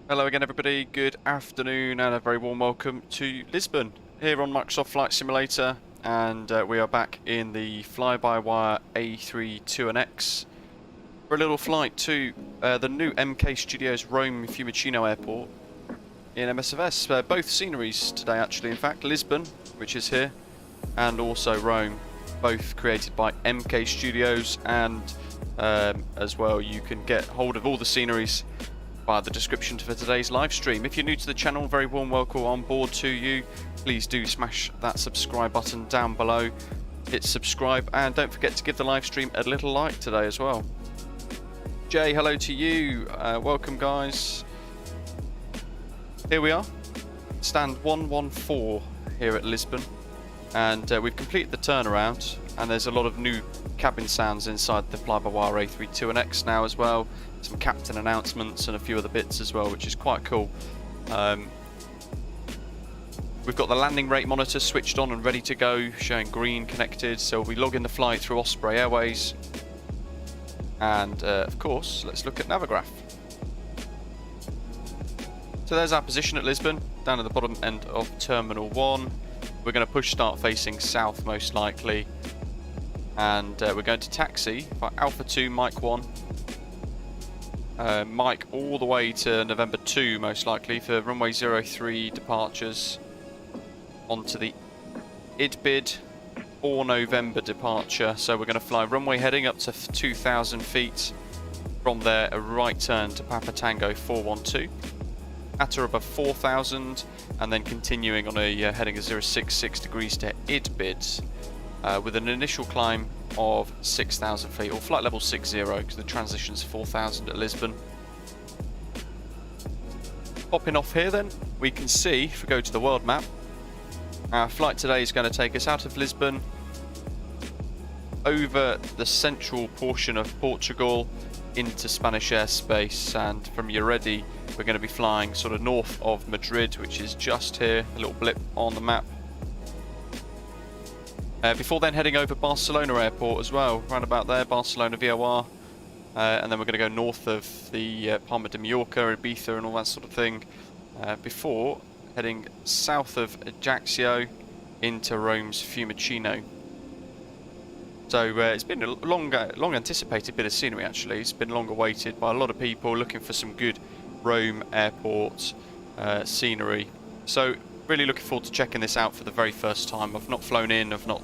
Hello again everybody, good afternoon and a very warm welcome to Lisbon here on Microsoft Flight Simulator, and we are back in the flybywire A32NX for a little flight to the new MKStudios Rome-Fiumicino Airport in MSFS. Both sceneries today actually, in fact, Lisbon, which is here, and also Rome, both created by MKStudios, and as well you can get hold of all the sceneries via the description for today's live stream. If you're new to the channel, very warm welcome on board to you. Please do smash that subscribe button down below, hit subscribe, and don't forget to give the live stream a little like today as well. Jay, hello to you, welcome guys. Here we are, stand 114 here at Lisbon, and we've completed the turnaround, and there's a lot of new cabin sounds inside the flybywire A32NX now as well. Some captain announcements and a few other bits as well, which is quite cool. We've got the landing rate monitor switched on and ready to go, showing green connected, so we'll be logging the flight through Osprey Airways. And of course, let's look at Navigraph. So there's our position at Lisbon, down at the bottom end of Terminal 1. We're going to push start facing south most likely, and we're going to taxi by Alpha 2 Mike 1. Mike all the way to November 2 most likely for runway 03 departures, onto the IDBID for November departure. So we're going to fly runway heading up to 2,000 feet, from there a right turn to Papa Tango 412 at or above 4,000, and then continuing on a heading of 066 degrees to IDBID with an initial climb of 6,000 feet, or flight level 60 because the transition's 4,000 at Lisbon. Popping off here then, we can see, if we go to the world map, our flight today is going to take us out of Lisbon, over the central portion of Portugal into Spanish airspace, and from Lloredi we're going to be flying sort of north of Madrid, which is just here, a little blip on the map. Before then heading over Barcelona Airport as well, round about there, Barcelona VOR, and then we're going to go north of the Palma de Mallorca, Ibiza and all that sort of thing, before heading south of Ajaccio into Rome's Fiumicino. So it's been a long anticipated bit of scenery actually. It's been long awaited by a lot of people looking for some good Rome Airport scenery. So really looking forward to checking this out for the very first time. I've not flown in, I've not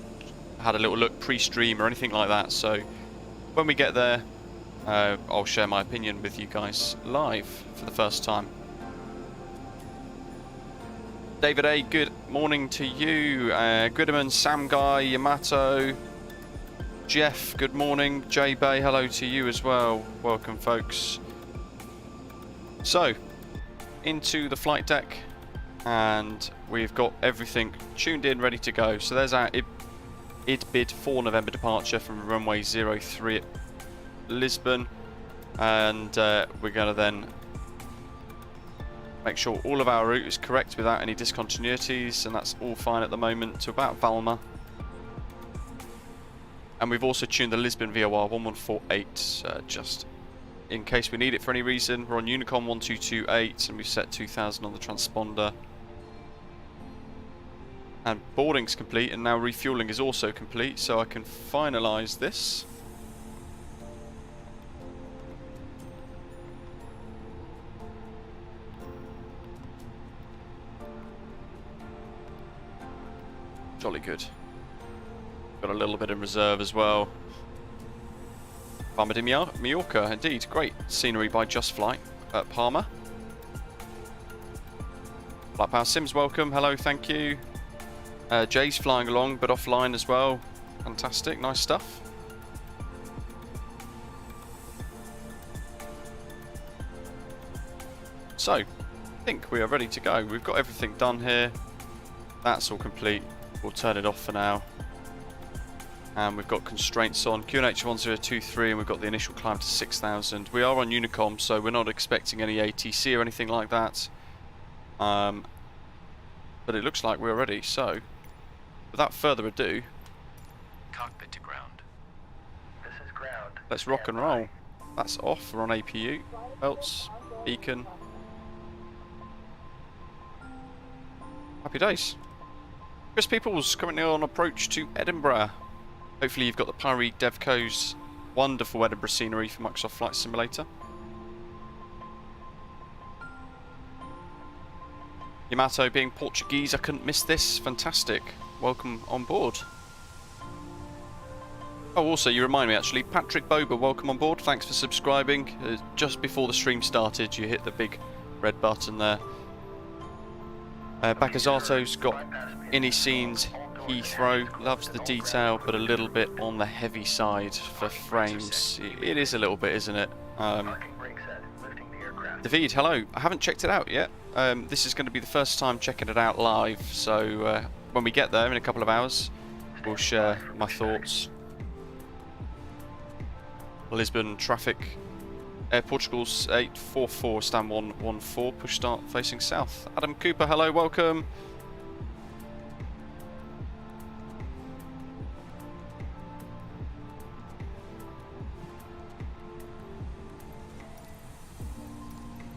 had a little look pre-stream or anything like that, so when we get there I'll share my opinion with you guys live for the first time. David A, good morning to you. Goodman, Sam Guy, Yamato, Jeff, good morning. Jay Bay, hello to you as well. Welcome folks. So, into the flight deck, and we've got everything tuned in, ready to go. So there's our IDBID for November departure from runway 03 at Lisbon, and we're going to then make sure all of our route is correct without any discontinuities, and that's all fine at the moment, to about Valma. And we've also tuned the Lisbon VOR 1148 just in case we need it for any reason. We're on Unicom 1228 and we've set 2000 on the transponder. And boarding's complete, and now refueling is also complete, so I can finalise this. Jolly good. Got a little bit in reserve as well. Palma de Mallorca, indeed, great scenery by Just Flight at Palma. Black Power Sims, welcome, hello, thank you. Jay's flying along, but offline as well. Fantastic, nice stuff. So, I think we are ready to go. We've got everything done here. That's all complete. We'll turn it off for now. And we've got constraints on QNH 1023, and we've got the initial climb to 6,000. We are on Unicom, so we're not expecting any ATC or anything like that. But it looks like we're ready, so without further ado, cockpit to ground. This is ground. Let's rock and roll. That's off, we're on APU, belts, beacon, Happy days. Chris Peoples currently on approach to Edinburgh. Hopefully you've got the Pyre Devco's wonderful Edinburgh scenery for Microsoft Flight Simulator. Yamato being Portuguese, I couldn't miss this. Fantastic. Welcome on board. Oh, also, you remind me actually, Patrick Boba, welcome on board. Thanks for subscribing. Just before the stream started, you hit the big red button there. Bakazato's got Innie Scenes Heathrow. Loves the detail, but a little bit on the heavy side for frames. It is a little bit, isn't it? David, hello. I haven't checked it out yet. This is going to be the first time checking it out live, so when we get there in a couple of hours, we'll share my thoughts. Lisbon traffic, Air Portugal's 844, stand 114, push start facing south. Adam Cooper, hello, welcome.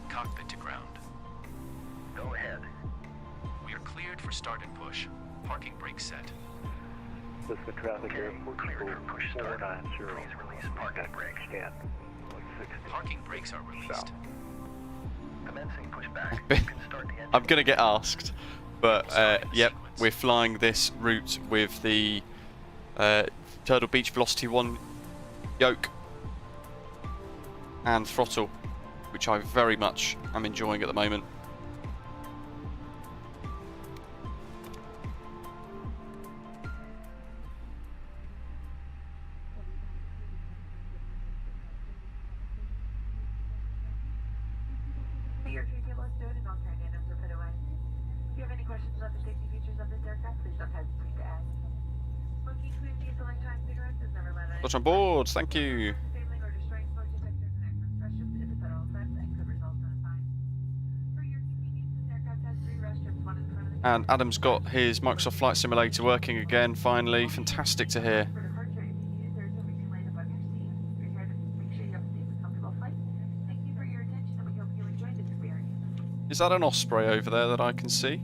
Cockpit to ground. Go ahead. We are cleared for start and push. Parking brake set. Lisbon traffic airport cleared for push start. 490. Please release parking brake. Scan. 160. Parking brakes are released. South. Commencing pushback. You can start the engine. I'm going to get asked, but yep, we're flying this route with the Turtle Beach Velocity 1 yoke and throttle, which I very much am enjoying at the moment. Got on board, thank you. And Adam's got his Microsoft Flight Simulator working again, finally. Fantastic to hear. Is that an Osprey over there that I can see?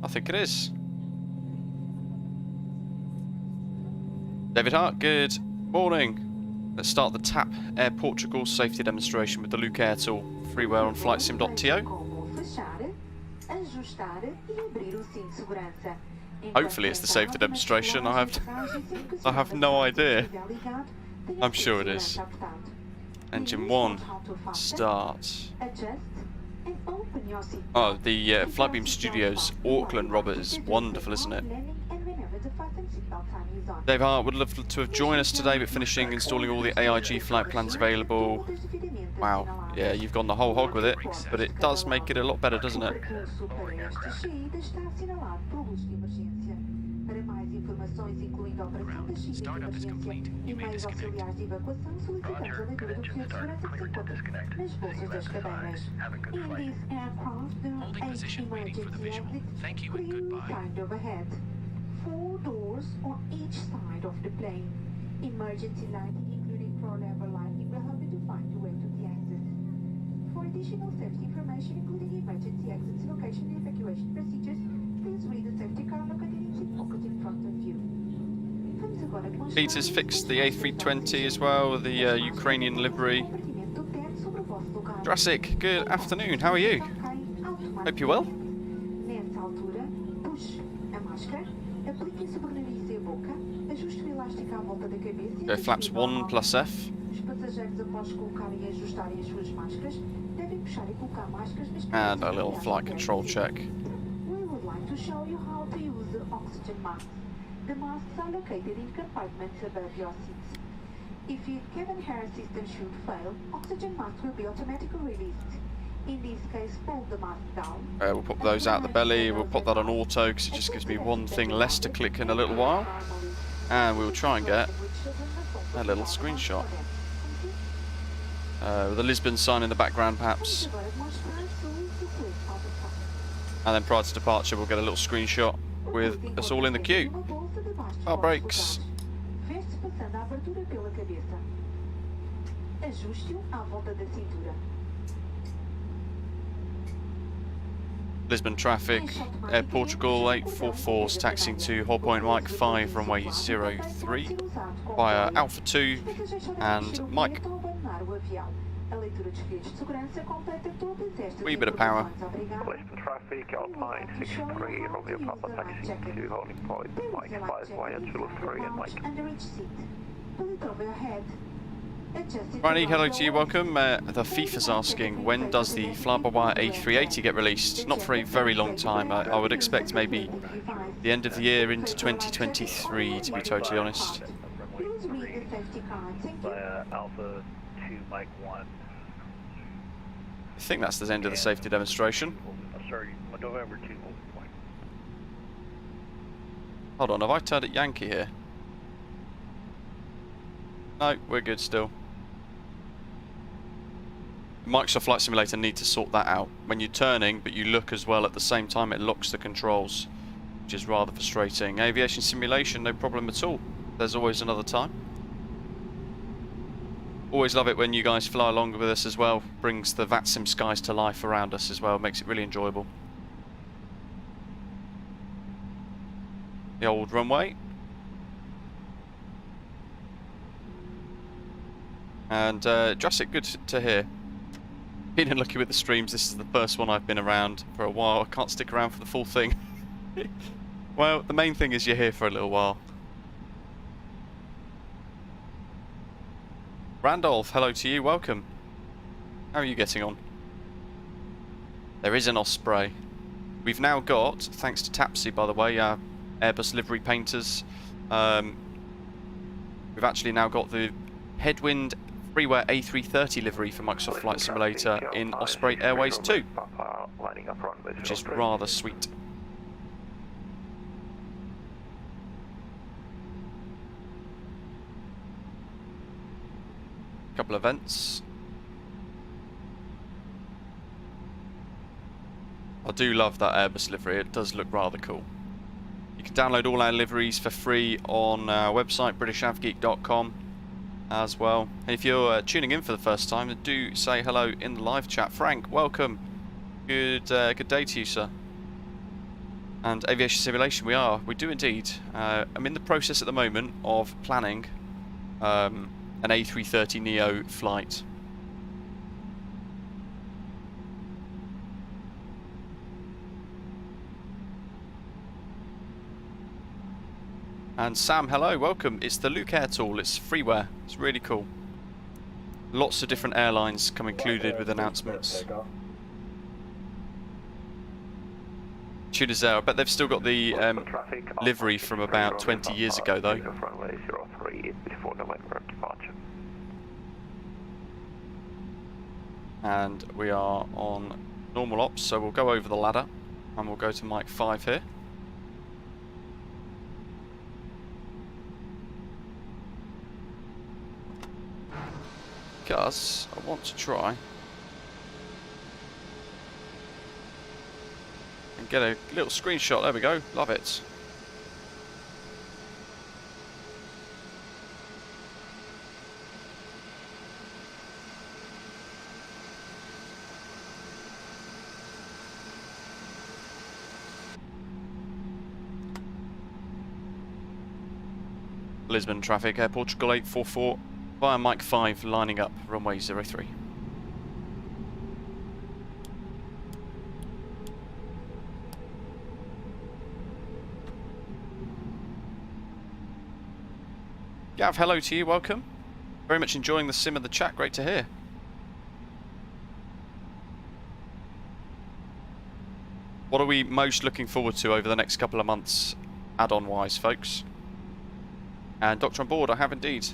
I think it is. David Hart, good morning. Let's start the TAP Air Portugal safety demonstration with the Luke Air tool. Freeware on flightsim.to. Hopefully it's the safety demonstration. I have no idea. I'm sure it is. Engine 1, start. Oh, the MKStudios Auckland Robert is wonderful, isn't it? Dave Hart would love to have joined us today, but finishing installing all the AIG flight plans available. Wow, yeah, you've gone the whole hog with it, but it does make it a lot better, doesn't it? Startup is complete. You may disconnect. Roger. Good engine start. Cleared to disconnect. Have a good flight. Holding position waiting for the visual. Thank you and goodbye. 4 doors on each side of the plane. Emergency lighting, including floor-level lighting, will help you to find your way to the exit. For additional safety information, including emergency exits, location, and evacuation procedures, please read the safety card located in the pocket in front of you. Peter's fixed the A320 as well, the Ukrainian livery. Jurassic, good afternoon, how are you? Hope you're well. Go flaps 1 plus F. And a little flight control check. We would like to show you how to use the oxygen masks. The masks are located in compartments above your seats. If your cabin air system should fail, oxygen masks will be automatically released. In this case, pull the mask down. We'll put those out the belly, we'll put that on auto because it just gives me one thing less to click in a little while. And we'll try and get a little screenshot. With the Lisbon sign in the background perhaps. And then prior to departure we'll get a little screenshot with us all in the queue. Car brakes. Lisbon traffic, Air Portugal 844's taxiing to hold point Mike 5, runway 03, via Alpha 2 and Mike. Wee bit of power. Lisbon traffic, Alpine 63, Romeo Papa taxi to holding point Mike 5 via 203 and Mike. Righty, hello to you, welcome. The FIFA's asking, when does the flybywire A380 get released? Not for a very long time. I would expect maybe the end of the year into 2023, to be totally honest. Via Alpha 2 Mike 1. I think that's the end of the safety demonstration. Sorry, November 2. Hold on, have I turned at Yankee here? No, we're good still. Microsoft Flight Simulator need to sort that out. When you're turning, but you look as well at the same time, it locks the controls, which is rather frustrating. Aviation simulation, no problem at all. There's always another time. Always love it when you guys fly along with us as well. Brings the VATSIM skies to life around us as well. Makes it really enjoyable. The old runway. And Jurassic, good to hear. Been unlucky with the streams. This is the first one I've been around for a while. I can't stick around for the full thing. Well, the main thing is you're here for a little while. Randolph, hello to you, welcome. How are you getting on? There is an Osprey. We've now got, thanks to Tapsy by the way, our Airbus livery painters, we've actually now got the Headwind Freeware A330 livery for Microsoft Flight Simulator in Osprey Airways 2, which is rather sweet. Couple of events. I do love that Airbus livery, it does look rather cool. You can download all our liveries for free on our website, britishavgeek.com as well. And if you're tuning in for the first time, then do say hello in the live chat. Frank, welcome. Good day to you, sir. And aviation simulation, we do indeed. I'm in the process at the moment of planning an A330neo flight. And Sam, hello, welcome. It's the Luke Air tool, it's freeware, it's really cool. Lots of different airlines come included with announcements. Tudors there, I bet they've still got the livery from about 20 years ago though. And we are on normal ops, so we'll go over the ladder and we'll go to Mike 5 here. Because I want to try and get a little screenshot. There we go, love it. Lisbon traffic, Air Portugal 844 via Mike 5 lining up runway 03. Gav, hello to you, welcome. Very much enjoying the sim of the chat, great to hear. What are we most looking forward to over the next couple of months, add-on wise, folks? And Doctor on board, I have indeed.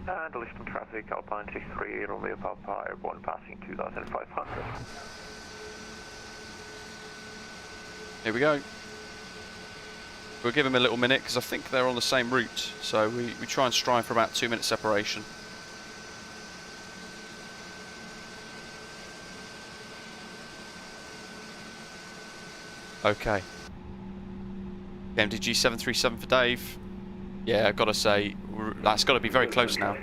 And Lisbon traffic, Alpine 63, Romeo Papa, airborne passing 2500. Here we go. We'll give them a little minute because I think they're on the same route, so we try and strive for about 2 minute separation. Okay. MDG 737 for Dave. Yeah, I've got to say, that's got to be very close now.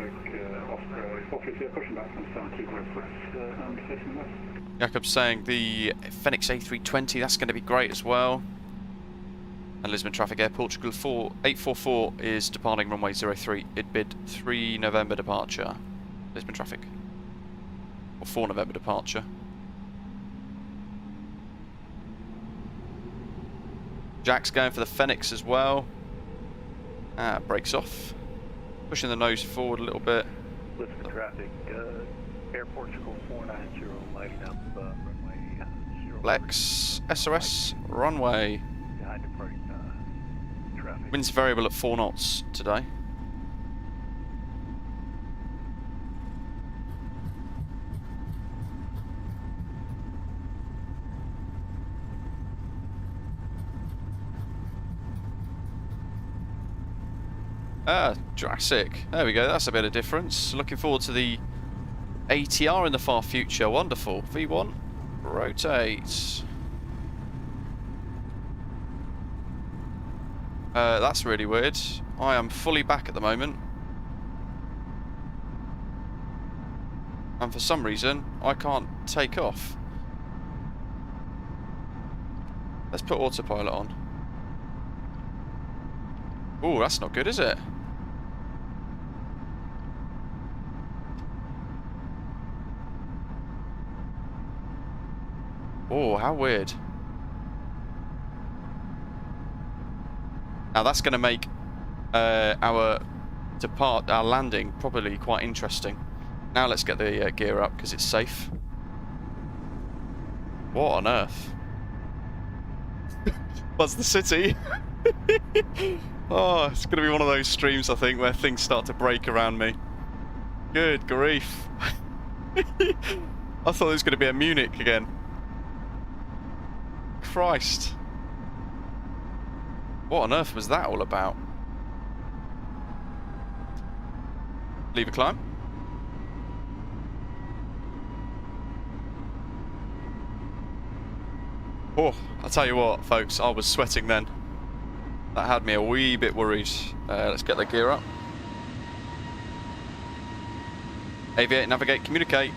Jakob's saying the Fenix A320, that's going to be great as well. And Lisbon Traffic Air Portugal 844 is departing runway 03. It bid 3 November departure. Lisbon Traffic. Or 4 November departure. Jack's going for the Fenix as well. Brakes off. Pushing the nose forward a little bit. Lisbon Traffic, Air Portugal 490, lighting up runway 0. Lex, SOS, runway. Behind departing traffic. Wind's variable at 4 knots today. Jurassic. There we go, that's a bit of difference. Looking forward to the ATR in the far future. Wonderful. V1, rotate. That's really weird. I am fully back at the moment. And for some reason, I can't take off. Let's put autopilot on. Oh, that's not good, is it? Oh, how weird. Now that's going to make our landing probably quite interesting. Now let's get the gear up because it's safe. What on earth? What's the city? Oh, it's going to be one of those streams, I think, where things start to break around me. Good grief. I thought it was going to be at Munich again. Christ. What on earth was that all about? Leave a climb. Oh, I'll tell you what, folks, I was sweating then. That had me a wee bit worried. Let's get the gear up. Aviate, navigate, communicate.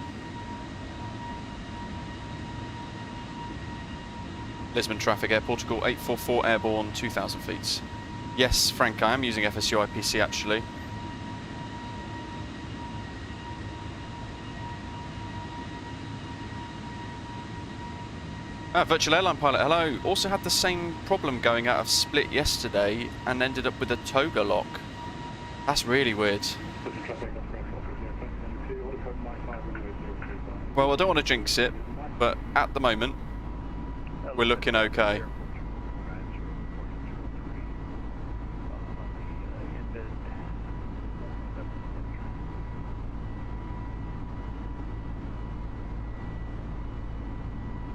Lisbon Traffic Air Portugal 844 airborne 2,000 feet. Yes, Frank, I am using FSU IPC actually. Virtual Airline Pilot, hello. Also had the same problem going out of Split yesterday and ended up with a toga lock. That's really weird. Well, I don't want to jinx it, but at the moment, we're looking okay.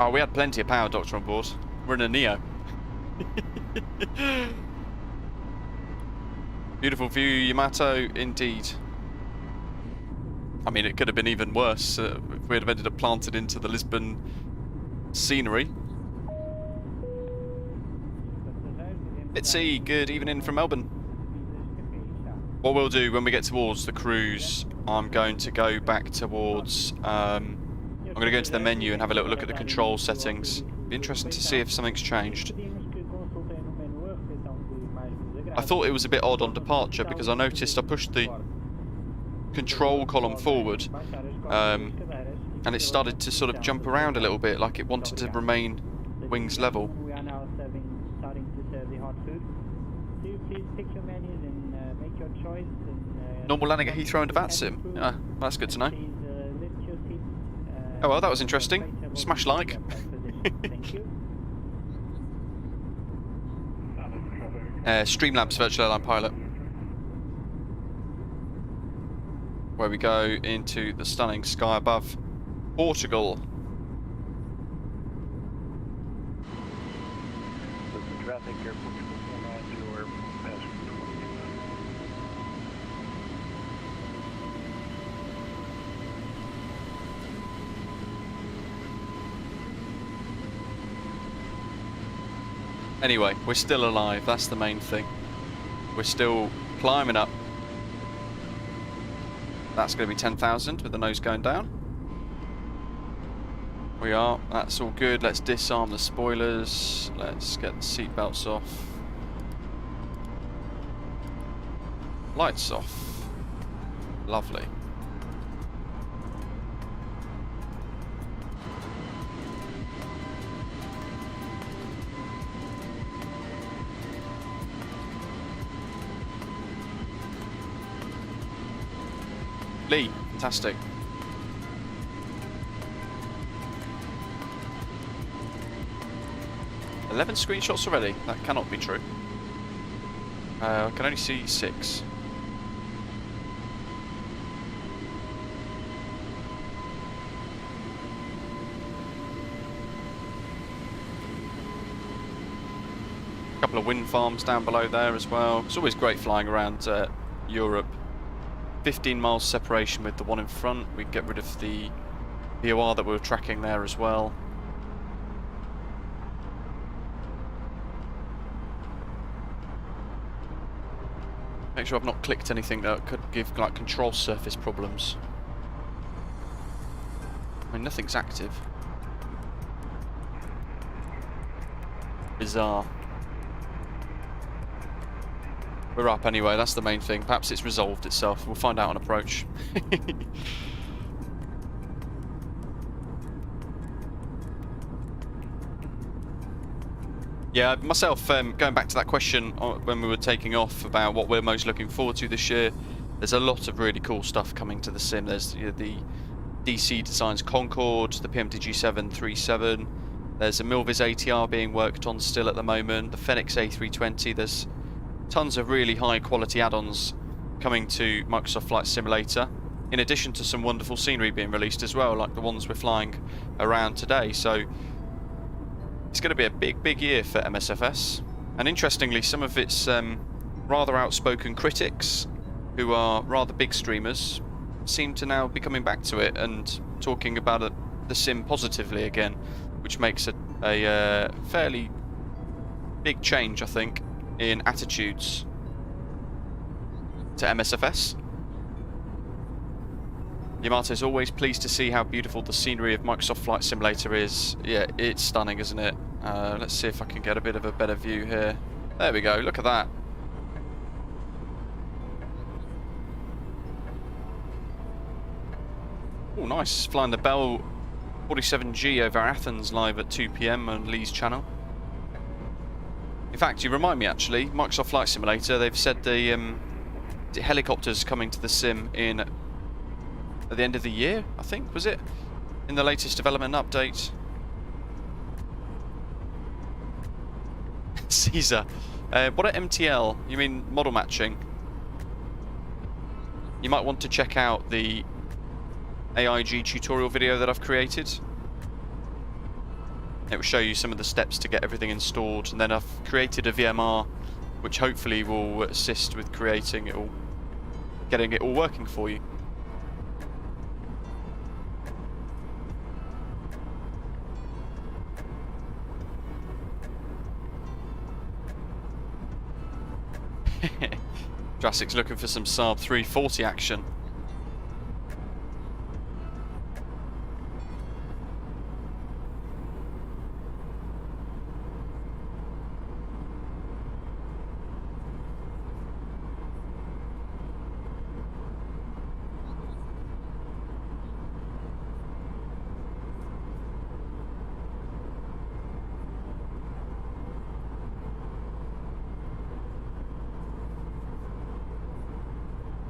Oh, we had plenty of power, Doctor, on board. We're in a Neo. Beautiful view, Yamato, indeed. I mean, it could have been even worse if we'd have ended up planted into the Lisbon scenery. Let's see, good evening from Melbourne. What we'll do when we get towards the cruise, I'm going to go back towards... I'm going to go into the menu and have a little look at the control settings. Be interesting to see if something's changed. I thought it was a bit odd on departure because I noticed I pushed the control column forward and it started to sort of jump around a little bit, like it wanted to remain wings level. Normal landing at Heathrow and VATSIM. That's good to know. Oh well, that was interesting. Smash like. Streamlabs Virtual Airline Pilot. Where we go into the stunning sky above Portugal. Traffic, Air Portugal 490, Airport passenger 22. Anyway, we're still alive, that's the main thing. We're still climbing up. That's going to be 10,000 with the nose going down. We are. That's all good. Let's disarm the spoilers. Let's get the seatbelts off. Lights off. Lovely. Lee, fantastic. "11 screenshots already? That cannot be true. I can only see 6. A couple of wind farms down below there as well. It's always great flying around Europe. 15 miles separation with the one in front. We get rid of the VOR that we were tracking there as well. Make sure I've not clicked anything that could give like control surface problems. I mean, nothing's active. Bizarre. We're up anyway, that's the main thing. Perhaps it's resolved itself. We'll find out on approach. Yeah, myself, going back to that question when we were taking off about what we're most looking forward to this year, there's a lot of really cool stuff coming to the sim. There's the DC Designs Concorde, the PMDG 737, there's a Milvis ATR being worked on still at the moment, the Fenix A320, there's tons of really high quality add-ons coming to Microsoft Flight Simulator, in addition to some wonderful scenery being released as well, like the ones we're flying around today. So it's going to be a big year for MSFS, and interestingly some of its rather outspoken critics, who are rather big streamers, seem to now be coming back to it and talking about the sim positively again, which makes a fairly big change, I think, in attitudes to MSFS. Yamato is always pleased to see how beautiful the scenery of Microsoft Flight Simulator is. Yeah, it's stunning, isn't it? Let's see if I can get a bit of a better view here. There we go, look at that. Oh, nice. Flying the Bell 47G over Athens live at 2 PM on Lee's channel. In fact, you remind me actually, Microsoft Flight Simulator, they've said the helicopters coming to the sim in at the end of the year, I think, was it? In the latest development update. Caesar. What at MTL? You mean model matching? You might want to check out the AIG tutorial video that I've created. It will show you some of the steps to get everything installed, and then I've created a VMR which hopefully will assist with creating it all, getting it all working for you. Jurassic's looking for some Saab 340 action.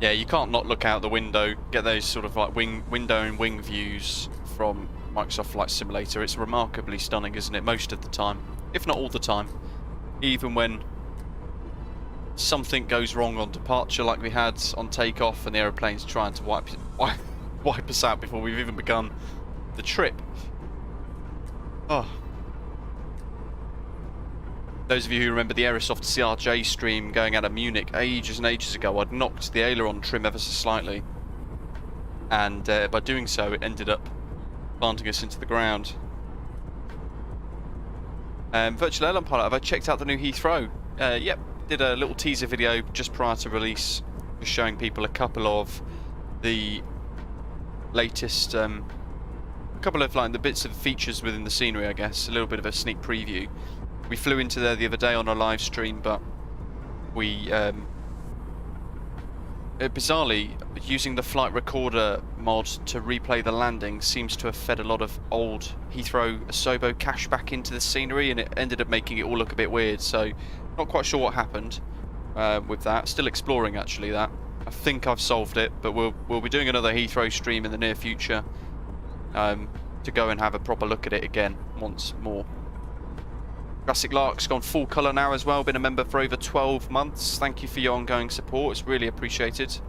Yeah, you can't not look out the window, get those sort of like window and wing views from Microsoft Flight Simulator. It's remarkably stunning, isn't it, most of the time, if not all the time. Even when something goes wrong on departure, like we had on takeoff, and the aeroplane's trying to wipe us out before we've even begun the trip. Oh. Those of you who remember the Aerosoft CRJ stream going out of Munich ages and ages ago, I'd knocked the aileron trim ever so slightly, and by doing so it ended up planting us into the ground. Virtual Airline Pilot, have I checked out the new Heathrow? Yep, did a little teaser video just prior to release, just showing people a couple of the latest, a couple of like the bits of features within the scenery, I guess. A little bit of a sneak preview. We flew into there the other day on a live stream, but we bizarrely, using the flight recorder mod to replay the landing seems to have fed a lot of old Heathrow Asobo cache back into the scenery, and it ended up making it all look a bit weird. So not quite sure what happened with that. Still exploring actually that. I think I've solved it, but we'll be doing another Heathrow stream in the near future to go and have a proper look at it again once more. Classic Lark's gone full colour now as well, been a member for over 12 months. Thank you for your ongoing support, it's really appreciated.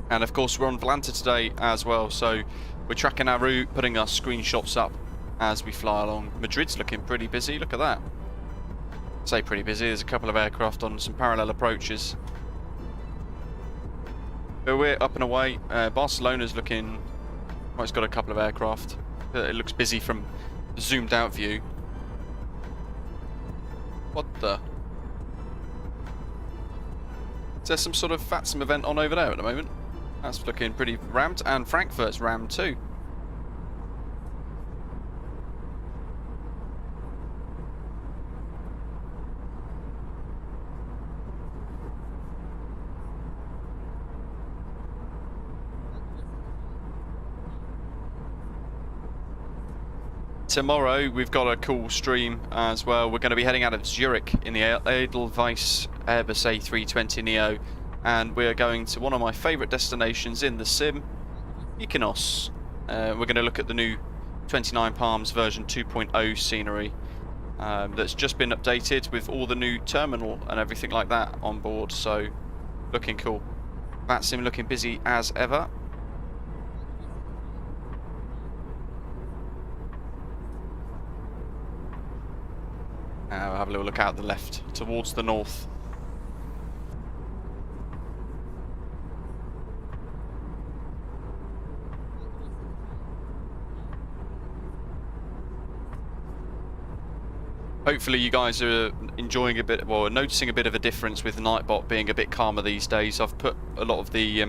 And of course we're on Atlanta today as well, so we're tracking our route, putting our screenshots up as we fly along. Madrid's looking pretty busy, look at that. I say pretty busy, there's a couple of aircraft on some parallel approaches. But we're up and away. Barcelona's looking... well, it's got a couple of aircraft. It looks busy from the zoomed out view. What the? Is there some sort of VATSIM event on over there at the moment? That's looking pretty rammed, and Frankfurt's rammed too. Tomorrow we've got a cool stream as well. We're going to be heading out of Zurich in the Edelweiss Airbus A320neo, and we're going to one of my favourite destinations in the sim, Mykonos. We're going to look at the new 29 Palms version 2.0 scenery that's just been updated with all the new terminal and everything like that on board, so looking cool. VATSIM looking busy as ever. We'll have a little look out the left towards the north. Hopefully you guys are enjoying a bit, well, noticing a bit of a difference with Nightbot being a bit calmer these days. I've put a lot of the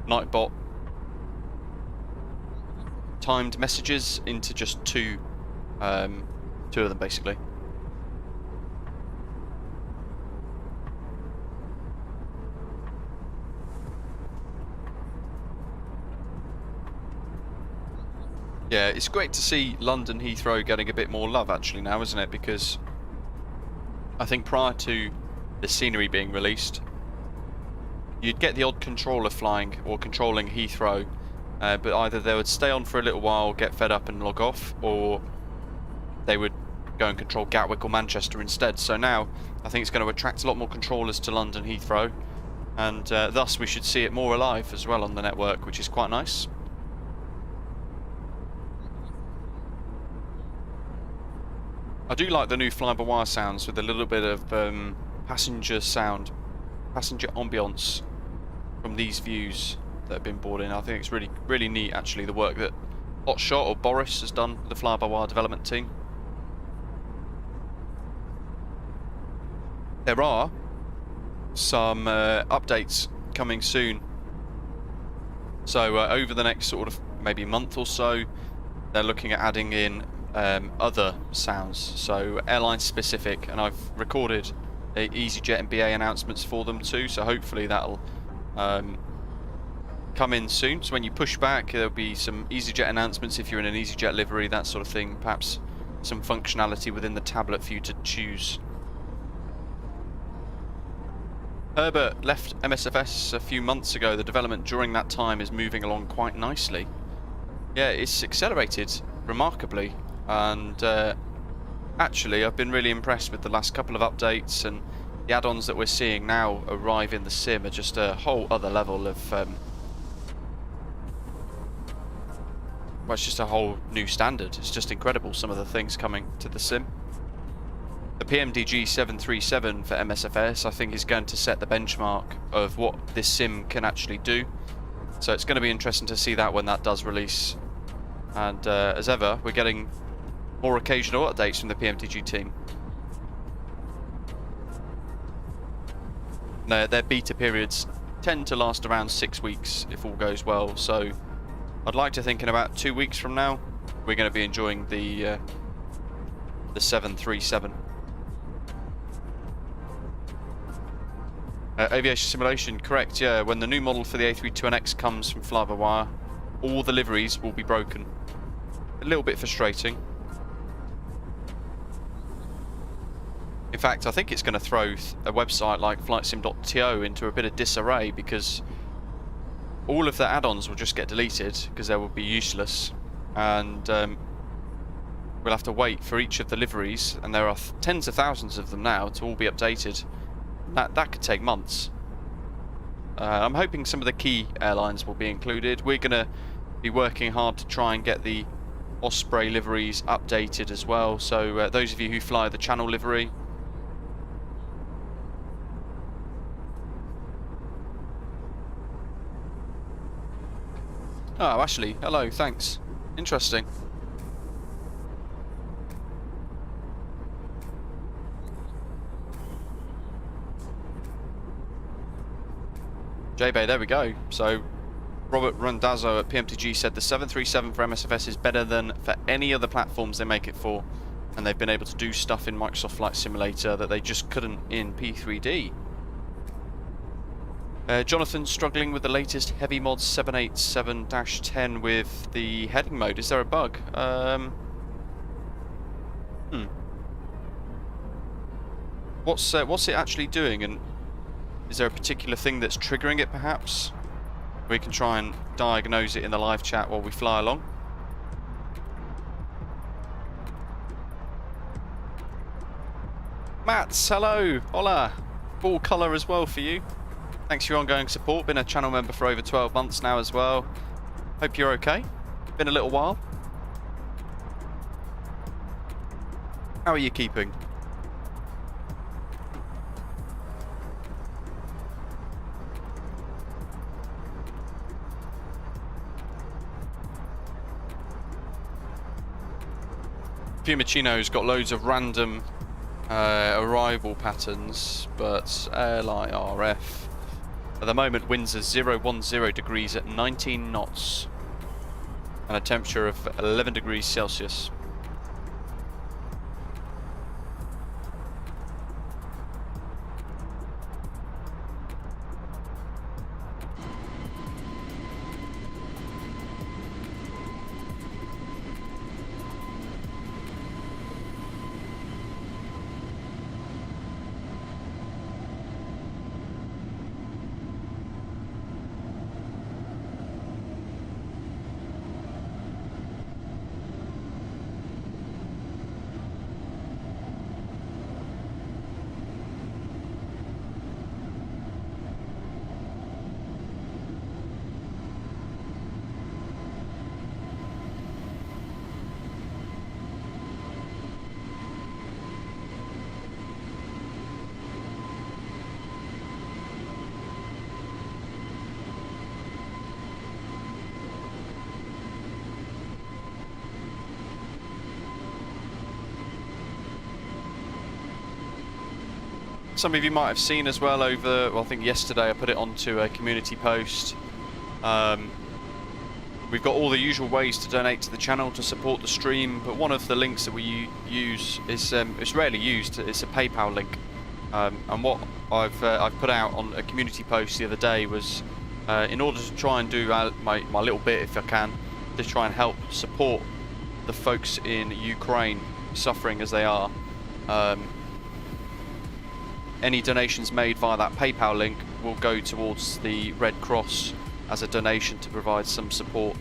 Nightbot timed messages into just two of them basically. Yeah, it's great to see London Heathrow getting a bit more love actually now, isn't it? Because I think prior to the scenery being released, you'd get the odd controller flying or controlling Heathrow, but either they would stay on for a little while, get fed up and log off, or they would go and control Gatwick or Manchester instead. So now I think it's going to attract a lot more controllers to London Heathrow, and thus we should see it more alive as well on the network, which is quite nice. I do like the new fly-by-wire sounds with a little bit of passenger sound, passenger ambience from these views that have been brought in. I think it's really, really neat actually, the work that Hotshot or Boris has done with the fly-by-wire development team. There are some updates coming soon. So over the next sort of maybe month or so, they're looking at adding in other sounds, so airline specific, and I've recorded EasyJet and BA announcements for them too, so hopefully that'll come in soon. So when you push back, there'll be some EasyJet announcements if you're in an EasyJet livery, that sort of thing, perhaps some functionality within the tablet for you to choose. Herbert left MSFS a few months ago. The development during that time is moving along quite nicely. Yeah, it's accelerated remarkably, and actually I've been really impressed with the last couple of updates, and the add-ons that we're seeing now arrive in the sim are just a whole other level of well, it's just a whole new standard. It's just incredible, some of the things coming to the sim. The PMDG 737 for MSFS I think is going to set the benchmark of what this sim can actually do, so it's going to be interesting to see that when that does release. And as ever, we're getting more occasional updates from the PMDG team. Their beta periods tend to last around 6 weeks if all goes well, so I'd like to think in about 2 weeks from now we're going to be enjoying the 737. Aviation simulation, correct, yeah. When the new model for the A32NX comes from flybywire, all the liveries will be broken. A little bit frustrating. In fact, I think it's going to throw a website like flightsim.to into a bit of disarray, because all of the add-ons will just get deleted because they will be useless, and we'll have to wait for each of the liveries, and there are tens of thousands of them now, to all be updated. That could take months. I'm hoping some of the key airlines will be included. We're going to be working hard to try and get the Osprey liveries updated as well, so those of you who fly the Channel livery, oh, Ashley, hello, thanks. Interesting. J-Bay, there we go. So, Robert Randazzo at PMTG said the 737 for MSFS is better than for any other platforms they make it for, and they've been able to do stuff in Microsoft Flight Simulator that they just couldn't in P3D. Jonathan's struggling with the latest Heavy Mod 787-10 with the heading mode. Is there a bug? What's it actually doing, and is there a particular thing that's triggering it, perhaps? We can try and diagnose it in the live chat while we fly along. Mats, hello! Hola! Full colour as well for you. Thanks for your ongoing support. Been a channel member for over 12 months now as well. Hope you're okay. Been a little while. How are you keeping? Fiumicino's got loads of random arrival patterns, but LIRF at the moment winds are 010 degrees at 19 knots and a temperature of 11 degrees Celsius. Some of you might have seen as well over, well, I think yesterday I put it onto a community post. We've got all the usual ways to donate to the channel to support the stream, but one of the links that we use is, it's rarely used, it's a PayPal link. And what I've put out on a community post the other day was, in order to try and do my little bit, if I can, to try and help support the folks in Ukraine suffering as they are. Any donations made via that PayPal link will go towards the Red Cross as a donation to provide some support.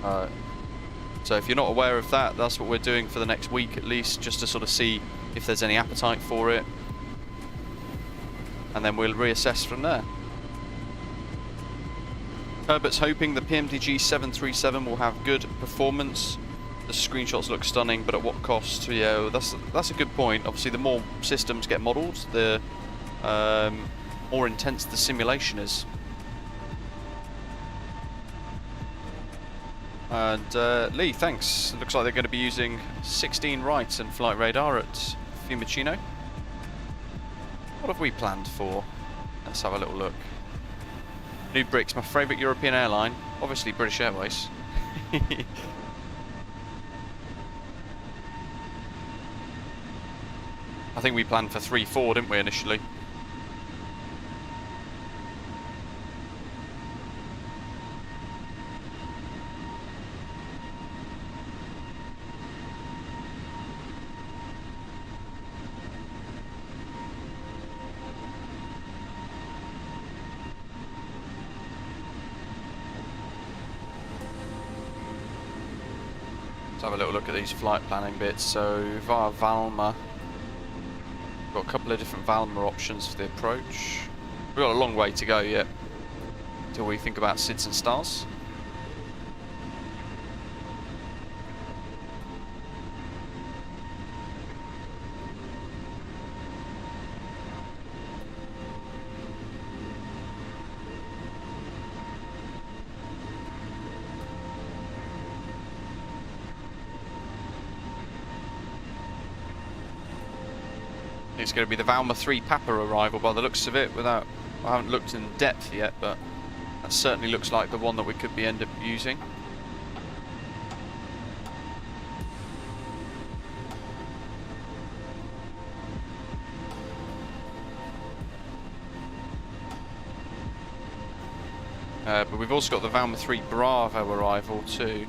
So if you're not aware of that, that's what we're doing for the next week at least, just to sort of see if there's any appetite for it, and then we'll reassess from there. Herbert's hoping the PMDG 737 will have good performance. The screenshots look stunning, but at what cost? Yeah, that's a good point. Obviously, the more systems get modelled, the more intense the simulation is. And Lee, thanks. It looks like they're going to be using 16 rights and flight radar at Fiumicino. What have we planned for? Let's have a little look. New Bricks, my favourite European airline. Obviously British Airways. I think we planned for 3-4, didn't we, initially? Let's have a little look at these flight planning bits. So via Valma, got a couple of different Valma options for the approach. We've got a long way to go yet till we think about SIDS and stars. It's going to be the Valma 3 Papa arrival by the looks of it. I haven't looked in depth yet, but that certainly looks like the one that we could end up using. But we've also got the Valma 3 Bravo arrival too.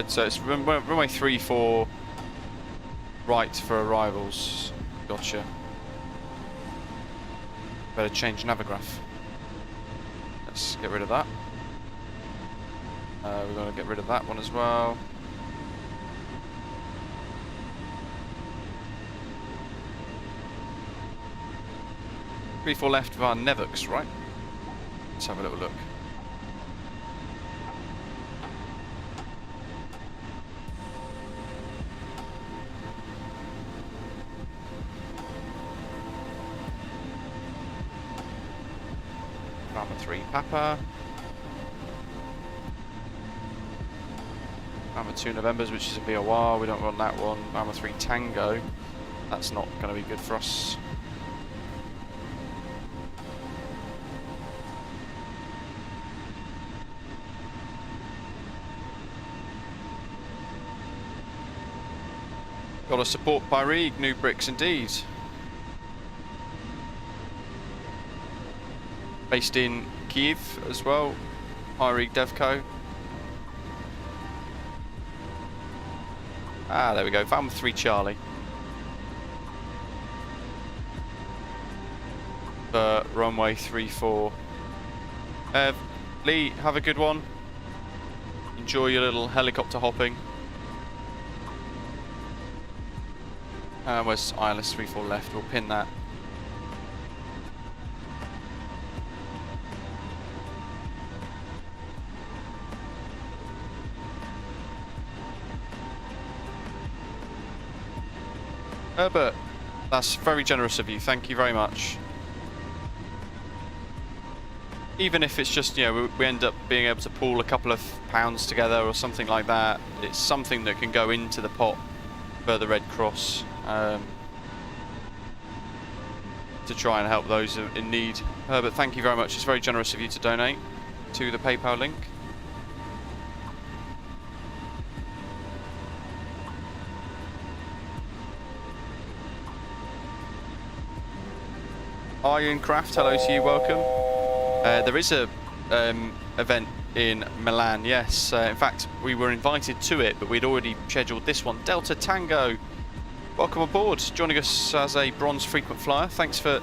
So it's runway 34 right for arrivals. Gotcha. Better change navigraph. Let's get rid of that. We're going to get rid of that one as well. Three-four left via Nevux, right? Let's have a little look. Valma 3 Papa. Valma 2 Novembers, which is a VOR, we don't want that one. Valma 3 Tango, that's not going to be good for us. Got a support by Rig, new bricks indeed. Based in Kiev as well, Rig Devco. Ah, there we go, Valma 3 Charlie. Runway 34. Lee, have a good one. Enjoy your little helicopter hopping. Where's ILS 34 left? We'll pin that. Herbert, that's very generous of you. Thank you very much. Even if it's just, you know, we end up being able to pool a couple of pounds together or something like that, it's something that can go into the pot for the Red Cross. To try and help those in need. Herbert, thank you very much. It's very generous of you to donate to the PayPal link. Ironcraft, hello to you, welcome. There is a event in Milan, yes. In fact, we were invited to it, but we'd already scheduled this one. Delta Tango, welcome aboard, joining us as a bronze frequent flyer. Thanks for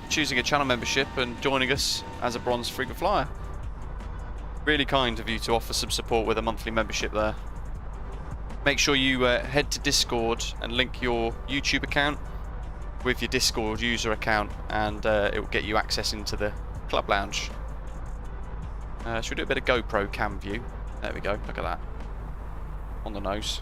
choosing a channel membership and joining us as a bronze frequent flyer. Really kind of you to offer some support with a monthly membership there. Make sure you head to Discord and link your YouTube account with your Discord user account, and it will get you access into the club lounge. Should we do a bit of GoPro cam view? There we go, look at that. On the nose.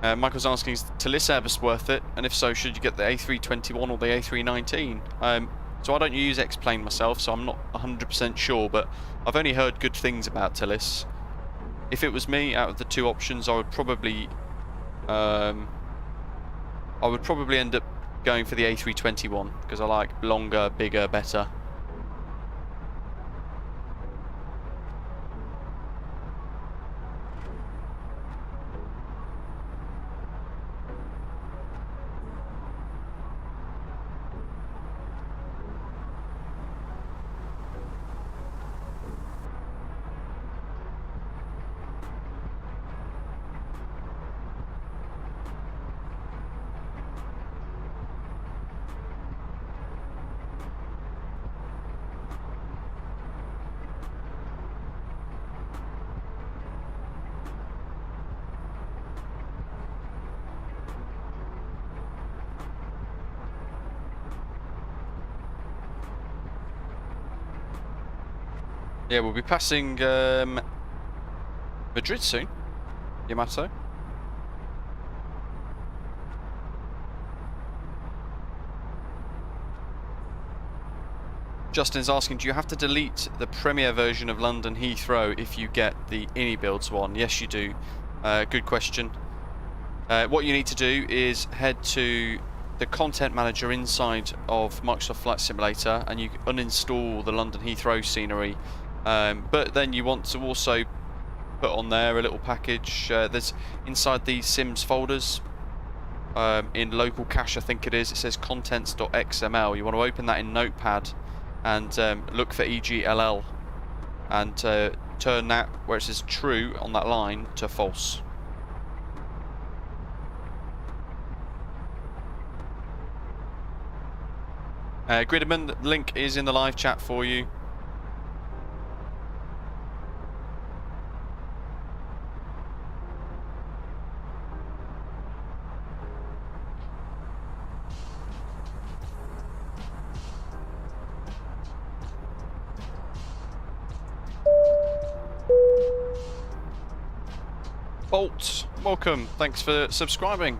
Michael's asking, is the Thalys Airbus worth it? And if so, should you get the A321 or the A319? So I don't use X-Plane myself, so I'm not 100% sure, but I've only heard good things about Thalys. If it was me, out of the two options, I would probably I would probably end up going for the A321 because I like longer, bigger, better. Yeah, we'll be passing Madrid soon, Yamato. Justin's asking, do you have to delete the Premier version of London Heathrow if you get the InnyBuilds one? Yes, you do. Good question. What you need to do is head to the content manager inside of Microsoft Flight Simulator and you uninstall the London Heathrow scenery. But then you want to also put on there a little package. There's inside these Sims folders in local cache, I think it is. It says contents.xml. You want to open that in Notepad and look for EGLL and turn that where it says true on that line to false. Gridman, the link is in the live chat for you. Bolt, welcome. Thanks for subscribing.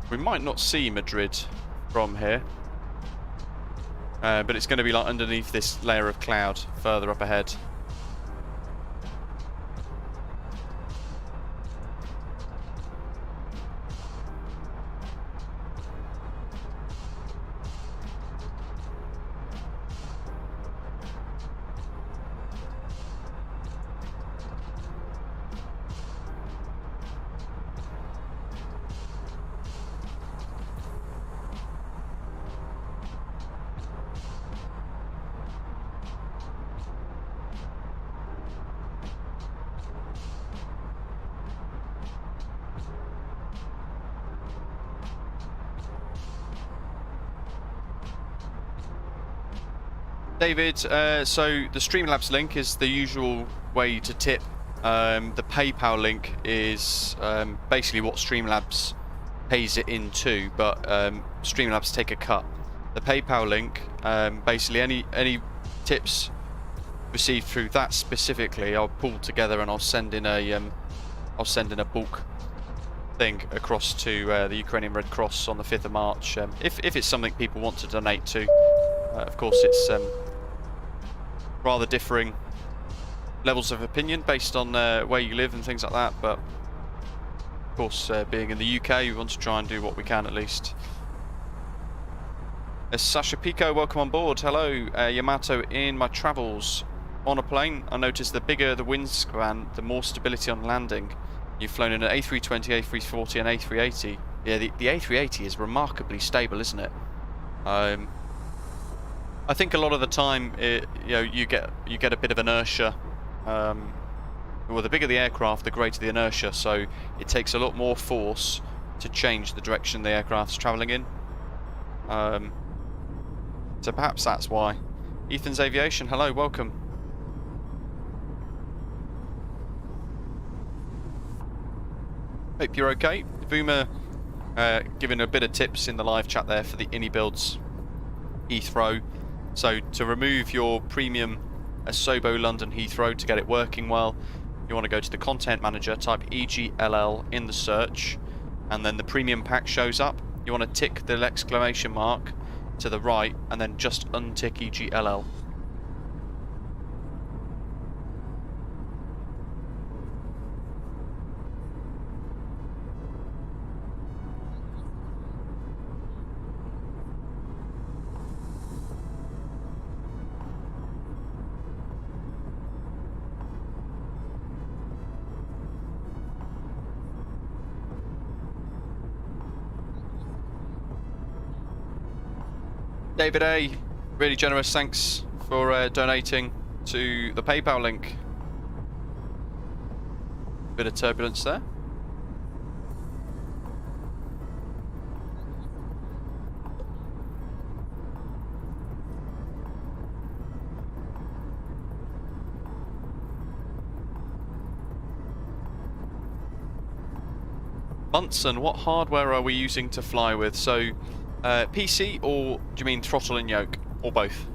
We might not see Madrid from here, but it's going to be like underneath this layer of cloud further up ahead. David, so the Streamlabs link is the usual way to tip. The PayPal link is basically what Streamlabs pays it into, but Streamlabs take a cut. The PayPal link, basically any tips received through that specifically, I'll pull together and I'll send in a bulk thing across to the Ukrainian Red Cross on the 5th of March. If it's something people want to donate to, of course it's rather differing levels of opinion based on where you live and things like that, but of course being in the UK we want to try and do what we can at least. Sasha Pico, welcome on board. Hello, Yamato. In my travels on a plane I noticed the bigger the wingspan the more stability on landing. You've flown in an A320, A340 and A380. Yeah, the A380 is remarkably stable, isn't it? I think a lot of the time, you get a bit of inertia. Well, the bigger the aircraft, the greater the inertia. So it takes a lot more force to change the direction the aircraft's travelling in. So perhaps that's why. Ethan's Aviation, hello, welcome. Hope you're okay. Boomer giving a bit of tips in the live chat there for the InnyBuilds Heathrow. So to remove your premium Asobo London Heathrow to get it working well, you want to go to the content manager, type EGLL in the search, and then the premium pack shows up. You want to tick the exclamation mark to the right and then just untick EGLL. David A, really generous, thanks for donating to the PayPal link. Bit of turbulence there. Munson, what hardware are we using to fly with? So, PC, or do you mean throttle and yoke, or both?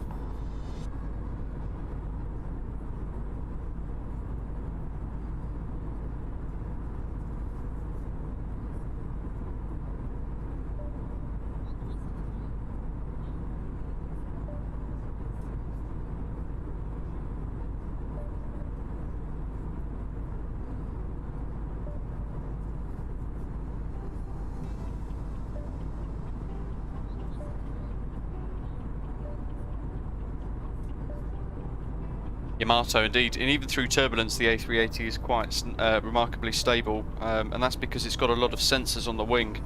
Yamato, indeed, and even through turbulence the A380 is quite remarkably stable, and that's because it's got a lot of sensors on the wing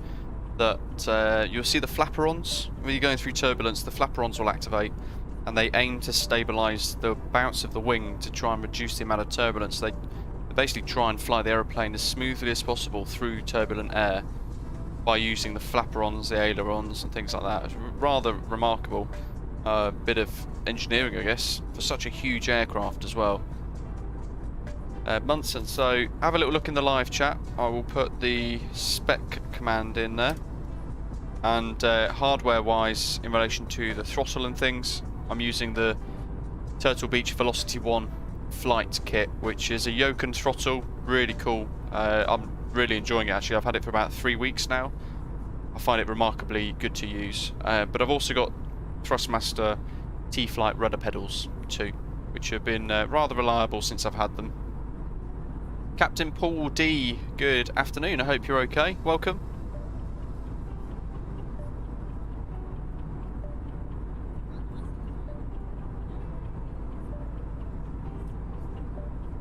that you'll see the flaperons. When you're going through turbulence, the flaperons will activate, and they aim to stabilise the bounce of the wing to try and reduce the amount of turbulence. They basically try and fly the aeroplane as smoothly as possible through turbulent air by using the flaperons, the ailerons and things like that. It's rather remarkable. Bit of engineering, I guess, for such a huge aircraft as well. Munson, so have a little look in the live chat. I will put the spec command in there. And hardware wise, in relation to the throttle and things, I'm using the Turtle Beach Velocity 1 flight kit, which is a yoke and throttle, really cool. I'm really enjoying it actually. I've had it for about 3 weeks now. I find it remarkably good to use. But I've also got Thrustmaster T-Flight rudder pedals too, which have been rather reliable since I've had them. Captain Paul D, good afternoon, I hope you're okay, welcome.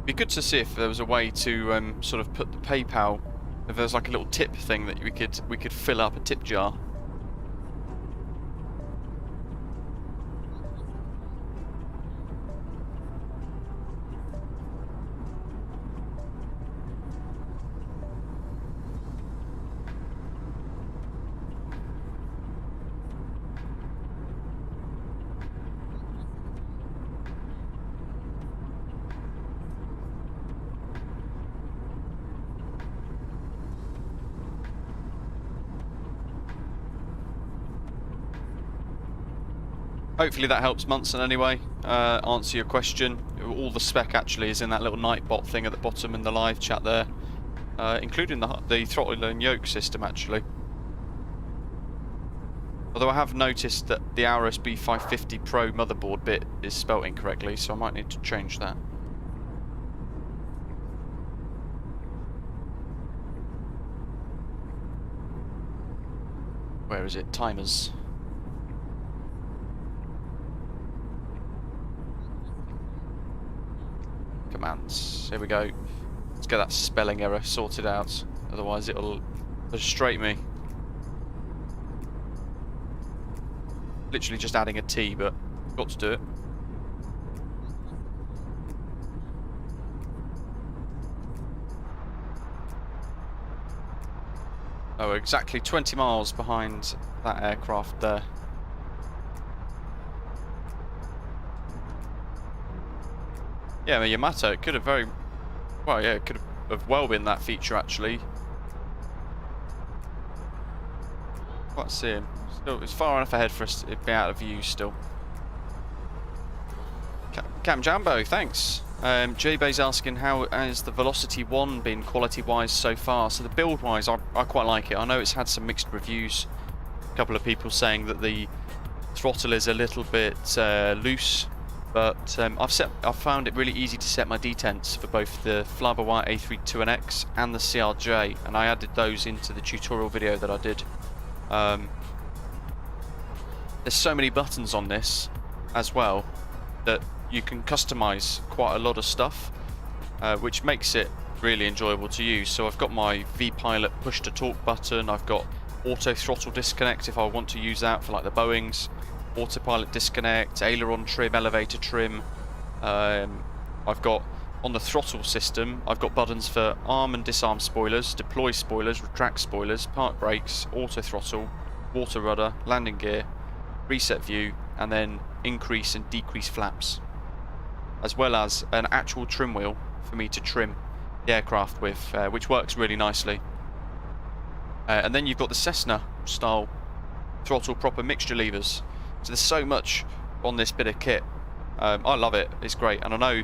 Be good to see if there was a way to sort of put the PayPal, if there's like a little tip thing that we could fill up a tip jar. Hopefully that helps, Munson, anyway. Answer your question. All the spec actually is in that little Nightbot thing at the bottom in the live chat there, including the throttle and yoke system actually. Although I have noticed that the Auris B550 Pro motherboard bit is spelt incorrectly, so I might need to change that. Where is it? Timers. Commands. Here we go. Let's get that spelling error sorted out. Otherwise it'll frustrate me. Literally just adding a T, but got to do it. Oh, exactly 20 miles behind that aircraft there. Yeah, Yamato, it could have very... Well, yeah, it could have well been that feature, actually. Let's see him. Still, it's far enough ahead for us to be out of view still. Cam Jambo, thanks. J-Bay's asking, how has the Velocity 1 been quality-wise so far? So the build-wise, I quite like it. I know it's had some mixed reviews. A couple of people saying that the throttle is a little bit loose. But I've found it really easy to set my detents for both the flybywire A32NX and the CRJ, and I added those into the tutorial video that I did. There's so many buttons on this as well that you can customize quite a lot of stuff, which makes it really enjoyable to use. So I've got my V-Pilot push to talk button, I've got auto throttle disconnect if I want to use that for like the Boeings. autopilot disconnect, aileron trim, elevator trim. I've got, on the throttle system, I've got buttons for arm and disarm spoilers, deploy spoilers, retract spoilers, park brakes, auto throttle, water rudder, landing gear, reset view, and then increase and decrease flaps, as well as an actual trim wheel for me to trim the aircraft with, which works really nicely. And then you've got the Cessna style throttle proper mixture levers. So there's so much on this bit of kit. I love it, it's great, and I know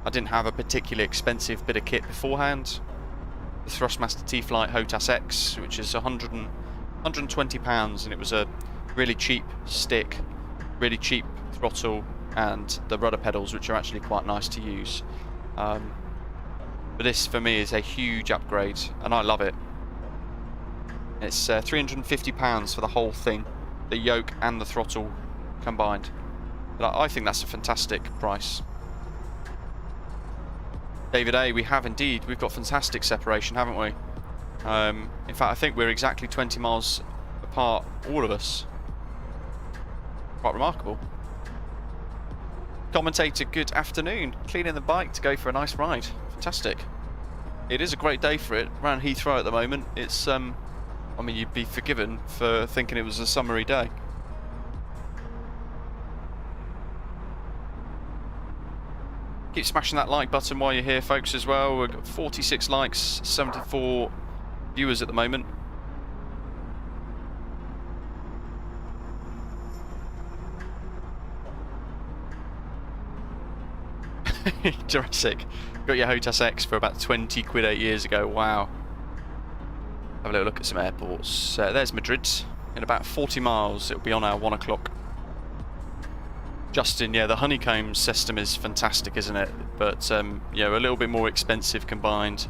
I didn't have a particularly expensive bit of kit beforehand. The Thrustmaster T-Flight HOTAS X, which is £120, and it was a really cheap stick, really cheap throttle, and the rudder pedals, which are actually quite nice to use. But this for me is a huge upgrade, and I love it. It's £350 for the whole thing, the yoke and the throttle combined. But I think that's a fantastic price. David A, we have indeed. We've got fantastic separation, haven't we? In fact, I think we're exactly 20 miles apart, all of us. Quite remarkable. Commentator, good afternoon. Cleaning the bike to go for a nice ride. Fantastic. It is a great day for it. Around Heathrow at the moment, it's I mean, you'd be forgiven for thinking it was a summery day. Keep smashing that like button while you're here, folks, as well. We've got 46 likes, 74 viewers at the moment. Jurassic. Got your HOTAS X for about 20 quid 8 years ago. Wow. Have a little look at some airports. There's Madrid. In about 40 miles, it'll be on our 1 o'clock. Justin, yeah, the honeycomb system is fantastic, isn't it? But, you know, a little bit more expensive combined.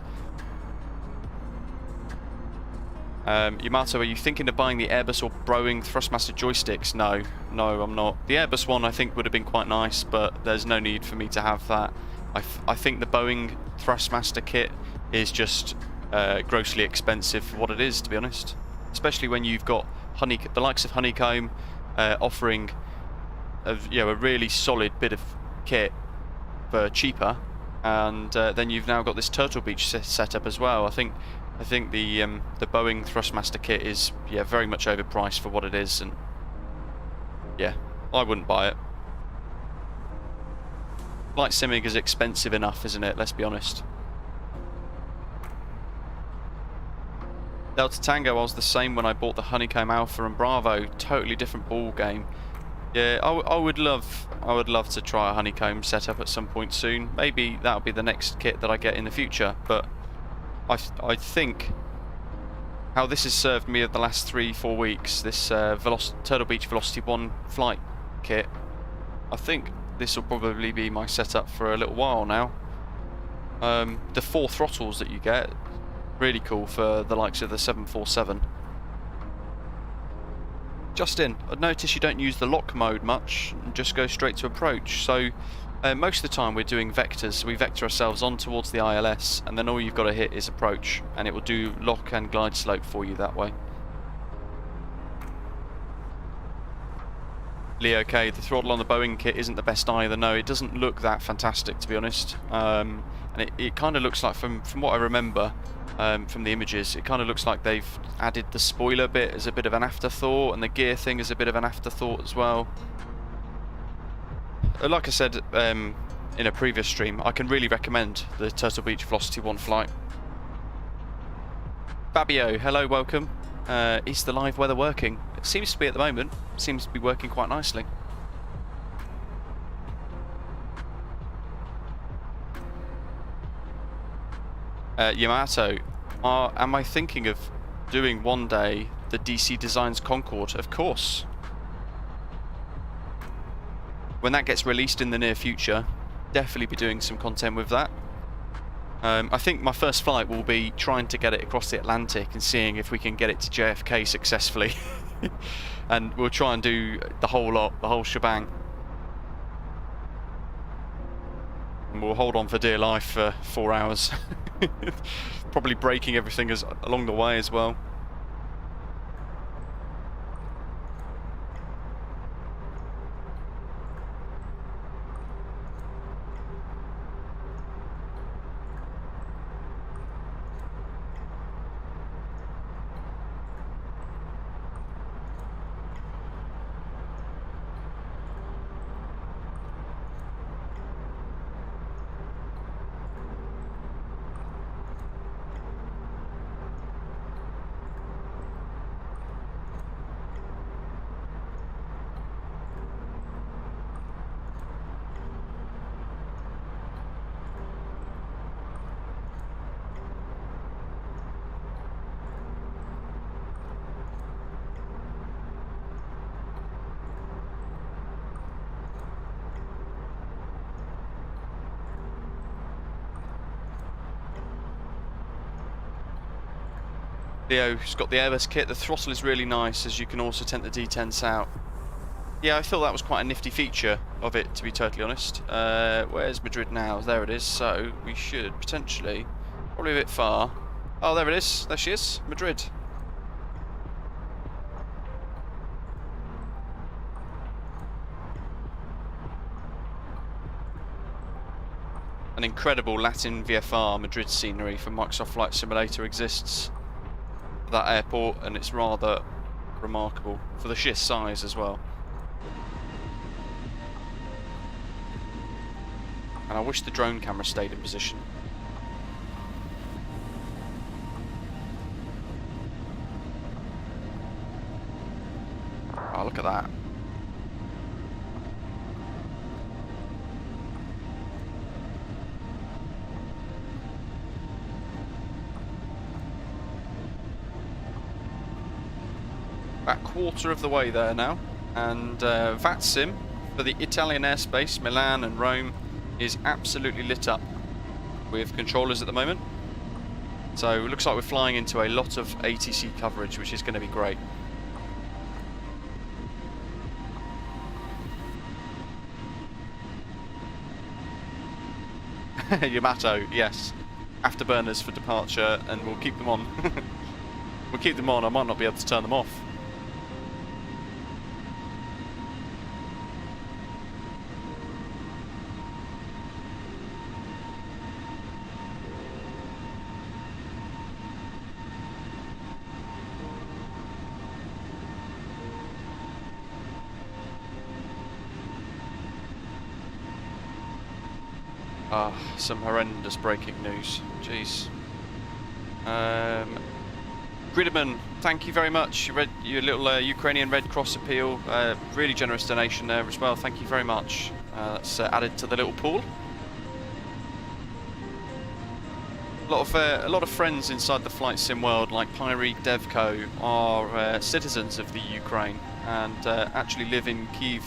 Yamato, are you thinking of buying the Airbus or Boeing Thrustmaster joysticks? No, I'm not. The Airbus one I think would have been quite nice, but there's no need for me to have that. I think the Boeing Thrustmaster kit is just grossly expensive for what it is, to be honest. Especially when you've got the likes of Honeycomb offering a really solid bit of kit for cheaper, and then you've now got this Turtle Beach setup as well. I think the Boeing Thrustmaster kit is very much overpriced for what it is, and yeah, I wouldn't buy it. Flight simming is expensive enough, isn't it? Let's be honest. Delta Tango, I was the same when I bought the Honeycomb Alpha and Bravo. Totally different ball game. Yeah, I would love to try a Honeycomb setup at some point soon. Maybe that'll be the next kit that I get in the future. But I think how this has served me over the last 3-4 weeks, this Turtle Beach Velocity 1 flight kit, I think this will probably be my setup for a little while now. The 4 throttles that you get, really cool for the likes of the 747. Justin, I'd notice you don't use the lock mode much and just go straight to approach. So most of the time we're doing vectors, so we vector ourselves on towards the ILS, and then all you've got to hit is approach, and it will do lock and glide slope for you that way. Leo K, the throttle on the Boeing kit isn't the best either. No, it doesn't look that fantastic, to be honest. And it kind of looks like, from what I remember from the images, it kind of looks like they've added the spoiler bit as a bit of an afterthought, and the gear thing is a bit of an afterthought as well. Like I said in a previous stream, I can really recommend the Turtle Beach Velocity 1 flight. Fabio, hello, welcome. Is the live weather working? It seems to be at the moment. It seems to be working quite nicely. Yamato, am I thinking of doing one day the DC Designs Concorde? Of course. When that gets released in the near future, definitely be doing some content with that. I think my first flight will be trying to get it across the Atlantic and seeing if we can get it to JFK successfully. And we'll try and do the whole lot, the whole shebang. And we'll hold on for dear life for 4 hours. Probably breaking everything along the way as well. Leo's got the Airbus kit. The throttle is really nice, as you can also tent the detents out. Yeah, I thought that was quite a nifty feature of it, to be totally honest. Where's Madrid now? There it is. So we should potentially, probably a bit far. Oh, there it is. There she is, Madrid. An incredible Latin VFR Madrid scenery for Microsoft Flight Simulator exists for that airport, and it's rather remarkable for the sheer size as well. And I wish the drone camera stayed in position. Oh, look at that. About quarter of the way there now, and VATSIM for the Italian airspace, Milan and Rome, is absolutely lit up with controllers at the moment. So it looks like we're flying into a lot of ATC coverage, which is going to be great. Yamato, yes. Afterburners for departure, and we'll keep them on. We'll keep them on, I might not be able to turn them off. Some horrendous breaking news. Jeez. Gridiman, thank you very much. Your little Ukrainian Red Cross appeal. Really generous donation there as well. Thank you very much. That's added to the little pool. A lot of friends inside the flight sim world, like Pyreek Devco, are citizens of the Ukraine and actually live in Kyiv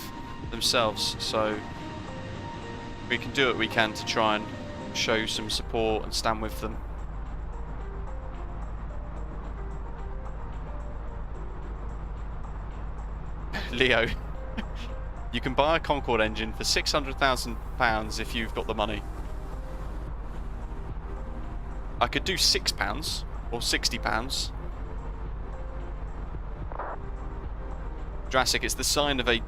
themselves. So we can do what we can to try and show some support and stand with them. Leo, you can buy a Concorde engine for £600,000 if you've got the money. I could do £6 or £60. Jurassic, it's the sign of a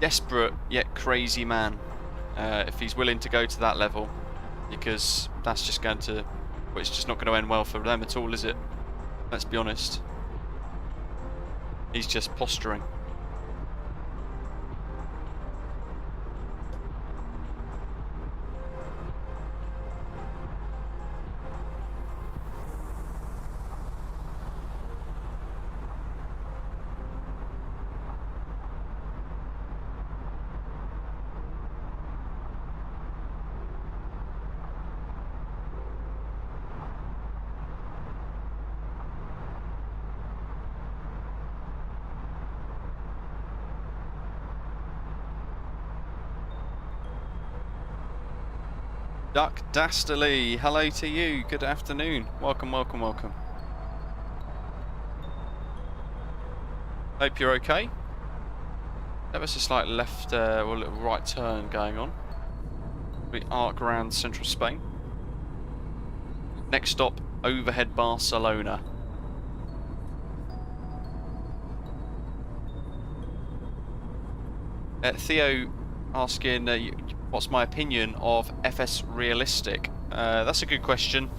desperate yet crazy man. If he's willing to go to that level, because that's just going to, well, it's just not going to end well for them at all, is it? Let's be honest. He's just posturing. Duck Dastardly, hello to you, good afternoon, welcome, welcome, welcome. Hope you're okay. Ever so slight left, or little right turn going on. We arc around central Spain. Next stop, overhead Barcelona. Theo asking, what's my opinion of FS Realistic? That's a good question.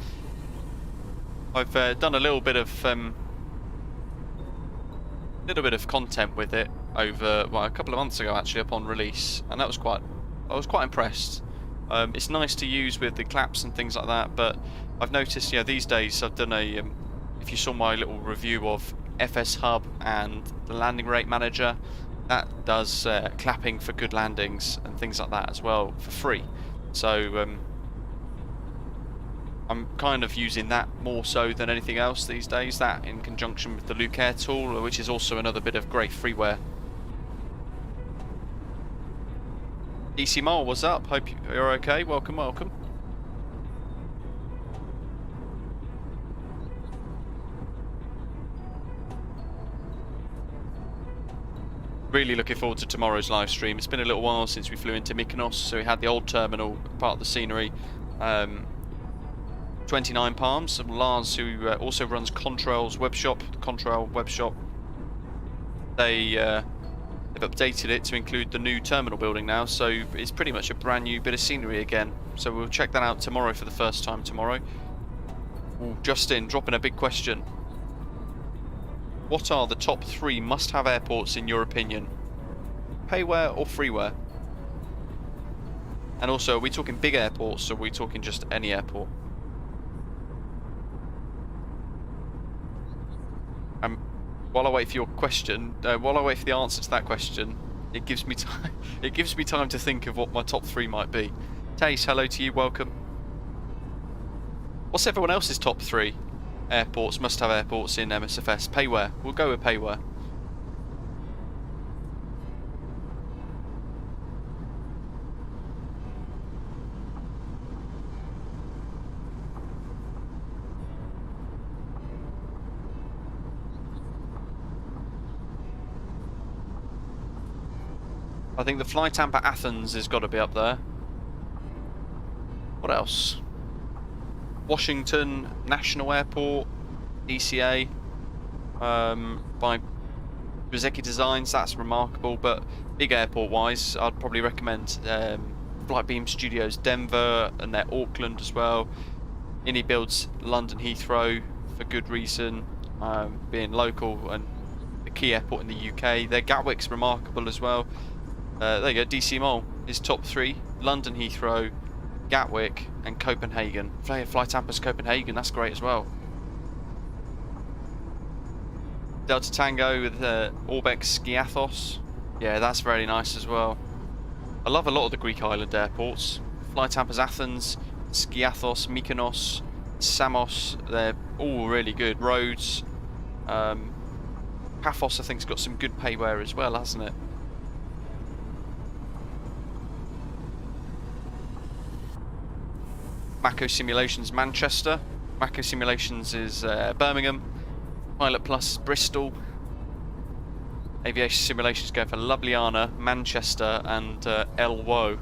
I've done a little bit of content with it over, well, a couple of months ago actually, upon release, and that was I was quite impressed. It's nice to use with the claps and things like that, but I've noticed, you know, these days I've done a, if you saw my little review of FS Hub and the landing rate manager, that does clapping for good landings and things like that as well for free. So I'm kind of using that more so than anything else these days, that in conjunction with the Lucaire tool, which is also another bit of great freeware. EC Mole, what's up? Hope you're okay. Welcome, welcome. Really looking forward to tomorrow's live stream. It's been a little while since we flew into Mykonos, so we had the old terminal, part of the scenery. 29 Palms, and Lars, who also runs Contrail's webshop, the Contrail webshop. They've updated it to include the new terminal building now, so it's pretty much a brand new bit of scenery again. So we'll check that out tomorrow for the first time tomorrow. Ooh, Justin, dropping a big question. What are the top 3 must-have airports in your opinion? Payware or freeware? And also, are we talking big airports, or are we talking just any airport? While I wait for your question, while I wait for the answer to that question, it gives me time. It gives me time to think of what my top 3 might be. Tace, hello to you, welcome. What's everyone else's top 3 airports, must-have airports in MSFS? Payware. We'll go with Payware. I think the Fly Tampa Athens has got to be up there. What else? Washington National Airport, DCA, by Brzezicki Designs. That's remarkable. But big airport wise, I'd probably recommend MKStudios Denver and their Auckland as well. Innie builds London Heathrow for good reason, being local and the key airport in the UK. Their Gatwick's remarkable as well. There you go, DC Mall is top 3. London Heathrow, Gatwick and Copenhagen. Fly Tampa's Copenhagen, that's great as well. Delta Tango with Orbex Skiathos. Yeah, that's very nice as well. I love a lot of the Greek island airports. Fly Tampa's Athens, Skiathos, Mykonos, Samos, they're all really good. Rhodes. Paphos I think's got some good payware as well, hasn't it? Mako Simulations Manchester. Mako Simulations is Birmingham. Pilot Plus Bristol. Aviation Simulations going for Ljubljana, Manchester and Elwo.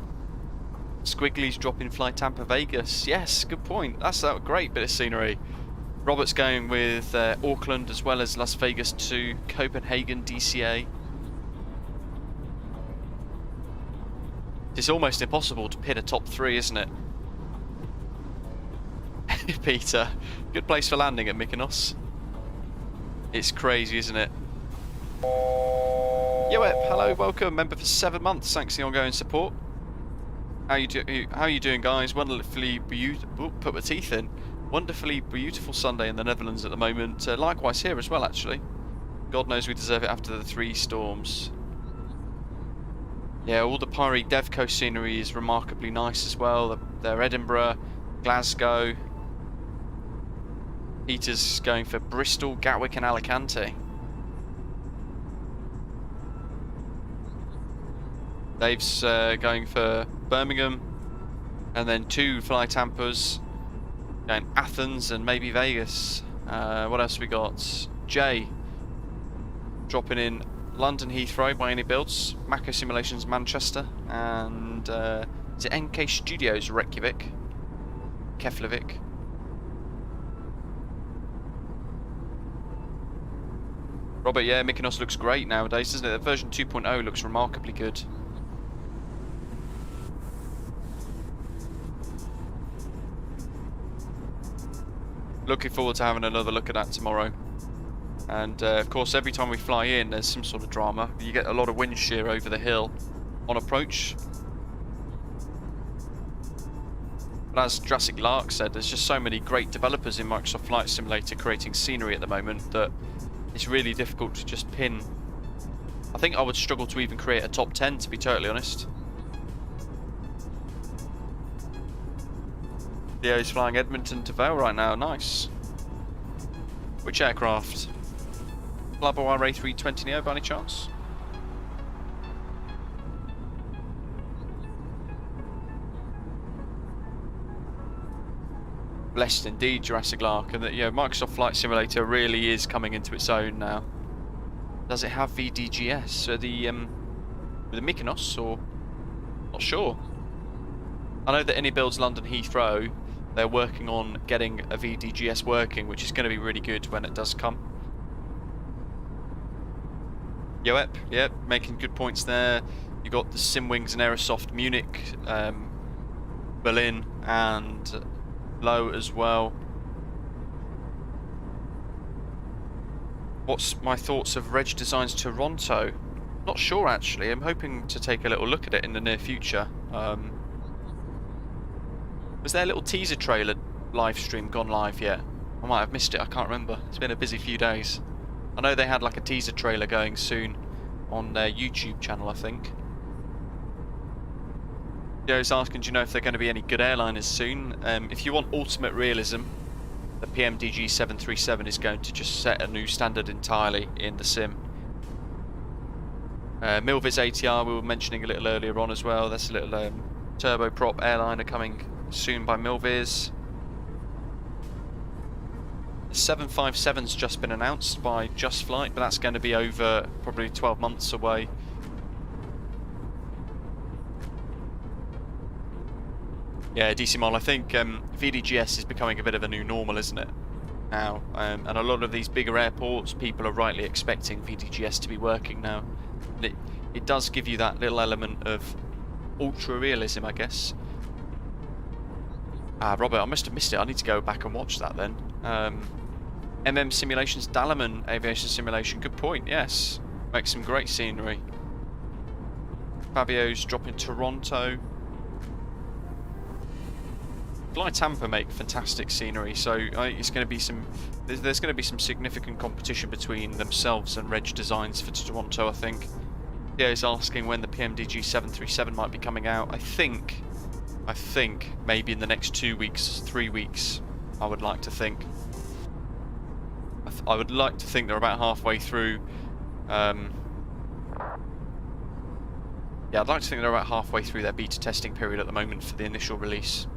Squiggly's dropping Fly Tampa Vegas. Yes, good point. That's a great bit of scenery. Robert's going with Auckland as well as Las Vegas to Copenhagen DCA. It's almost impossible to pin a top 3, isn't it? Peter, good place for landing at Mykonos. It's crazy, isn't it? Yoep, hello, welcome, member for 7 months. Thanks for the ongoing support. How you doing, guys? Wonderfully beautiful. Put my teeth in. Wonderfully beautiful Sunday in the Netherlands at the moment. Likewise here as well, actually. God knows we deserve it after the 3 storms. Yeah, all the Pyre Devco scenery is remarkably nice as well. They're Edinburgh, Glasgow. Peter's going for Bristol, Gatwick and Alicante. Dave's going for Birmingham. And then 2 Fly Tampas. Going Athens and maybe Vegas. What else we got? Jay dropping in London Heathrow by any builds. Mako Simulations Manchester. And is it MKStudios Reykjavik? Keflavik. Robert, yeah, Mykonos looks great nowadays, doesn't it? The version 2.0 looks remarkably good. Looking forward to having another look at that tomorrow. And of course, every time we fly in, there's some sort of drama. You get a lot of wind shear over the hill on approach. But as Jurassic Lark said, there's just so many great developers in Microsoft Flight Simulator creating scenery at the moment that it's really difficult to just pin. I think I would struggle to even create a top 10, to be totally honest. Theo's flying Edmonton to Vale right now, nice. Which aircraft? Flybywire A32NX by any chance? Blessed indeed, Jurassic Lark, and that Microsoft Flight Simulator really is coming into its own now. does it have VDGS? So the Mykonos, or not sure. I know that Anybuilds London Heathrow, they're working on getting a VDGS working, which is going to be really good when it does come. Yep, making good points there. You got the Simwings and Aerosoft Munich, Berlin, and Low as well. What's my thoughts of Reg Designs Toronto? Not sure actually. I'm hoping to take a little look at it in the near future. Was there a little teaser trailer live stream gone live yet? I might have missed it, I can't remember. It's been a busy few days. I know they had like a teaser trailer going soon on their YouTube channel, I think. Joe's asking, do you know if they're going to be any good airliners soon? If you want ultimate realism, the PMDG 737 is going to just set a new standard entirely in the sim. Milviz ATR we were mentioning a little earlier on as well. That's a little turboprop airliner coming soon by Milviz. The 757's just been announced by Just Flight, but that's going to be over probably 12 months away. Yeah, DC Model, I think VDGS is becoming a bit of a new normal, isn't it? Now, and a lot of these bigger airports, people are rightly expecting VDGS to be working now. And it does give you that little element of ultra realism, I guess. Ah, Robert, I must have missed it. I need to go back and watch that then. MM Simulations, Dalaman Aviation Simulation. Good point, yes. Makes some great scenery. Fabio's dropping Toronto. Fly Tampa make fantastic scenery, so it's going to be some. There's going to be some significant competition between themselves and Reg Designs for Toronto, I think. Theo's asking when the PMDG 737 might be coming out. I think maybe in the next 2 weeks, 3 weeks. I would like to think. I would like to think they're about halfway through. Yeah, I'd like to think they're about halfway through their beta testing period at the moment for the initial release.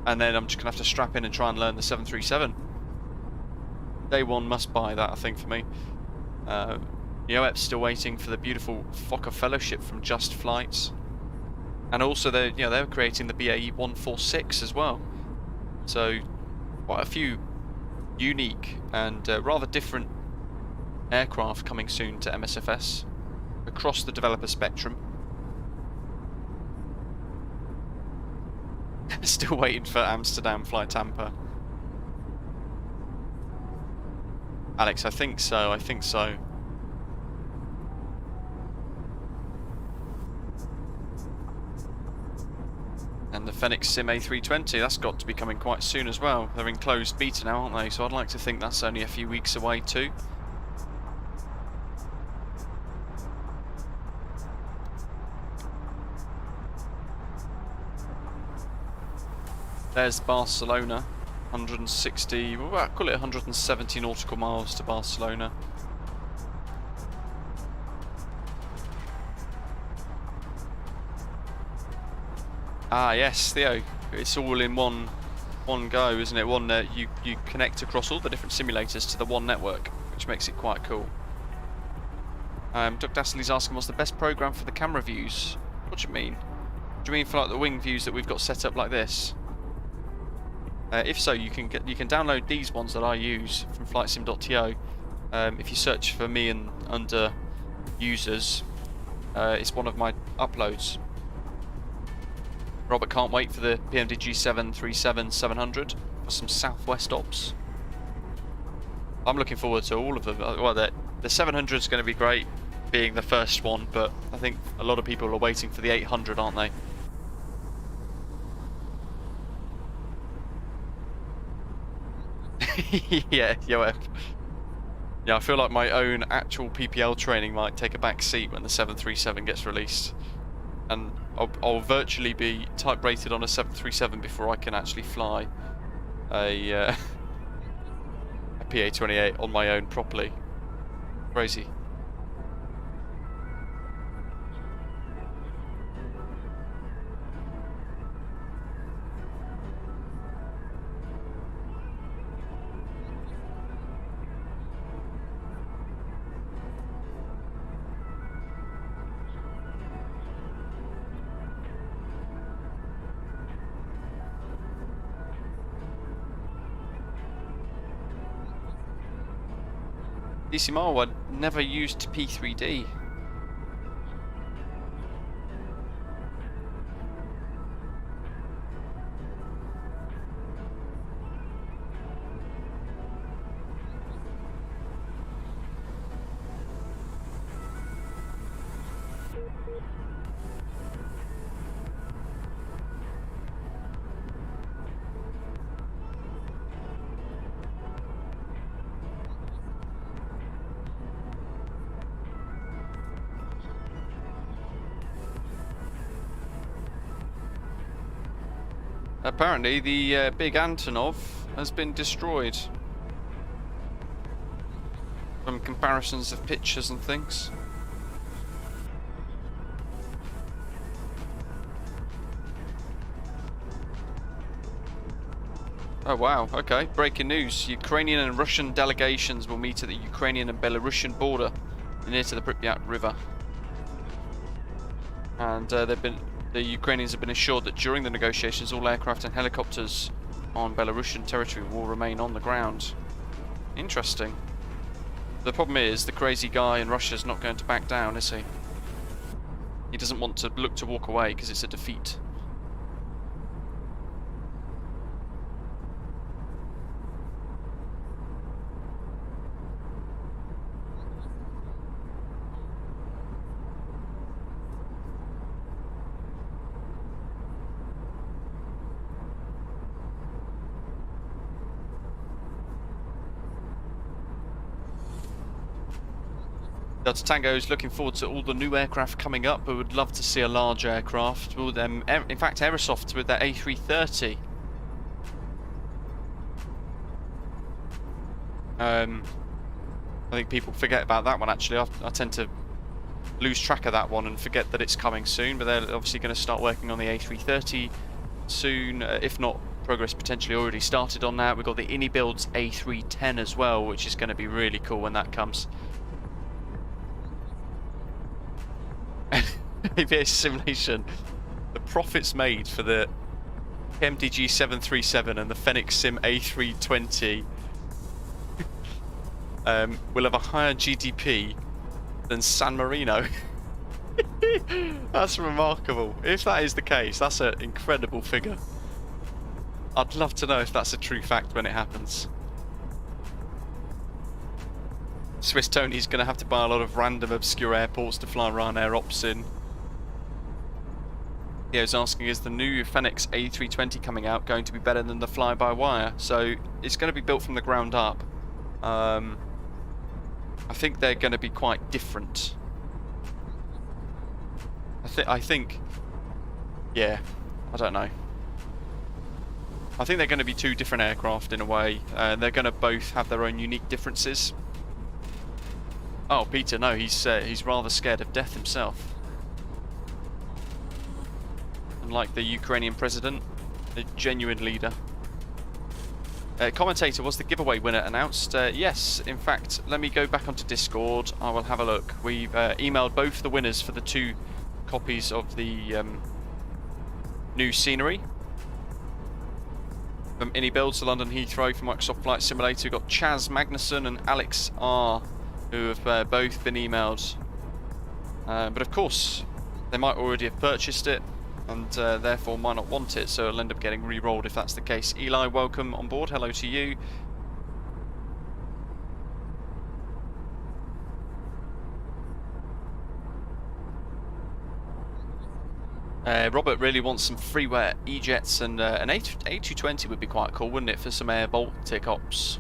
And then I'm just going to have to strap in and try and learn the 737. Day one must buy that, I think, for me. Yoep's still waiting for the beautiful Fokker Fellowship from Just Flight. And also they're creating the BAE 146 as well. So quite a few unique and rather different aircraft coming soon to MSFS across the developer spectrum. Still waiting for Amsterdam Flight Tampa. Alex, I think so. And the Phoenix Sim A320, that's got to be coming quite soon as well. They're in closed beta now, aren't they? So I'd like to think that's only a few weeks away too. There's Barcelona, 160, well, I'll call it 170 nautical miles to Barcelona. Ah yes, Theo, it's all in one go, isn't it? One you connect across all the different simulators to the one network, which makes it quite cool. Doug Dastley's asking, what's the best program for the camera views? What do you mean? Do you mean for like the wing views that we've got set up like this? If so, you can download these ones that I use from flightsim.to. If you search for me and under users, it's one of my uploads. Robert can't wait for the PMDG 737-700 for some Southwest ops. I'm looking forward to all of them. Well, the 700 is going to be great, being the first one, but I think a lot of people are waiting for the 800, aren't they? Yeah, Yoef. Yeah, I feel like my own actual PPL training might take a back seat when the 737 gets released. And I'll virtually be type rated on a 737 before I can actually fly a PA-28 on my own properly. Crazy. DC Marwa never used P3D. Apparently, the big Antonov has been destroyed. From comparisons of pictures and things. Oh wow, okay. Breaking news. Ukrainian and Russian delegations will meet at the Ukrainian and Belarusian border near to the Pripyat River. And the Ukrainians have been assured that during the negotiations all aircraft and helicopters on Belarusian territory will remain on the ground. Interesting. The problem is the crazy guy in Russia's not going to back down, is he? He doesn't want to look to walk away because it's a defeat. Delta Tango is looking forward to all the new aircraft coming up, but would love to see a large aircraft. In fact, Aerosoft with their A330. I think people forget about that one actually. I tend to lose track of that one and forget that it's coming soon, but they're obviously going to start working on the A330 soon, if not progress potentially already started on that. We've got the InniBuild's A310 as well, which is going to be really cool when that comes. Aviation simulation. The profits made for the MDG 737 and the Fenix Sim A320 will have a higher GDP than San Marino. That's remarkable. If that is the case, that's an incredible figure. I'd love to know if that's a true fact when it happens. Swiss Tony's going to have to buy a lot of random obscure airports to fly Ryanair ops in. Yeah, I was asking, is the new Fenix A320 coming out going to be better than the fly-by-wire? So it's going to be built from the ground up. I think they're going to be quite different. I think, yeah, I don't know. I think they're going to be two different aircraft in a way. They're going to both have their own unique differences. Oh, Peter, no, he's rather scared of death himself. Unlike the Ukrainian president, a genuine leader. Commentator, was the giveaway winner announced? Yes, in fact, let me go back onto Discord. I will have a look. We've emailed both the winners for the 2 copies of the new scenery. From InniBuilds to London Heathrow for Microsoft Flight Simulator, we've got Chaz Magnuson and Alex R, who have both been emailed. But of course, they might already have purchased it, and therefore might not want it, so it'll end up getting re-rolled if that's the case. Eli, welcome on board. Hello to you. Robert really wants some freeware E-jets, and an A220 would be quite cool, wouldn't it, for some Air Baltic ops?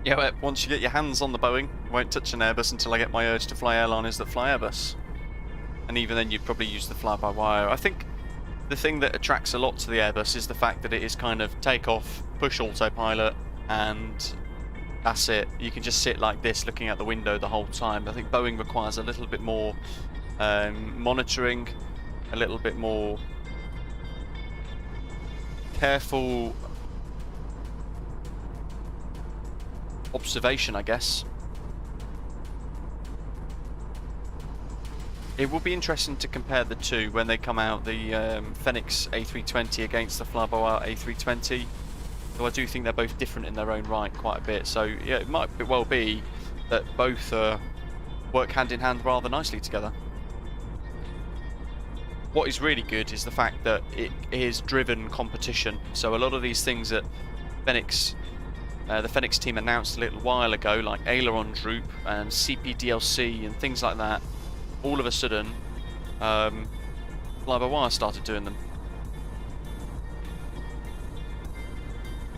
Yeah, but once you get your hands on the Boeing, you won't touch an Airbus until I get my urge to fly airliners that fly Airbus. And even then you'd probably use the fly-by-wire. I think the thing that attracts a lot to the Airbus is the fact that it is kind of takeoff, push autopilot, and that's it. You can just sit like this looking out the window the whole time. I think Boeing requires a little bit more monitoring, a little bit more careful observation, I guess. It will be interesting to compare the two when they come out, the Fenix A320 against the flybywire A320. So I do think they're both different in their own right quite a bit. So yeah, it might well be that both work hand in hand rather nicely together. What is really good is the fact that it is driven competition. So a lot of these things that Fenix, the Fenix team announced a little while ago, like aileron droop and CPDLC and things like that, all of a sudden, fly-by-wire started doing them.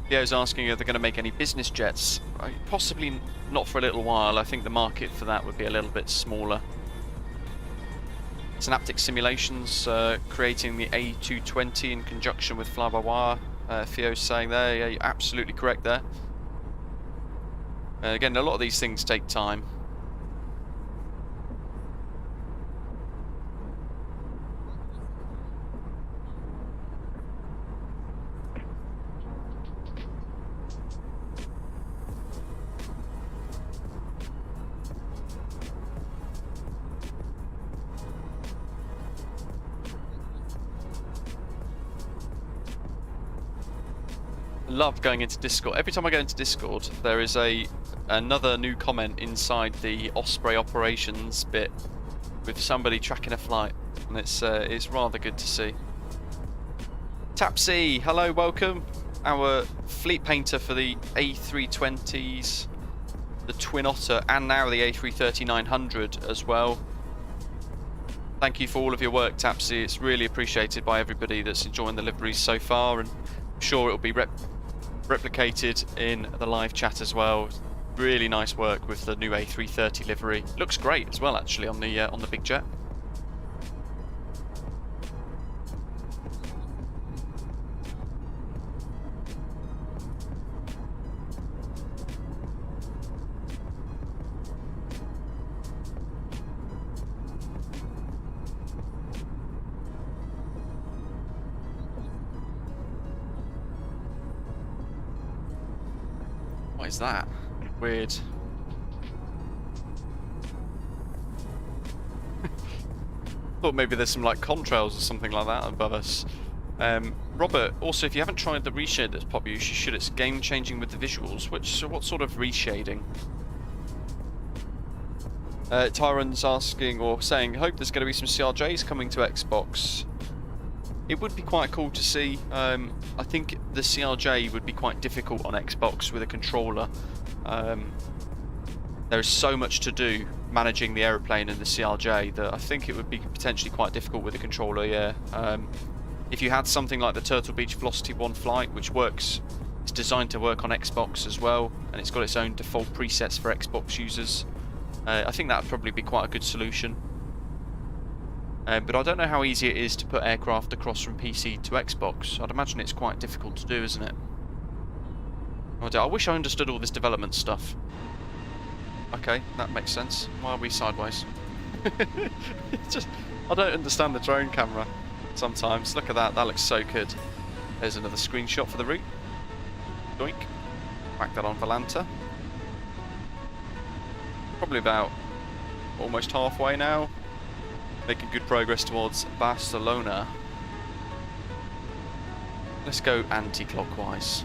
Theo's asking if they're going to make any business jets. Possibly not for a little while. I think the market for that would be a little bit smaller. Synaptic Simulations creating the A220 in conjunction with fly-by-wire. Theo's saying there, yeah, you're absolutely correct there. Again, a lot of these things take time. Love going into Discord. Every time I go into Discord, there is another new comment inside the Osprey operations bit with somebody tracking a flight, and it's rather good to see. Tapsy, hello, welcome. Our fleet painter for the A320s, the Twin Otter, and now the A330-900 as well. Thank you for all of your work, Tapsy. It's really appreciated by everybody that's enjoying the liveries so far, and I'm sure it will be replicated in the live chat as well. Really nice work with the new A330 livery. Looks great as well, actually, on the big jet. What is that? Weird. Thought maybe there's some like contrails or something like that above us. Robert, also if you haven't tried the reshade that's popped, you should. It's game changing with the visuals. What sort of reshading? Tyron's asking or saying, hope there's going to be some CRJs coming to Xbox. It would be quite cool to see. I think the CRJ would be quite difficult on Xbox with a controller. There is so much to do managing the aeroplane and the CRJ that I think it would be potentially quite difficult with a controller, yeah. If you had something like the Turtle Beach Velocity 1 flight, which works, it's designed to work on Xbox as well, and it's got its own default presets for Xbox users, I think that would probably be quite a good solution. But I don't know how easy it is to put aircraft across from PC to Xbox. I'd imagine it's quite difficult to do, isn't it? I wish I understood all this development stuff. Okay, that makes sense. Why are we sideways? Just, I don't understand the drone camera sometimes. Look at that, that looks so good. There's another screenshot for the route. Doink. Whack that on Volanta. Probably about almost halfway now. Making good progress towards Barcelona. Let's go anti-clockwise.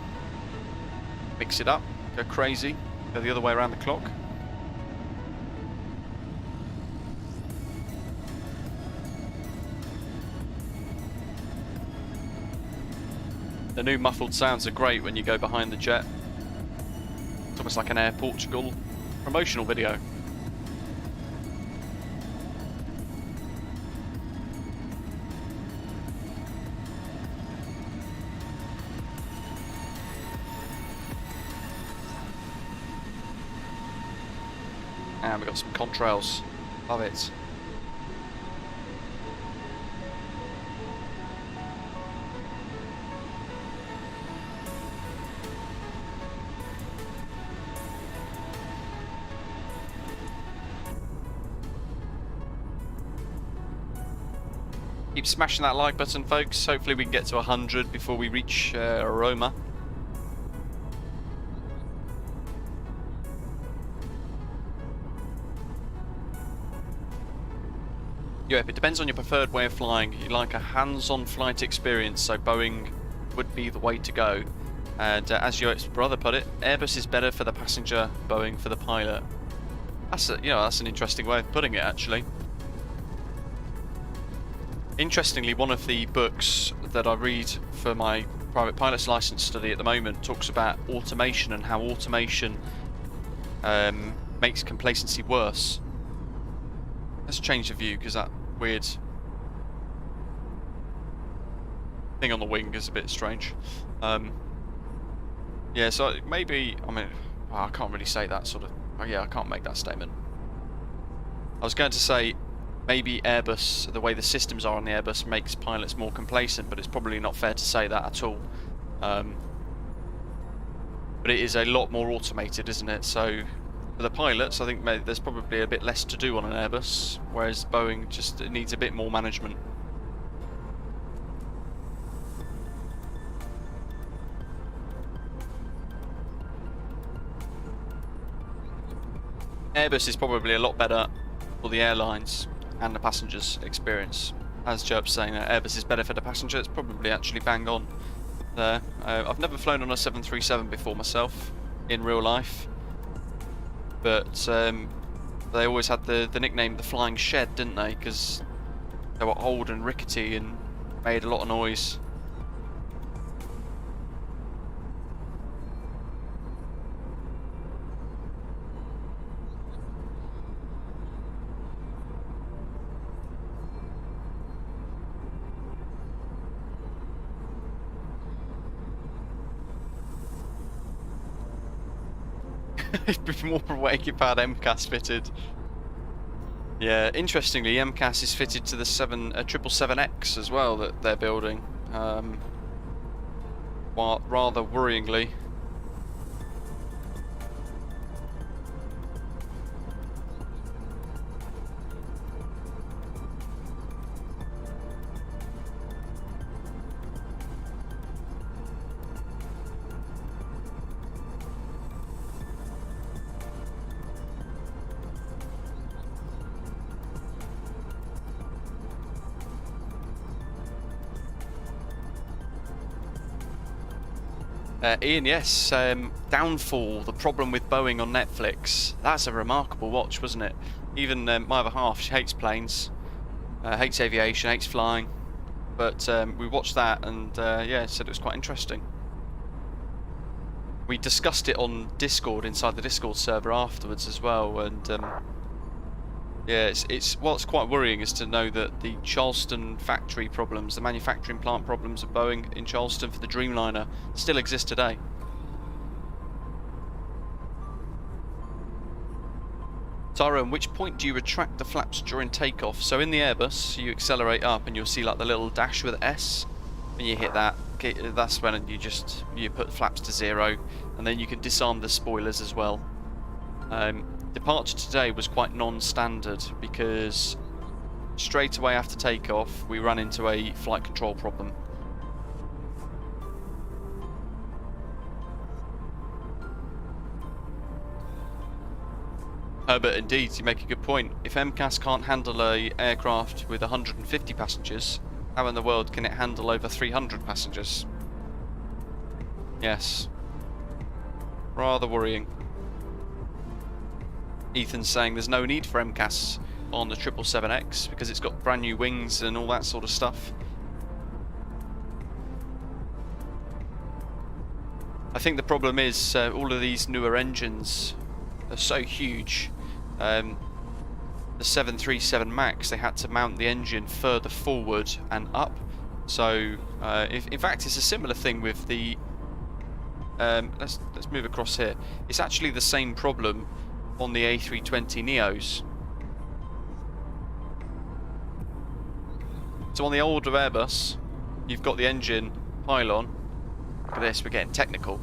Mix it up, go crazy, go the other way around the clock. The new muffled sounds are great when you go behind the jet. It's almost like an Air Portugal promotional video. And we've got some contrails. Love it. Keep smashing that like button, folks. Hopefully we can get to 100 before we reach Roma. Yeah, it depends on your preferred way of flying. You like a hands-on flight experience, so Boeing would be the way to go. And as your brother put it, Airbus is better for the passenger, Boeing for the pilot. That's that's an interesting way of putting it, actually. Interestingly, one of the books that I read for my private pilot's license study at the moment talks about automation and how automation makes complacency worse. Let's change the view because that weird thing on the wing is a bit strange. Yeah, so maybe, I mean, well, I can't really say that sort of, oh yeah, I can't make that statement. I was going to say maybe Airbus, the way the systems are on the Airbus makes pilots more complacent, but it's probably not fair to say that at all. But it is a lot more automated, isn't it? So for the pilots, I think there's probably a bit less to do on an Airbus, whereas Boeing just needs a bit more management. Airbus is probably a lot better for the airlines and the passengers' experience. As Chirp's saying, Airbus is better for the passenger. It's probably actually bang on there. I've never flown on a 737 before myself in real life, but they always had the nickname the Flying Shed, didn't they? Because they were old and rickety and made a lot of noise. More awake if I had MKS fitted. Yeah, interestingly, MKS is fitted to the 777X as well that they're building. Rather worryingly. Ian, yes, Downfall, the problem with Boeing on Netflix. That's a remarkable watch, wasn't it? Even my other half, she hates planes, hates aviation, hates flying, but we watched that and yeah, said it was quite interesting. We discussed it on Discord, inside the Discord server afterwards as well, and yeah, what's quite worrying is to know that the Charleston factory problems, the manufacturing plant problems of Boeing in Charleston for the Dreamliner still exist today. Tara, at which point do you retract the flaps during takeoff? So in the Airbus, you accelerate up and you'll see like the little dash with S. When you hit that, that's when you put flaps to 0, and then you can disarm the spoilers as well. Departure today was quite non-standard because straight away after takeoff we ran into a flight control problem. But indeed, you make a good point. If MKS can't handle an aircraft with 150 passengers, how in the world can it handle over 300 passengers? Yes. Rather worrying. Ethan's saying there's no need for MKS on the 777X because it's got brand new wings and all that sort of stuff. I think the problem is all of these newer engines are so huge. The 737 MAX, they had to mount the engine further forward and up. So in fact it's a similar thing with the let's move across here. It's actually the same problem on the A320neos. So on the older Airbus, you've got the engine pylon. Look at this, we're getting technical.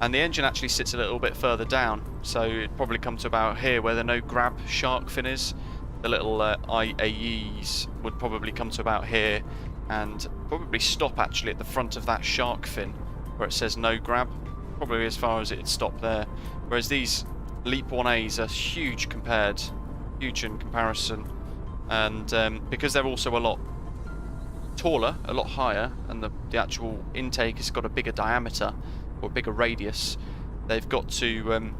And the engine actually sits a little bit further down, so it'd probably come to about here where the no grab shark fin is. The little IAEs would probably come to about here and probably stop actually at the front of that shark fin where it says no grab, probably as far as it'd stop there. Whereas these Leap 1As are huge in comparison. And because they're also a lot taller, a lot higher, and the actual intake has got a bigger diameter or a bigger radius, they've got to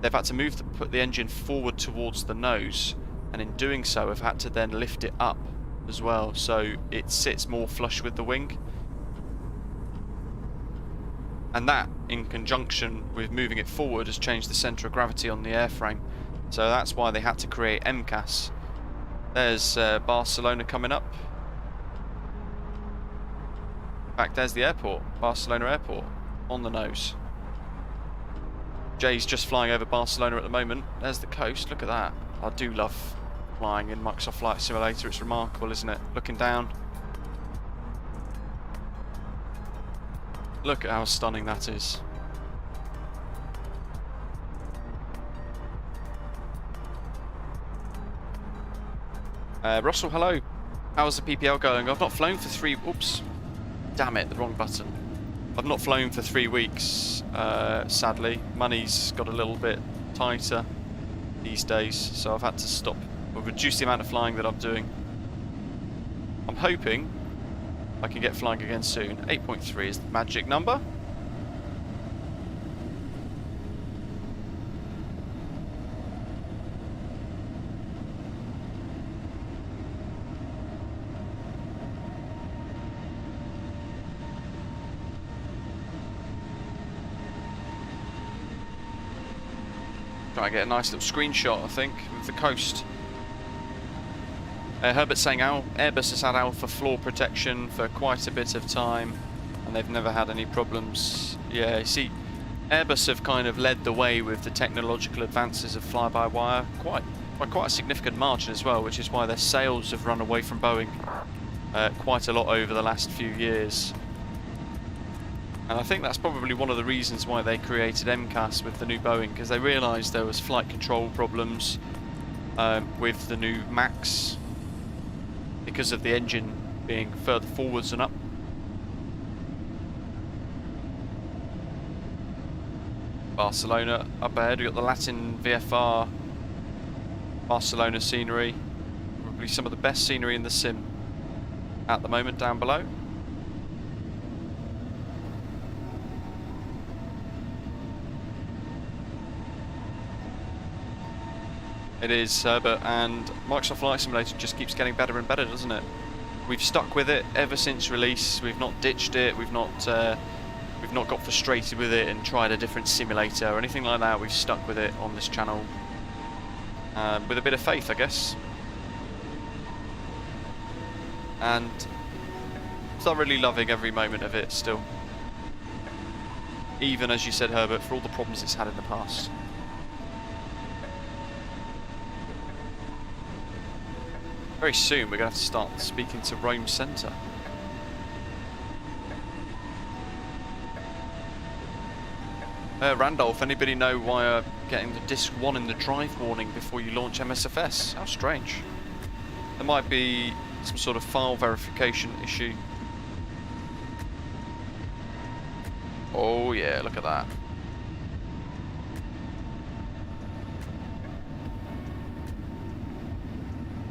they've had to put the engine forward towards the nose, and in doing so have had to then lift it up as well, so it sits more flush with the wing. And that, in conjunction with moving it forward, has changed the centre of gravity on the airframe. So that's why they had to create MKS. There's Barcelona coming up. In fact, there's the airport, Barcelona Airport, on the nose. Jay's just flying over Barcelona at the moment. There's the coast, look at that. I do love flying in Microsoft Flight Simulator, it's remarkable, isn't it? Looking down. Look at how stunning that is. Russell, hello. How's the PPL going? I've not flown for 3... Oops. Damn it, the wrong button. I've not flown for 3 weeks, sadly. Money's got a little bit tighter these days, so I've had to stop or reduce the amount of flying that I'm doing. I'm hoping I can get flying again soon. 8.3 is the magic number. Try and get a nice little screenshot, I think, of the coast. Herbert's saying Airbus has had Alpha floor protection for quite a bit of time, and they've never had any problems. Yeah, you see, Airbus have kind of led the way with the technological advances of fly-by-wire, by quite a significant margin as well, which is why their sales have run away from Boeing quite a lot over the last few years. And I think that's probably one of the reasons why they created MCAS with the new Boeing, because they realised there was flight control problems with the new MAX because of the engine being further forwards and up. Barcelona up ahead, we've got the Latin VFR Barcelona scenery, probably some of the best scenery in the sim at the moment down below. It is, Herbert, and Microsoft Flight Simulator just keeps getting better and better, doesn't it? We've stuck with it ever since release. We've not ditched it. We've not got frustrated with it and tried a different simulator or anything like that. We've stuck with it on this channel with a bit of faith, I guess. And thoroughly loving every moment of it still. Even, as you said, Herbert, for all the problems it's had in the past. Very soon we're going to have to start speaking to Rome Centre. Randolph, anybody know why I'm getting the disc 1 in the drive warning before you launch MSFS? How strange. There might be some sort of file verification issue. Oh yeah, look at that.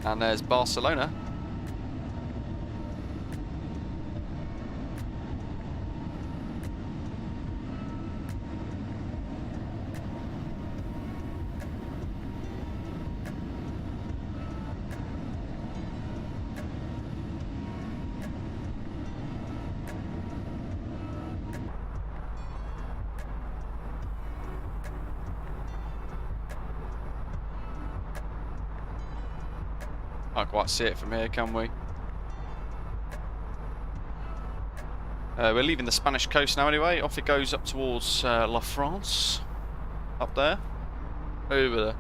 And there's Barcelona. Can't quite see it from here, can we? We're leaving the Spanish coast now anyway. Off it goes up towards La France. Up there. Over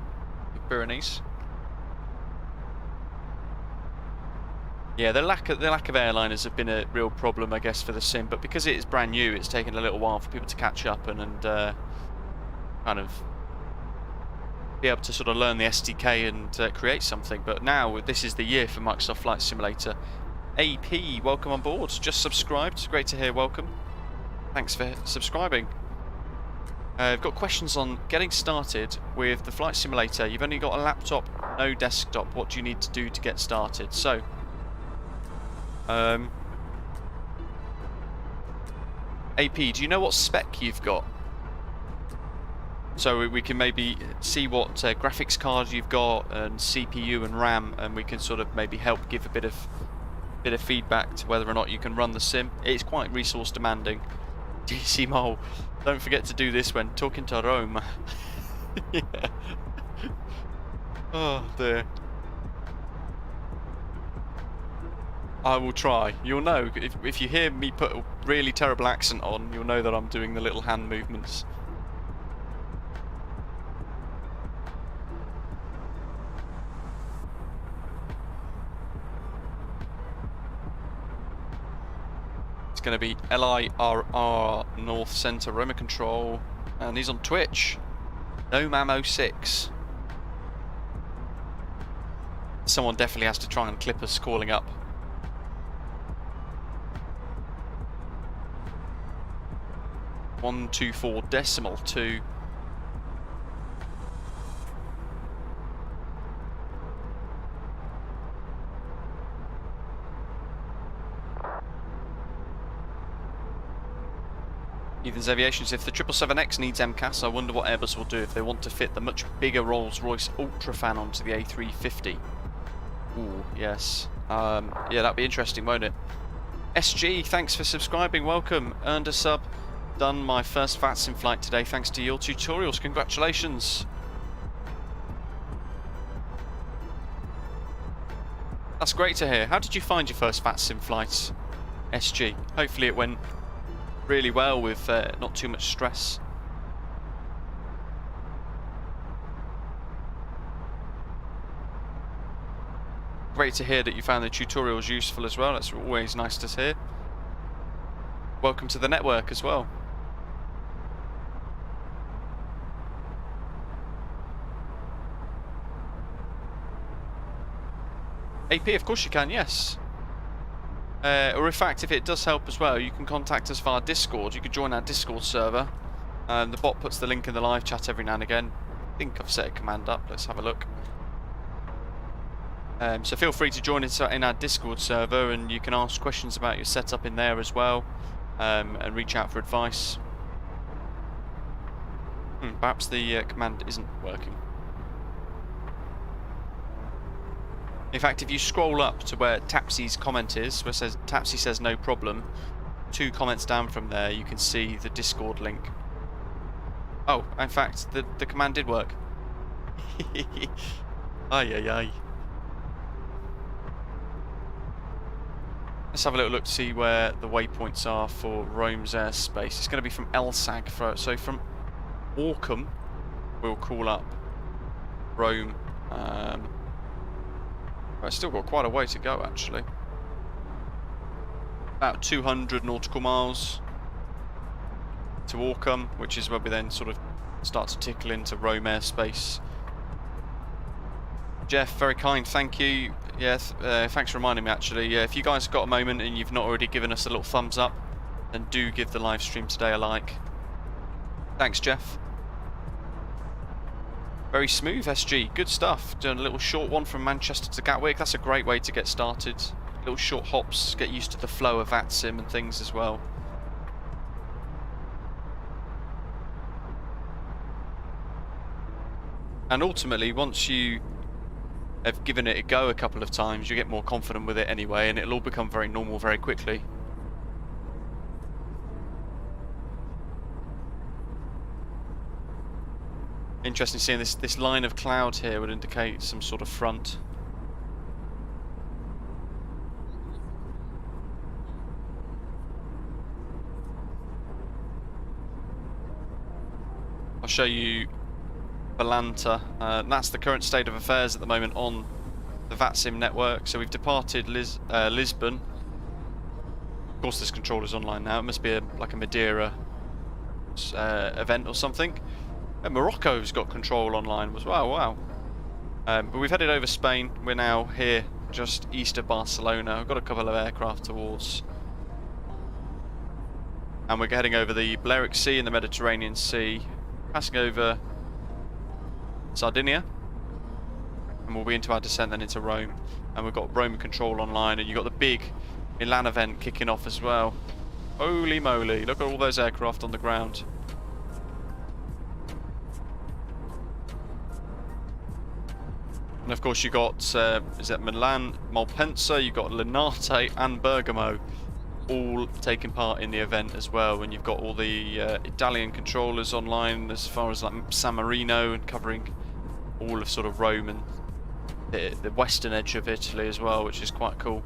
the Pyrenees. Yeah, the lack of airliners have been a real problem, I guess, for the sim. But because it is brand new, it's taken a little while for people to catch up and kind of be able to sort of learn the SDK and create something. But now this is the year for Microsoft Flight Simulator. AP, welcome on board. Just subscribed. Great to hear. Welcome. Thanks for subscribing. I've got questions on getting started with the flight simulator. You've only got a laptop, no desktop. What do you need to do to get started? So, AP, do you know what spec you've got? So we can maybe see what graphics card you've got and CPU and RAM, and we can sort of maybe help give a bit of feedback to whether or not you can run the sim. It's quite resource demanding. DC Mole, don't forget to do this when talking to Rome. Yeah. Oh dear. I will try. You'll know if you hear me put a really terrible accent on, you'll know that I'm doing the little hand movements. It's going to be LIRR North Centre Roma Control, and he's on Twitch. NoMam06. Someone definitely has to try and clip us calling up. 124.2. Ethan's Aviations, if the 777X needs MCAS, I wonder what Airbus will do if they want to fit the much bigger Rolls-Royce Ultrafan onto the A350. Ooh, yes. Yeah, that'd be interesting, won't it? SG, thanks for subscribing, welcome. Earned a sub. Done my first VATSIM flight today thanks to your tutorials. Congratulations. That's great to hear. How did you find your first VATSIM flight, SG? Hopefully it went really well with not too much stress. Great to hear that you found the tutorials useful as well. That's always nice to hear. Welcome to the network as well. AP, of course you can, yes. Or in fact, if it does help as well, you can contact us via Discord. You can join our Discord server. The bot puts the link in the live chat every now and again. I think I've set a command up. Let's have a look. So feel free to join us in our Discord server, and you can ask questions about your setup in there as well, and reach out for advice. Perhaps the command isn't working. In fact, if you scroll up to where Tapsy's comment is, where it says Tapsy says no problem, 2 comments down from there you can see the Discord link. Oh, in fact, the command did work. Ay ay ay. Let's have a little look to see where the waypoints are for Rome's airspace. It's going to be from LSAG, so from Auckland we'll call up Rome. I've still got quite a way to go actually. About 200 nautical miles to Auckland, which is where we then sort of start to tickle into Rome airspace. Jeff, very kind, thank you. Yes, thanks for reminding me actually. If you guys have got a moment and you've not already given us a little thumbs up, then do give the live stream today a like. Thanks, Jeff. Very smooth, SG. Good stuff. Doing a little short one from Manchester to Gatwick. That's a great way to get started. Little short hops, get used to the flow of VATSIM and things as well. And ultimately, once you have given it a go a couple of times, you get more confident with it anyway, and it'll all become very normal very quickly. Interesting seeing this line of cloud here would indicate some sort of front. I'll show you Balanta. That's the current state of affairs at the moment on the VATSIM network. So we've departed Lisbon. Of course this controller's online now. It must be like a Madeira event or something. Morocco's got control online as well, wow. But we've headed over Spain. We're now here just east of Barcelona. We've got a couple of aircraft towards. And we're heading over the Balearic Sea and the Mediterranean Sea. passing over Sardinia, and we'll be into our descent then into Rome. And we've got Rome control online, and you've got the big Milan event kicking off as well. Holy moly, look at all those aircraft on the ground. And of course you've got, is it Milan, Malpensa, you've got Linate and Bergamo all taking part in the event as well. And you've got all the Italian controllers online as far as like San Marino, and covering all of sort of Rome and the western edge of Italy as well, which is quite cool.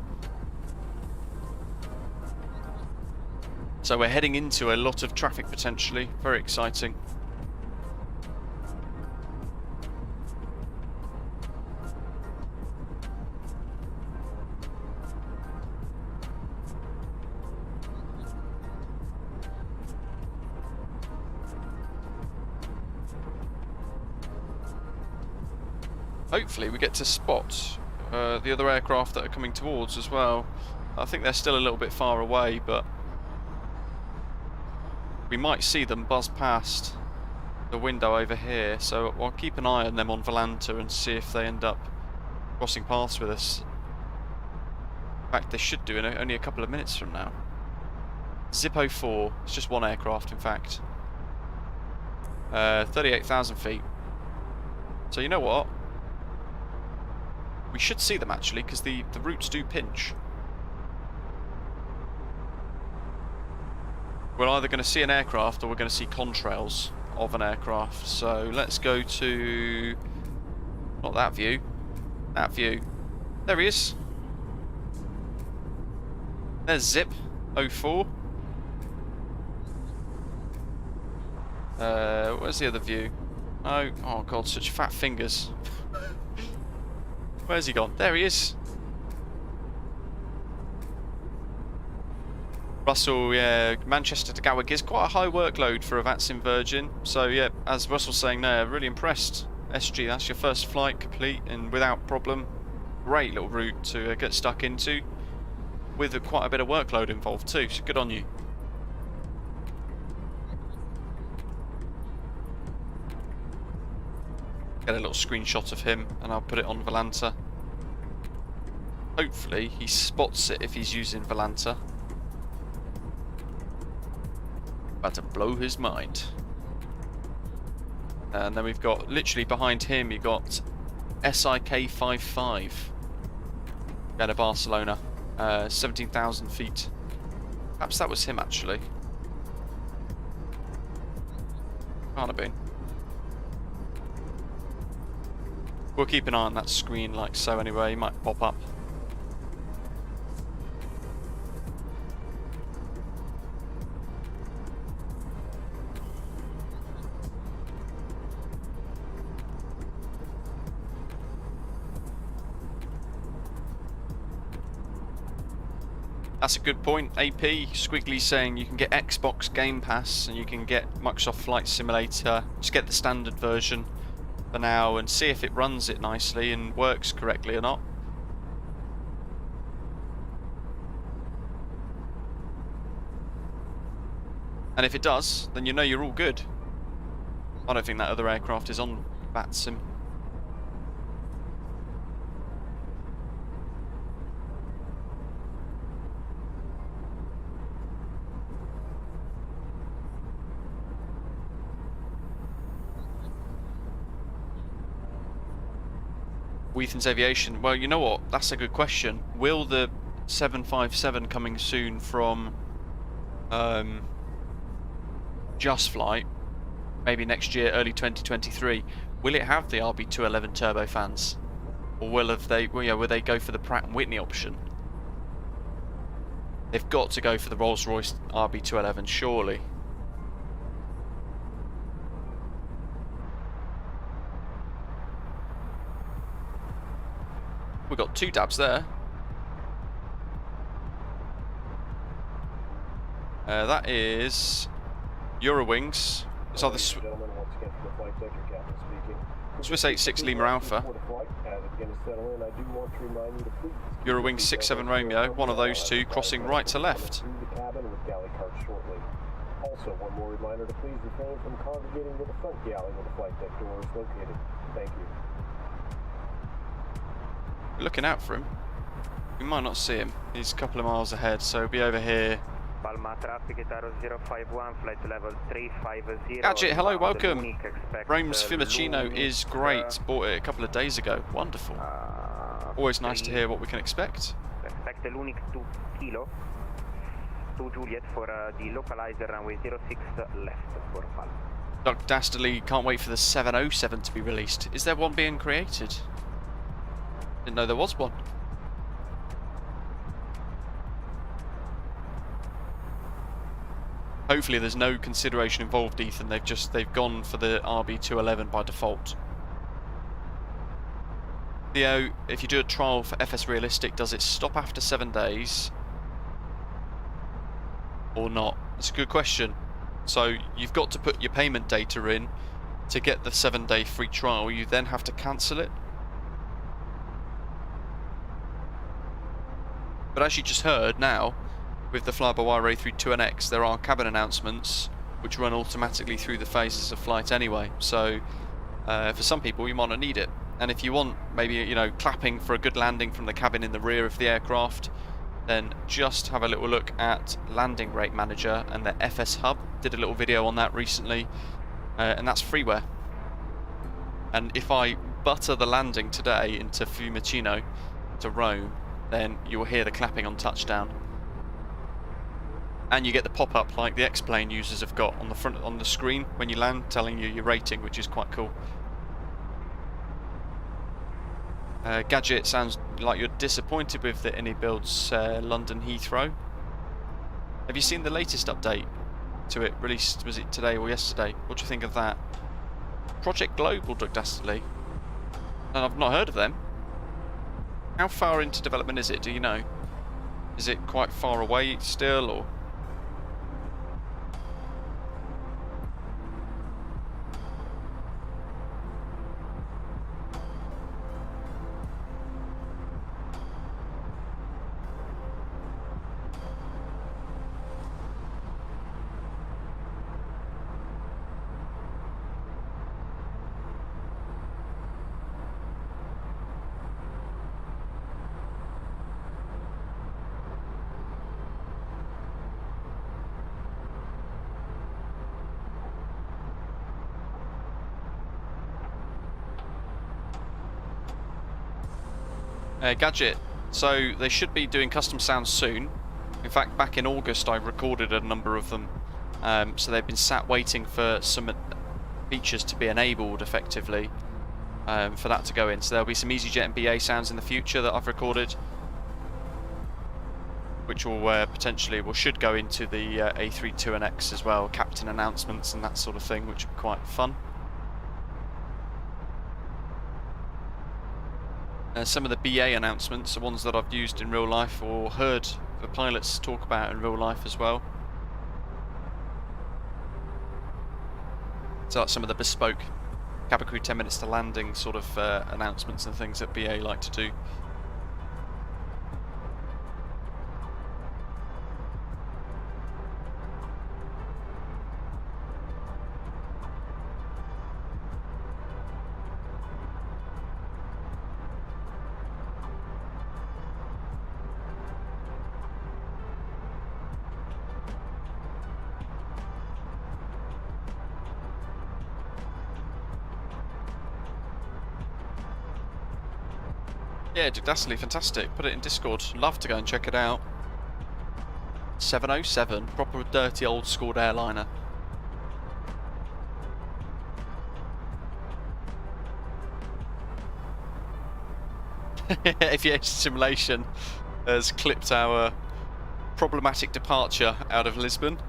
So we're heading into a lot of traffic potentially, very exciting. Hopefully we get to spot the other aircraft that are coming towards as well. I think they're still a little bit far away, but we might see them buzz past the window over here, so I'll keep an eye on them on Volanta and see if they end up crossing paths with us. In fact, they should do in only a couple of minutes from now. Zippo 4, it's just one aircraft in fact. 38,000 feet. So you know what? We should see them actually, because the routes do pinch. We're either going to see an aircraft or we're going to see contrails of an aircraft. So let's go to... not that view. That view. There he is. There's Zip 04. Where's the other view? Oh, oh god, such fat fingers. Where's he gone? There he is. Russell, yeah, Manchester to Gatwick is quite a high workload for a VATSIM Virgin. So yeah, as Russell's saying there, really impressed. SG, that's your first flight complete and without problem. Great little route to get stuck into, with quite a bit of workload involved too, so good on you. Get a little screenshot of him and I'll put it on Volanta. Hopefully he spots it if he's using Volanta. About to blow his mind. And then we've got, literally behind him, you've got SIK 55 going to Barcelona, 17,000 feet. Perhaps that was him actually. Can't have been. We'll keep an eye on that screen like so anyway, he might pop up. That's a good point. AP Squiggly saying you can get Xbox Game Pass and you can get Microsoft Flight Simulator. Just get the standard version for now and see if it runs it nicely and works correctly or not. And if it does, then you know you're all good. I don't think that other aircraft is on VATSIM. Ethan's Aviation. Well, you know what? That's a good question. Will the 757 coming soon from Just Flight, maybe next year, early 2023, will it have the RB211 turbofans, or will they go for the Pratt & Whitney option? They've got to go for the Rolls-Royce RB211, surely. We've got two dabs there. That is Eurowings. It's either Swiss 86 Lima Alpha. Eurowings 67 Romeo, one of those two crossing right to left. Also, one more reminder to please refrain from congregating with the front galley where the flight deck door is located. Thank you. We're looking out for him. We might not see him. He's a couple of miles ahead, so he'll be over here. Palma traffic at 051, flight level 350. Gadget, hello, welcome. Expect Rome-Fiumicino is great. Bought it a couple of days ago. Wonderful. Always nice to hear what we can expect. Expect the Lunic 2 kilo. 2 Juliet for the localizer runway 06 left for Palma. Doug Dastardly can't wait for the 707 to be released. Is there one being created? Didn't know there was one. Hopefully there's no consideration involved, Ethan. They've gone for the RB211 by default. Theo, if you do a trial for FS Realistic, does it stop after 7 days? Or not? That's a good question. So you've got to put your payment data in to get the 7-day free trial. You then have to cancel it. But as you just heard now, with the flybywire A32NX, there are cabin announcements which run automatically through the phases of flight anyway. So for some people, you might not need it. And if you want maybe, you know, clapping for a good landing from the cabin in the rear of the aircraft, then just have a little look at Landing Rate Manager and the FS Hub. Did a little video on that recently, and that's freeware. And if I butter the landing today into Fiumicino, to Rome, then you will hear the clapping on touchdown. And you get the pop-up like the X-Plane users have got on the front on the screen when you land, telling you your rating, which is quite cool. Gadget, sounds like you're disappointed with the INI builds London Heathrow. Have you seen the latest update to it, released, was it today or yesterday? What do you think of that? Project Global, Doug Dastardly. And I've not heard of them. How far into development is it, do you know? Is it quite far away still, or...? Gadget, so they should be doing custom sounds soon. In fact, back in August I recorded a number of them, so they've been sat waiting for some features to be enabled effectively, for that to go in. So there'll be some EasyJet and BA sounds in the future that I've recorded, which will potentially, should go into the A32NX as well, captain announcements and that sort of thing, which will be quite fun. Some of the BA announcements are ones that I've used in real life or heard the pilots talk about in real life as well. So that's some of the bespoke cabin crew 10 minutes to landing sort of announcements and things that BA like to do. Yeah, Dastardly, fantastic. Put it in Discord. Love to go and check it out. 707, proper dirty old school airliner. Aviation Simulation has clipped our problematic departure out of Lisbon.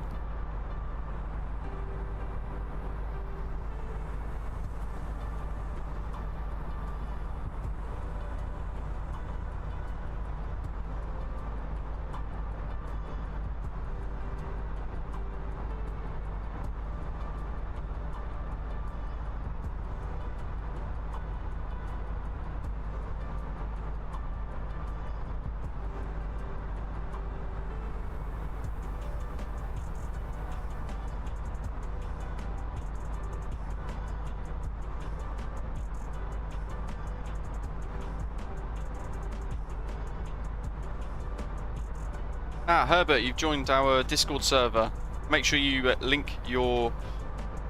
Herbert, you've joined our Discord server. Make sure you link your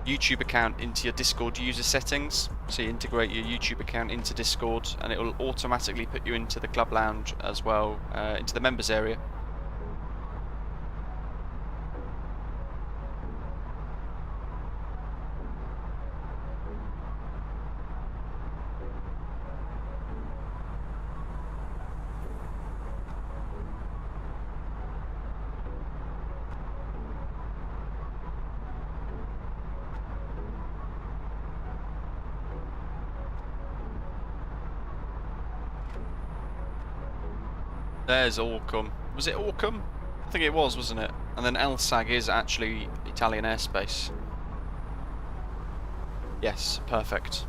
YouTube account into your Discord user settings. So you integrate your YouTube account into Discord, and it will automatically put you into the club lounge as well, into the members area. There's Orcum. Was it Orcum? I think it was, wasn't it? And then LSAG is actually Italian airspace. Yes, perfect.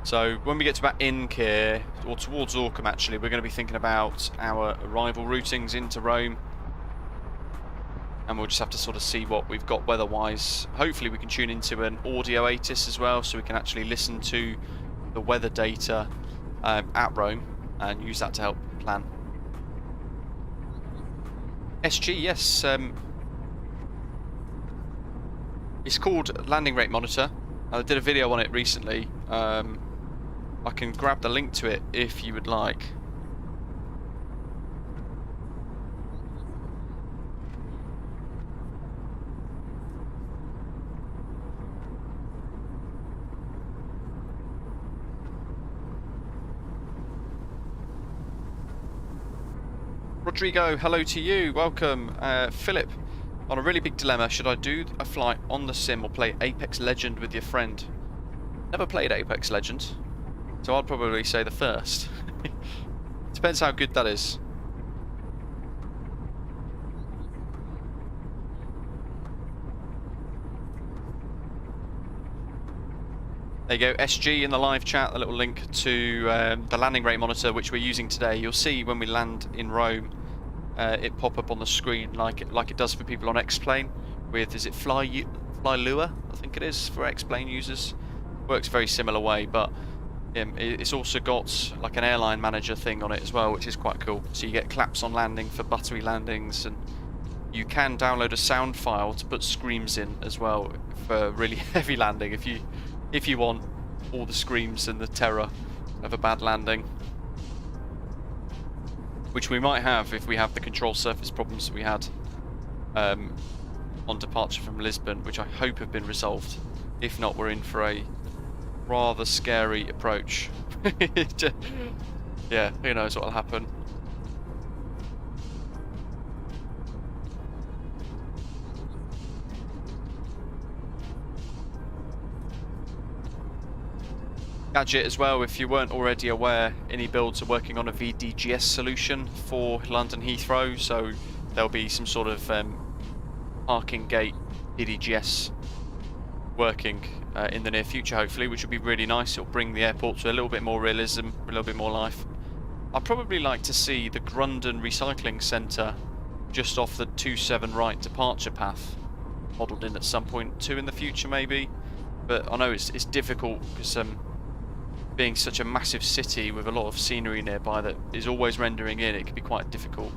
So when we get to about Incir, or towards Orcum actually, we're going to be thinking about our arrival routings into Rome. And we'll just have to sort of see what we've got weather-wise. Hopefully we can tune into an audio ATIS as well, so we can actually listen to the weather data at Rome and use that to help plan. SG, yes. It's called Landing Rate Monitor. I did a video on it recently. I can grab the link to it if you would like. Rodrigo, hello to you, welcome. Philip, on a really big dilemma, should I do a flight on the sim or play Apex Legend with your friend? Never played Apex Legend, so I'd probably say the first. Depends how good that is. There you go, SG in the live chat, a little link to the landing rate monitor which we're using today. You'll see when we land in Rome, it pop up on the screen like it does for people on X-Plane with, is it Flylua? I think it is for X-Plane users. Works very similar way, but it's also got like an airline manager thing on it as well, which is quite cool. So you get claps on landing for buttery landings, and you can download a sound file to put screams in as well for really heavy landing if you want all the screams and the terror of a bad landing. Which we might have if we have the control surface problems that we had on departure from Lisbon, which I hope have been resolved. If not, we're in for a rather scary approach. Yeah, who knows what will happen. Gadget as well, if you weren't already aware, Ini Builds are working on a VDGS solution for London Heathrow, so there'll be some sort of parking gate VDGS working in the near future hopefully, which will be really nice. It'll bring the airport to a little bit more realism, a little bit more life. I'd probably like to see the Grundon Recycling Centre just off the 27 right departure path modelled in at some point too in the future maybe, but I know it's difficult because being such a massive city with a lot of scenery nearby that is always rendering in, it can be quite difficult.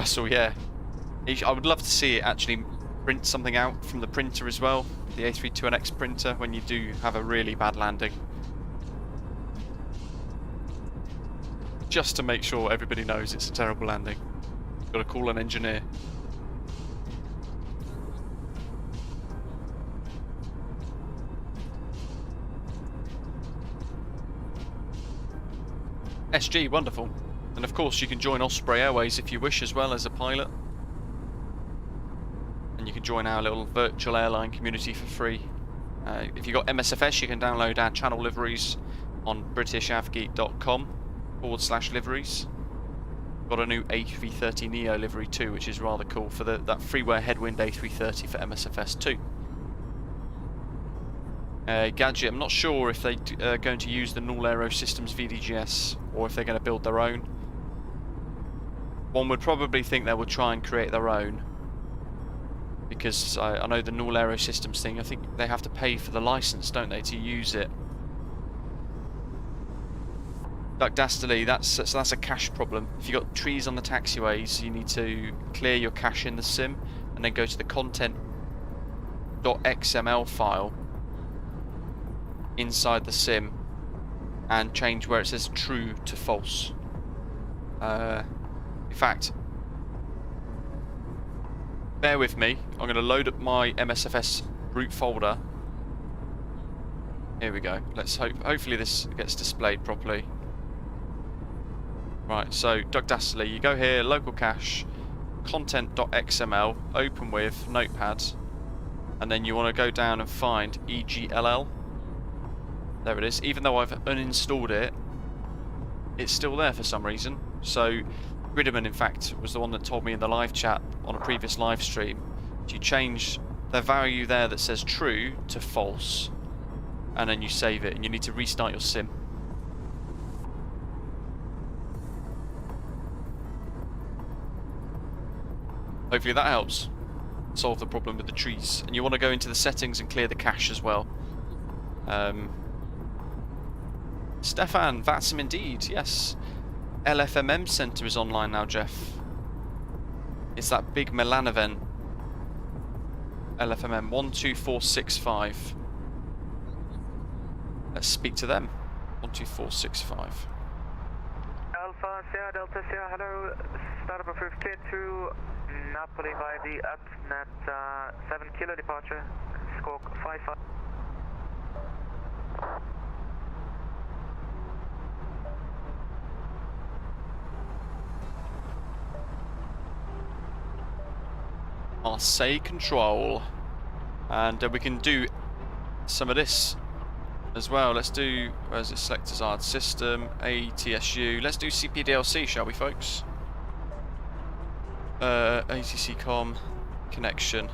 So yeah, I would love to see it actually print something out from the printer as well, the A32NX printer, when you do have a really bad landing. Just to make sure everybody knows it's a terrible landing. Got to call an engineer. SG, wonderful. And of course you can join Osprey Airways if you wish as well as a pilot. And you can join our little virtual airline community for free. If you've got MSFS, you can download our channel liveries on britishavgeek.com/liveries. Got a new A330neo livery too, which is rather cool for that freeware headwind A330 for MSFS too. Gadget, I'm not sure if they are going to use the Null Aero Systems VDGS or if they're going to build their own. One would probably think they would try and create their own, because I know the Null Aero Systems thing, I think they have to pay for the license, don't they, to use it. Duck Dastardly, so that's a cache problem. If you've got trees on the taxiways, you need to clear your cache in the sim and then go to the content.xml file inside the sim and change where it says true to false. In fact, bear with me. I'm going to load up my MSFS root folder. Here we go. Let's hopefully this gets displayed properly. Right, so Doug Dastardly, you go here, local cache, content.xml, open with Notepad, and then you want to go down and find EGLL. There it is. Even though I've uninstalled it, it's still there for some reason. So Gridman, in fact, was the one that told me in the live chat on a previous live stream to change the value there that says true to false, and then you save it, and you need to restart your sim. Hopefully that helps solve the problem with the trees. And you want to go into the settings and clear the cache as well. Stefan, VATSIM indeed, yes. LFMM Centre is online now, Jeff. It's that big Milan event. LFMM 12465. Let's speak to them. 12465. Alpha Sierra Delta Sierra, hello. Start up approved clear to Napoli via the UpNet 7 kilo departure. Squawk 55. Marseille control, and we can do some of this as well. Let's do, where's the select desired system, ATSU. Let's do CPDLC, shall we, folks? ATC com connection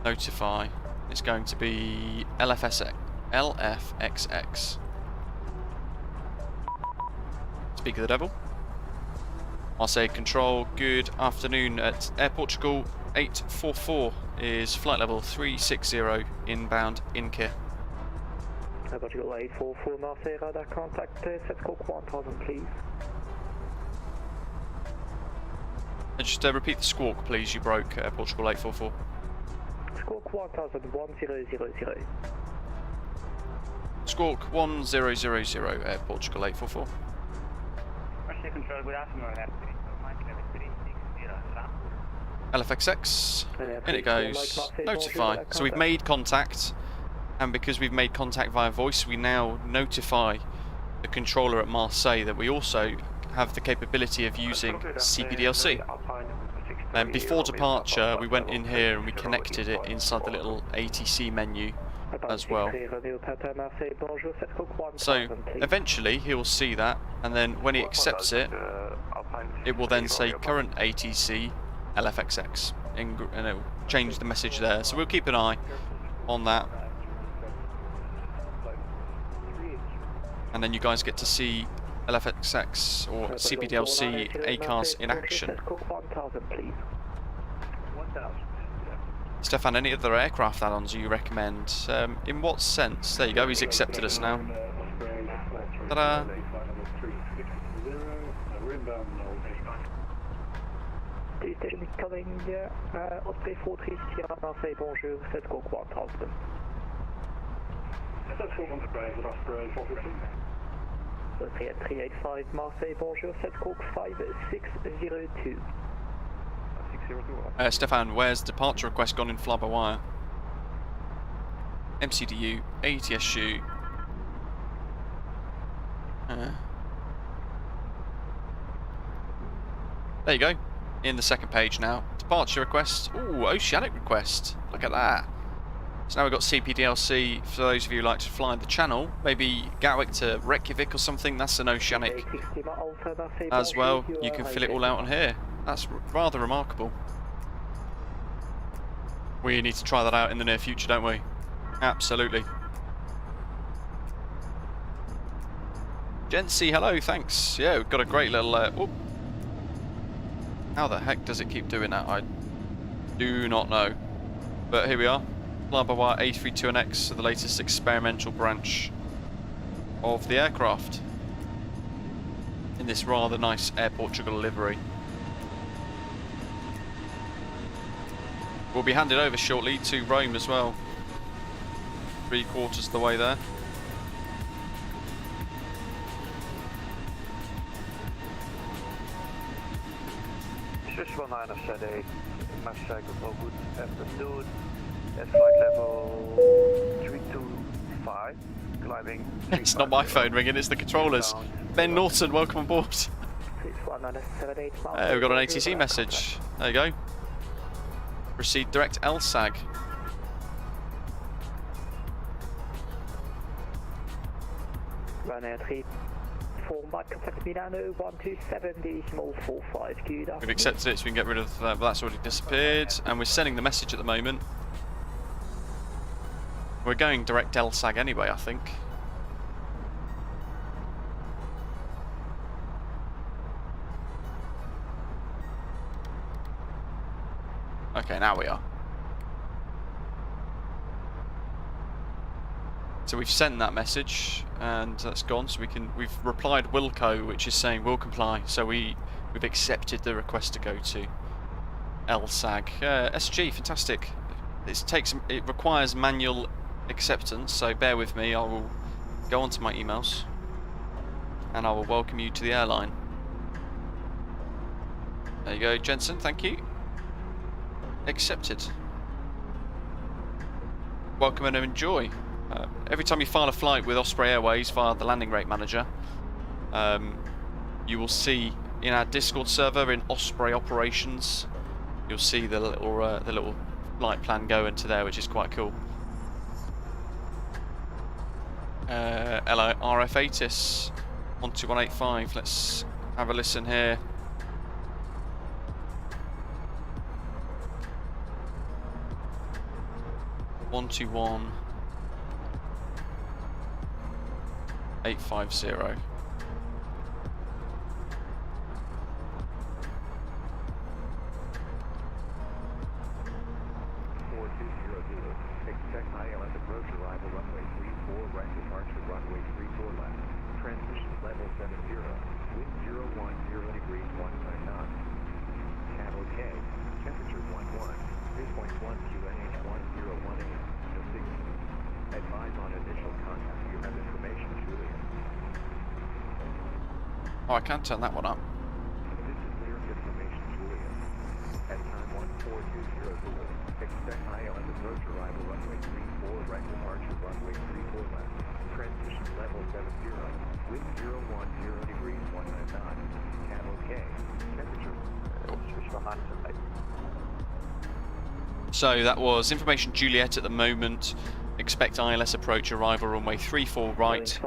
notify. It's going to be LFXX. Speak of the devil. Marseille control, good afternoon. At Air Portugal 844 is flight level 360 inbound Inca. Air Portugal 844 Marseille radar contact, set squawk 1000 please. Just repeat the squawk please, you broke, Air Portugal 844. Squawk 1000, 1000. Squawk 1000, Air Portugal 844. Marseille control, good afternoon. LFXX, in it goes, notify. So we've made contact, and because we've made contact via voice, we now notify the controller at Marseille that we also have the capability of using CPDLC. And before departure, we went in here and we connected it inside the little ATC menu as well. So eventually he will see that, and then when he accepts it, it will then say current ATC LFXX, and it will change the message there. So we'll keep an eye on that, and then you guys get to see LFXX or CPDLC ACARS in action. Stefan, any other aircraft add-ons you recommend? In what sense? There you go, he's accepted us now. Ta-da! Station coming, Osprey 43 Sierra Marseille, bonjour, 7 squawk 1000. Osprey at 385 Marseille, bonjour, 7 squawk 5602. Stefan, where's departure request gone in flybywire? MCDU, ATSU. There you go. In the second page now. Departure request. Ooh, oceanic request. Look at that. So now we've got CPDLC. For those of you who like to fly the channel, maybe Gatwick to Reykjavik or something, that's an oceanic as well. You can fill it all out on here. That's rather remarkable. We need to try that out in the near future, don't we? Absolutely. Jency, hello, thanks. Yeah, we've got a great little... how the heck does it keep doing that? I do not know. But here we are. Flybywire A32NX, the latest experimental branch of the aircraft. in this rather nice Air Portugal livery. We'll be handed over shortly to Rome as well. 3/4 of the way there. Swiss 19 of Z8, mass cycle for good afternoon. At flight level 325, climbing. It's not my phone ringing, it's the controllers. Ben Norton, welcome on board. Swiss 19 of Z8. We've got an ATC message. There you go. Proceed direct LSAG. Ryanair 3, form by contact Milano 127.45. Good We've accepted it, so we can get rid of that. That's already disappeared. And we're sending the message at the moment. We're going direct LSAG anyway, I think. Okay, now we are. So we've sent that message, and that's gone. So we've replied Wilco, which is saying we'll comply. So we've accepted the request to go to LSAG. SG, fantastic. It requires manual acceptance, so bear with me. I will go onto my emails, and I will welcome you to the airline. There you go, Jensen. Thank you. Accepted. Welcome and enjoy. Every time you file a flight with Osprey Airways via the landing rate manager, you will see in our Discord server in Osprey Operations, you'll see the little flight plan go into there, which is quite cool. Hello, RF ATIS 12185. Let's have a listen here. One 850. Expect ILS approach arrival runway 34, right departure runway 34 left. Transition level 70, wind 010 degrees 19 knots. Cab OK, temperature 11, 3.1 QNH 1018, no signal. Advise on initial contact, you have information, Julian. Oh, I can't turn that one up. This is clear information, Julian. At time 14200, expect ILS approach arrival runway 34, right departure runway 34 left. Transition level 70, wind 010 degrees 19 knots. Cab OK, temperature. Switch behind the light. So that was information Juliet at the moment. Expect ILS approach arrival runway 34 right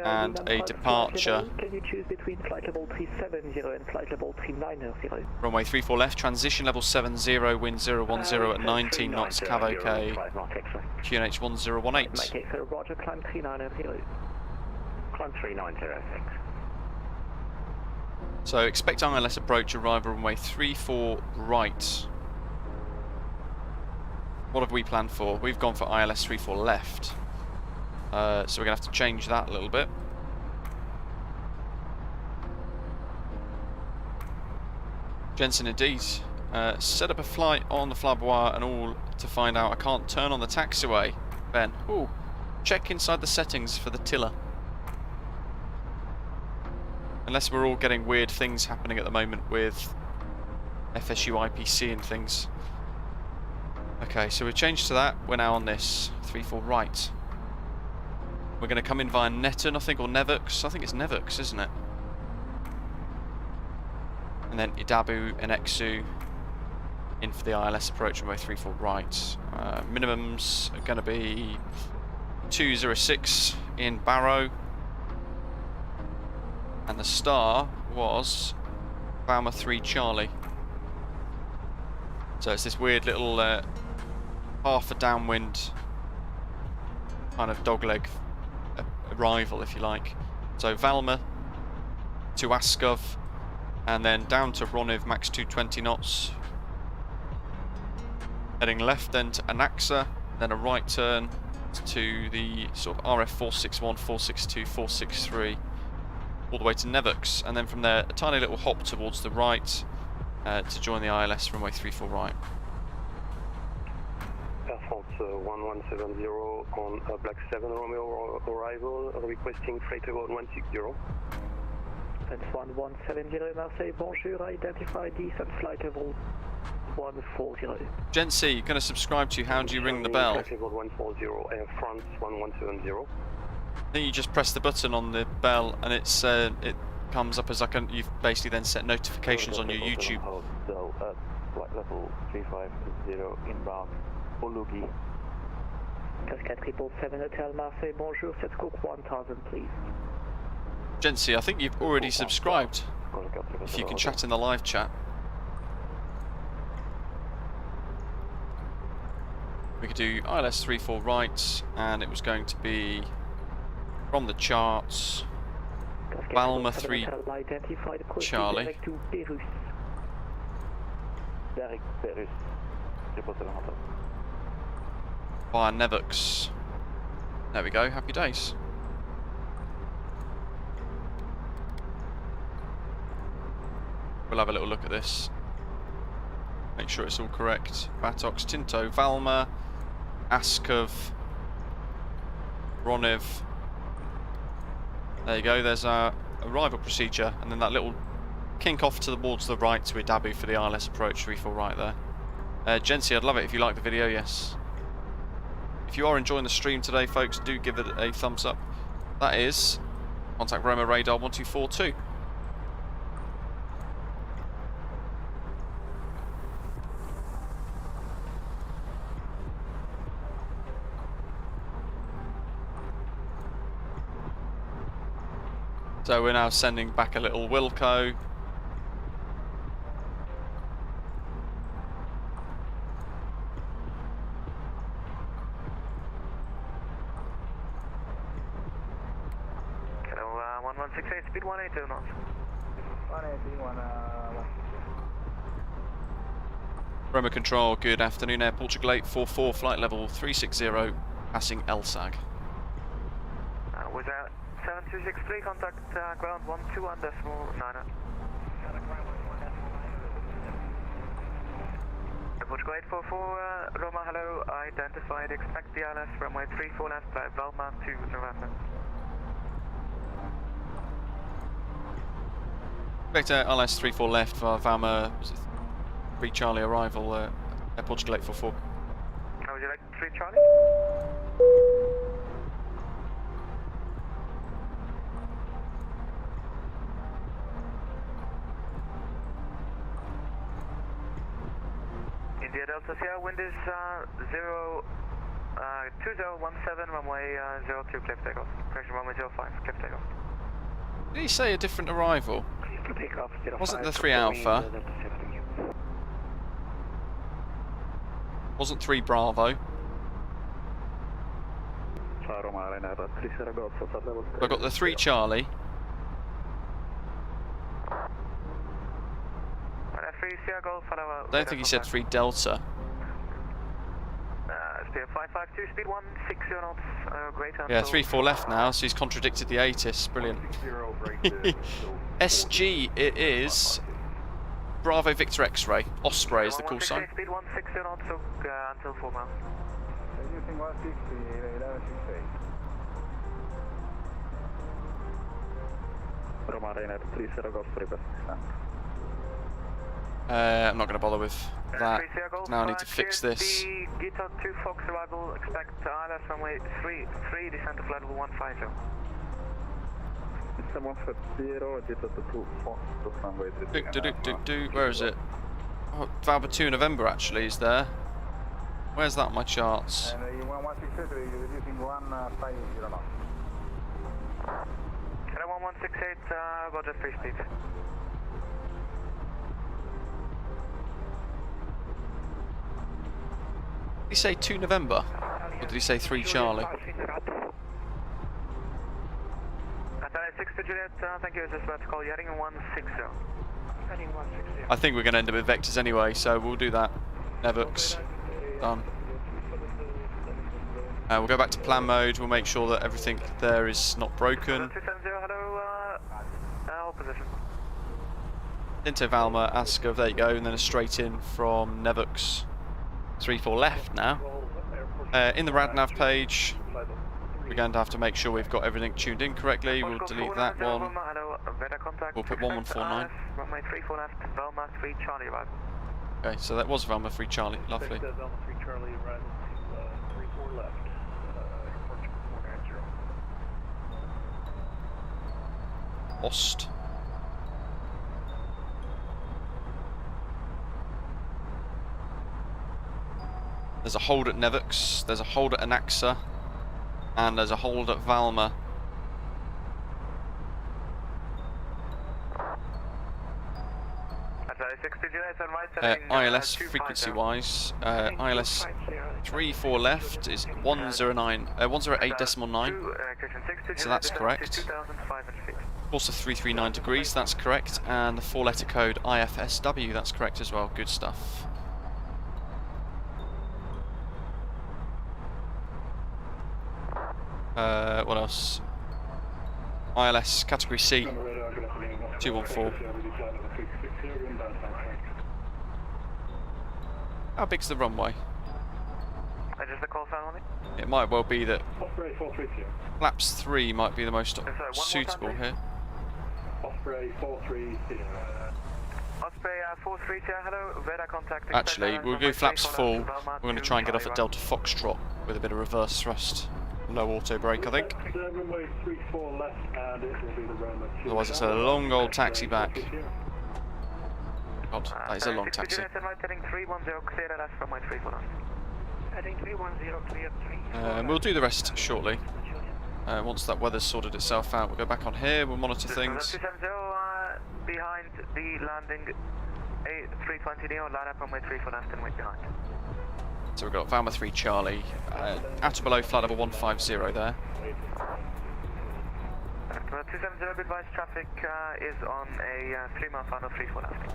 and a departure. Can you choose between flight level 370 and flight level 390? Runway 34 left, transition level 70, wind 010 at 19 knots, Cav OK, QNH 1018. Make it Roger, climb 390. Climb 3906. So expect ILS approach arrival runway 34 right. What have we planned for? We've gone for ILS 34 left. So we're going to have to change that a little bit. Jensen indeed. Set up a flight on the flybywire and all to find out I can't turn on the taxiway. Ben, ooh, check inside the settings for the tiller. Unless we're all getting weird things happening at the moment with FSU IPC and things. Okay, so we've changed to that. We're now on this 34 right. We're going to come in via Netton, I think, or Nevux. I think it's Nevux, isn't it? And then Idabu and Exu in for the ILS approach runway 34 right. Minimums are going to be 206 in Barrow. And the star was Bama 3 Charlie. So it's this weird little half a downwind kind of dogleg arrival, if you like. So Valma to Askov, and then down to Roniv, max 220 knots. Heading left then to Anaxa, then a right turn to the sort of RF 461, 462, 463. all the way to Nevux, and then from there a tiny little hop towards the right to join the ILS runway 34 right. Air France 1170 on Black 7 Romeo arrival, requesting flight about 160. That's 1170 Marseille, bonjour, identify descent flight level 140. Jency, going to subscribe to you. How do you ring the bell? Flight level 140, Air France 1170. I think you just press the button on the bell and it's it comes up as like you've basically then set notifications on your YouTube. So flight level 350 inbound, Ologi. Cascade 777 Hotel Marseille, bonjour, set scope 1000 please. Jency, I think you've already subscribed. If you can chat in the live chat. We could do ILS 34 right, and it was going to be from the charts. Balma 3 Charlie. Via Nevux. There we go, happy days. We'll have a little look at this. Make sure it's all correct. Vatox, Tinto, Valma, Askov, Ronev. There you go, there's our arrival procedure, and then that little kink off towards the right to Idabu for the ILS approach 34 right there. Jency, I'd love it if you like the video, yes. If you are enjoying the stream today, folks, do give it a thumbs up. That is contact Roma radar 1242. So we're now sending back a little Wilco. Hello, 1168, speed 182 knots. 180, Roma Control, good afternoon, Air Portugal 844, flight level 360, passing LSAG. Was that 7263, contact ground 121.9. Portugal 844, Roma, hello, identified, expect the ILS, runway 34 left, flight Valma to November. Expect ILS 34 left for Valma, 3 Charlie arrival, Air Portugal 844. How would you like 3 Charlie? India Delta Sierra, wind is 2017, runway 02, clear for takeoff. Correction, runway 05, clear for takeoff. Did he say a different arrival? Clear for takeoff, Wasn't the 3 Alpha? Wasn't 3 Bravo? I got the 3 Charlie. I don't think he said 3 Delta. Speed 552, speed 160 knots, great. Yeah, 3-4 left now, so he's contradicted the ATIS. Brilliant. SG, it is Bravo Victor X-Ray. Osprey is the call sign. Speed 160 knots, so until 4 miles. Using 160, 1168. Roma Rainer 30 Golf 3 I'm not going to bother with that. Now I need to fix this. Gita 2 Fox arrival, expect ILS runway 3 descent to flight level 150. Where is it? Oh, Valva 2 November actually is there. Where's that on my charts? And you want 168, you're using 150 knots. Hello, 1168, Roger, free speed. Did he say 2 November? Or did he say 3 Charlie? Atelier 6 to Juliet, thank you, just about to call you, heading 160. Heading 160. I think we're going to end up with vectors anyway, so we'll do that. Nevux. Done. We'll go back to plan mode, we'll make sure that everything there is not broken. 270, hello, into Valma, Askov, there you go, and then a straight in from Nevux. 34 left now. In the RadNav page, we're going to have to make sure we've got everything tuned in correctly. We'll delete that one. We'll put 1149. Runway 34 left, Velma 3 Charlie arrival. Okay, so that was Velma 3 Charlie, lovely. Velma 3 Charlie arrival to 34 left. Airport 490. Ost. There's a hold at Nevux, there's a hold at Anaxa, and there's a hold at Valma. ILS frequency wise, ILS 34 left is 108.9, so that's correct. Also 339 degrees, that's correct, and the 4-letter code IFSW, that's correct as well. Good stuff. What else? ILS category C 214. How big's the runway? Just the call sign on it? It might well be that flaps 3 might be the most suitable here. Osprey 430. Osprey 430, hello, radar contact. Actually, we'll go flaps full. We're going to try and get off at Delta Foxtrot with a bit of reverse thrust. Low auto brake, I think. Runway 34 left, and it will be the runway 2. Otherwise, it's a long old taxi back. God, that is a long taxi. We'll do the rest shortly. Once that weather's sorted itself out, we'll go back on here, we'll monitor things. 270 behind the landing A320 Neo, line up runway 34 left and wait behind. So we've got Valma 3 Charlie, at or below flight level 150 there. 270, good advice, traffic is on a 3-mile final 34 left.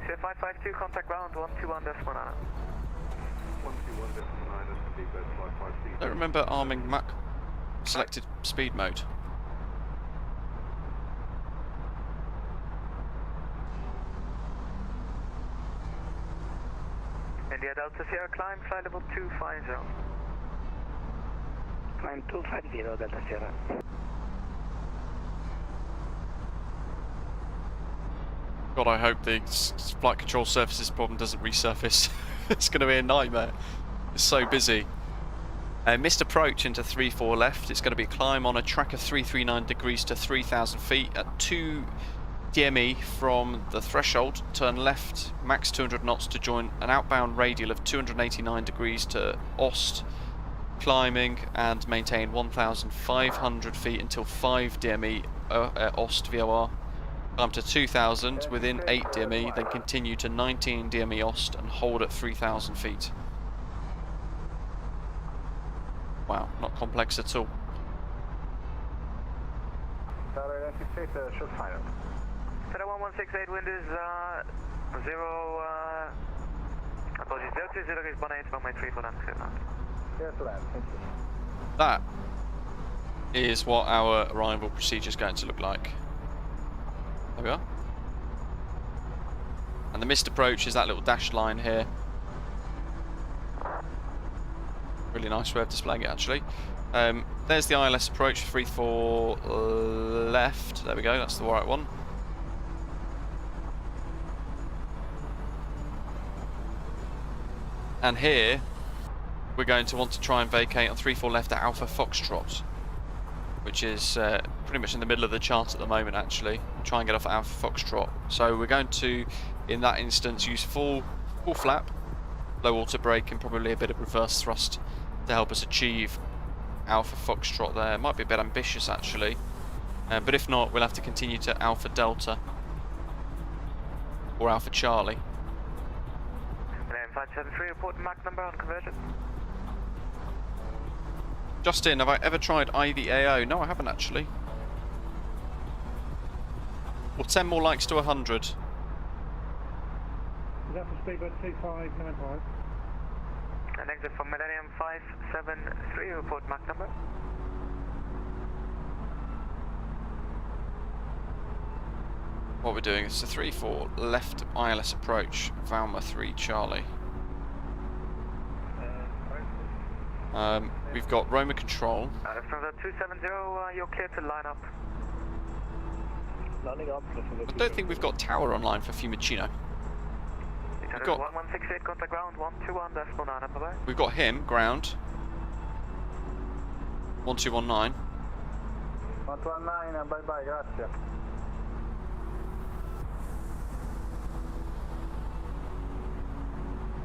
552, contact ground 121.9. 121.9. I don't remember arming Mach selected speed mode. India Delta Sierra, climb, flight level 250. Climb 250, Delta Sierra. God, I hope the flight control surfaces problem doesn't resurface. It's going to be a nightmare. It's so busy. Missed approach into 34 left. It's going to be a climb on a track of 339 degrees to 3,000 feet at 2 DME from the threshold. Turn left, max 200 knots to join an outbound radial of 289 degrees to Ost. Climbing and maintain 1,500 feet until 5 DME Ost VOR. Climb to 2,000 within 8 DME, then continue to 19 DME Ost and hold at 3,000 feet. Wow, not complex at all. Short final. 1168, wind is 020 degrees 18, runway 34 left. Yes, for that. Thank you. That is what our arrival procedure is going to look like. There we are. And the missed approach is that little dashed line here. Really nice way of displaying it, actually. There's the ILS approach, 34 left. There we go, that's the right one. And here, we're going to want to try and vacate on 34 left at Alpha Foxtrot, which is pretty much in the middle of the chart at the moment, actually. Try and get off at Alpha Foxtrot. So we're going to, in that instance, use full flap, low auto brake, and probably a bit of reverse thrust to help us achieve Alpha Foxtrot there. It might be a bit ambitious, actually. But if not, we'll have to continue to Alpha Delta or Alpha Charlie. 573, report Mach number on conversion. Justin, have I ever tried IVAO? No, I haven't actually. Well, 10 more likes to 100. Is that for speedbird 2595? And exit from Millennium 573, report Mach number. what we're doing. It's a 3-4 left ILS approach, Valma 3 Charlie. We've got Roma control. From the 270, you're clear to line up. Landing up. I don't think we've got tower online for Fiumicino. We've got- 1168, contact ground, 121.9, bye-bye. We've got him, ground. 1219. 119, bye bye, grazie.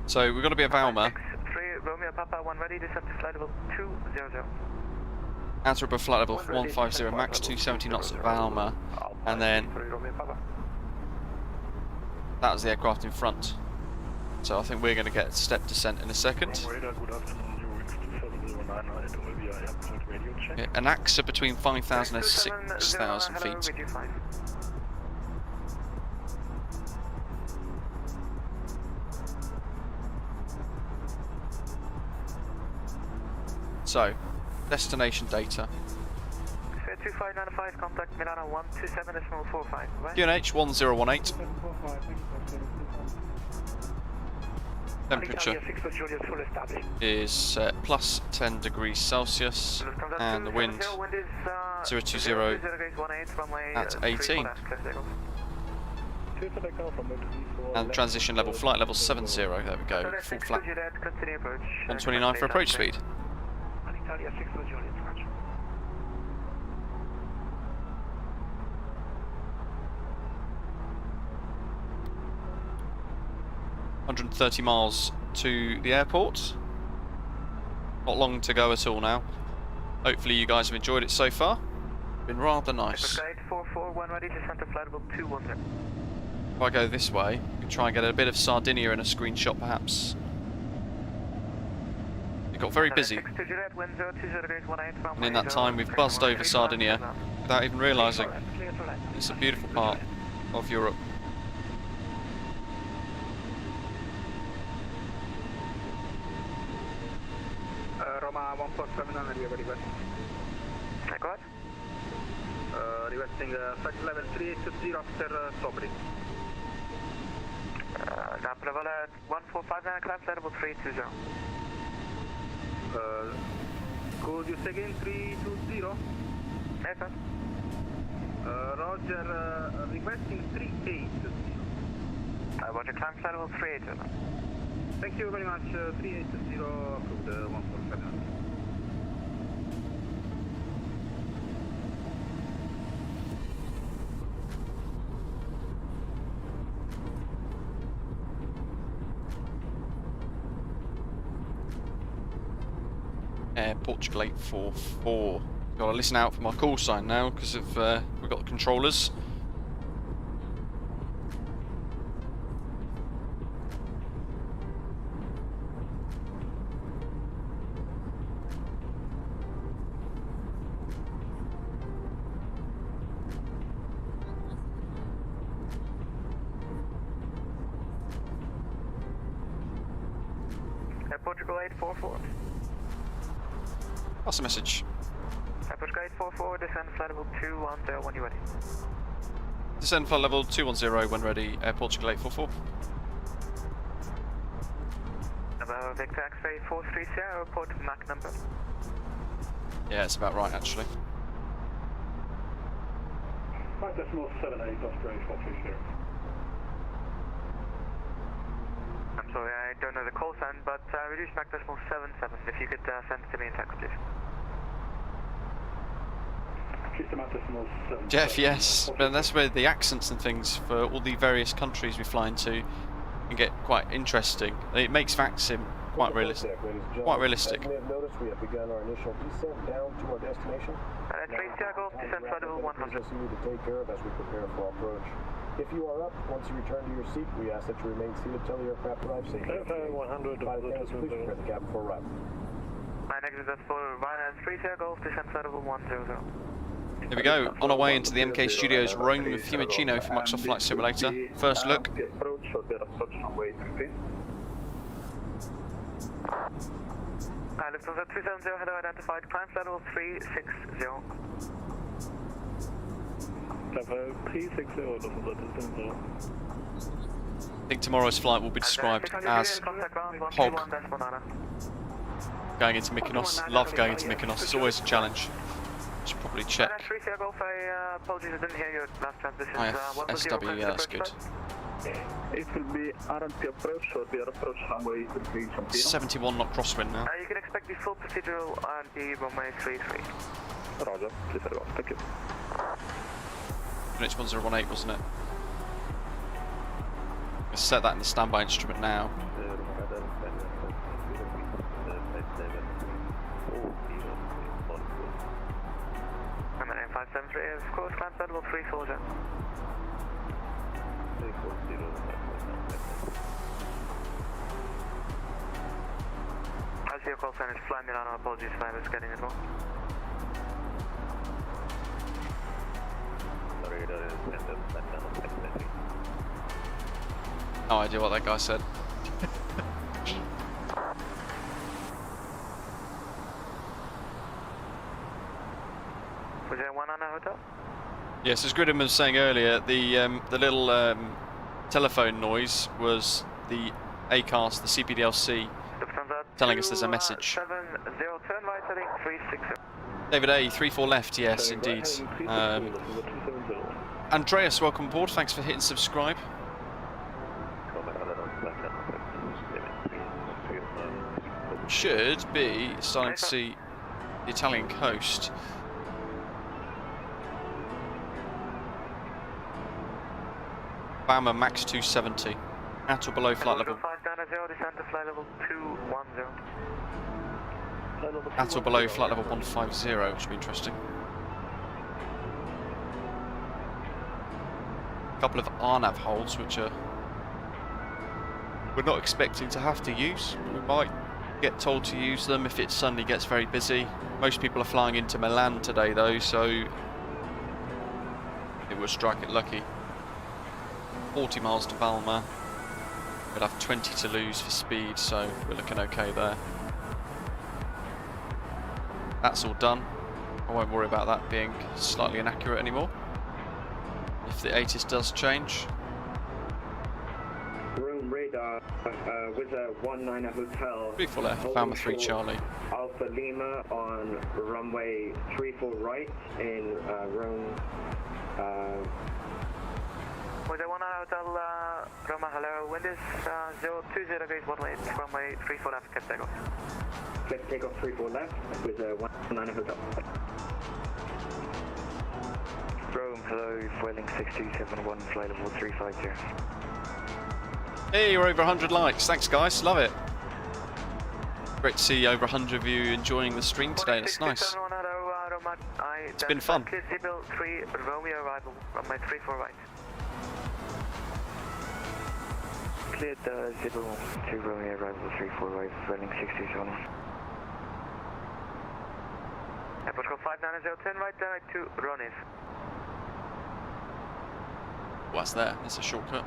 So we've got to be at Valma. 3 Romeo Papa, 1 ready, descent to flight level 200. Answer above flight level 150, max 270 knots at Valma. And then that was the aircraft in front. So I think we're going to get step descent in a second. Yeah, an AXA between 5,000 and 6,000 feet. So, destination data. 2595, contact Milano 127.45. QNH 1018. Temperature is plus 10 degrees Celsius, and the wind 020 at 18. And transition level, flight level 70, there we go, full flat. 129 for approach speed. $130 miles to the airport. Not long to go at all now. Hopefully you guys have enjoyed it so far. Been rather nice. If I go this way, we can try and get a bit of Sardinia in a screenshot perhaps. It got very busy. And in that time we've buzzed over Sardinia without even realising. It's a beautiful part of Europe. Roma 147 on the request. Go ahead. Requesting flight level 380 after Sobri. Level 1459, climb flight level 320. Could you say again 320? Yes, sir. Roger, requesting 380. Roger, climb flight level 380. Thank you very much. 380 approved 147. Portugal 844. Got to listen out for my call sign now because of we've got the controllers. Portugal 844. Pass a message. Pushback 844, descend flight level 210 when you're ready. Descend flight level 210 when ready, Portugal 844. Number Victor X-ray 430, report MAC number. Yeah, it's about right actually. 5.78 Osprey 430. I'm sorry, I don't know the call sign, but reduce MAC decimal 77. If you could send it to me in text, please. Jeff, yes, and that's where the accents and things for all the various countries we fly into can get quite interesting. It makes VATSIM quite realistic. Quite realistic. As you may have noticed, we have begun our initial descent down to our destination. 3 Golf, descend flight level 100. Business you need to take care of as we prepare for approach. If you are up, once you return to your seat, we ask that you remain seated till the aircraft arrives safely. 100. Please prepare the cabin for arrival. My next is for Ryanair 3 Golf, descend flight level 100. Here we go, on our way into the MKStudios Rome-Fiumicino for Microsoft Flight Simulator. First look. Lufthansa 370, hello, identified, climb flight level 360. Level 360, I think tomorrow's flight will be described as hog. Going into Mykonos. Love going into Mykonos. It's always a challenge. Should probably check. Apologies, I didn't hear your last transmission. SW, yeah, that's good. It will be RNP approach, so we are approach runway 33. 71 knot crosswind now. You can expect the full procedural on the runway 33. Roger, please go. Thank you. Units 1018, wasn't it? Let's set that in the standby instrument now. I'm at 573, of course, climb level 34, Jet. I see your call sign is Fly Milano, apologies if I was getting it wrong. No idea what that guy said. Was there one on our hotel? Yes, as Gridham was saying earlier, the little telephone noise was the ACARS, the CPDLC, telling us there's a message. 70, turn right, heading 360. David A, 34 left, yes, indeed. Andreas, welcome aboard. Thanks for hitting subscribe. Should be starting to see the Italian coast. Bama max 270. At or below flight level. Descend to flight level 210. At or below flight level 150, which should be interesting. A couple of RNAV holds, which we're not expecting to have to use. We might get told to use them if it suddenly gets very busy. Most people are flying into Milan today though, so it will strike it lucky. 40 miles to Valma. We'll have 20 to lose for speed, so we're looking okay there. That's all done. I won't worry about that being slightly inaccurate anymore. If the ATIS does change. Room radar with a 19 hotel. 34 left, Falmouth 3 Charlie. Alpha Lima on runway 34 right in Rome. Was there one on hotel Roma, hello, wind is 020 degrees, runway 34 left, kept takeoff. Kept takeoff 34 left with a 19 hotel. Rome, hello, Vueling 6271, flight level 350. Hey, you're over 100 likes. Thanks, guys. Love it. Great to see over 100 of you enjoying the stream today. It's nice. It's been fun. Clear Zebel 3 Romeo arrival, runway 34 right. Cleared Zebel 2 Romeo arrival 34 right, Vueling 6271. Airport call 59010 right, direct to Ronis. What's there? That's a shortcut.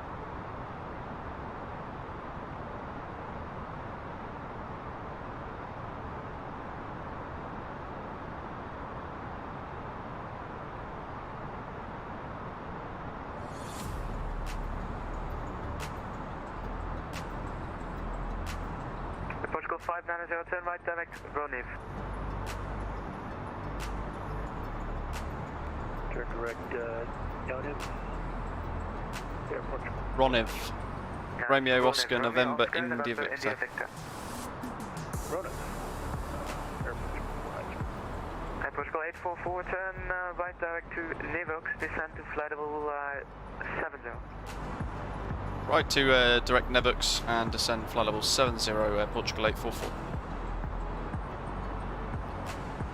Portugal 590 turn right, direct Roniv. Turn direct Roniv. Airport. Roniv. Romeo Roniv, Oscar Romeo November Oscar, India November, Victor. India Victor. Roniv. Airport. Portugal 844 turn right direct to Nevox, descend to flight level 70. Right to direct Nevux and descend flight level 70, Portugal 844.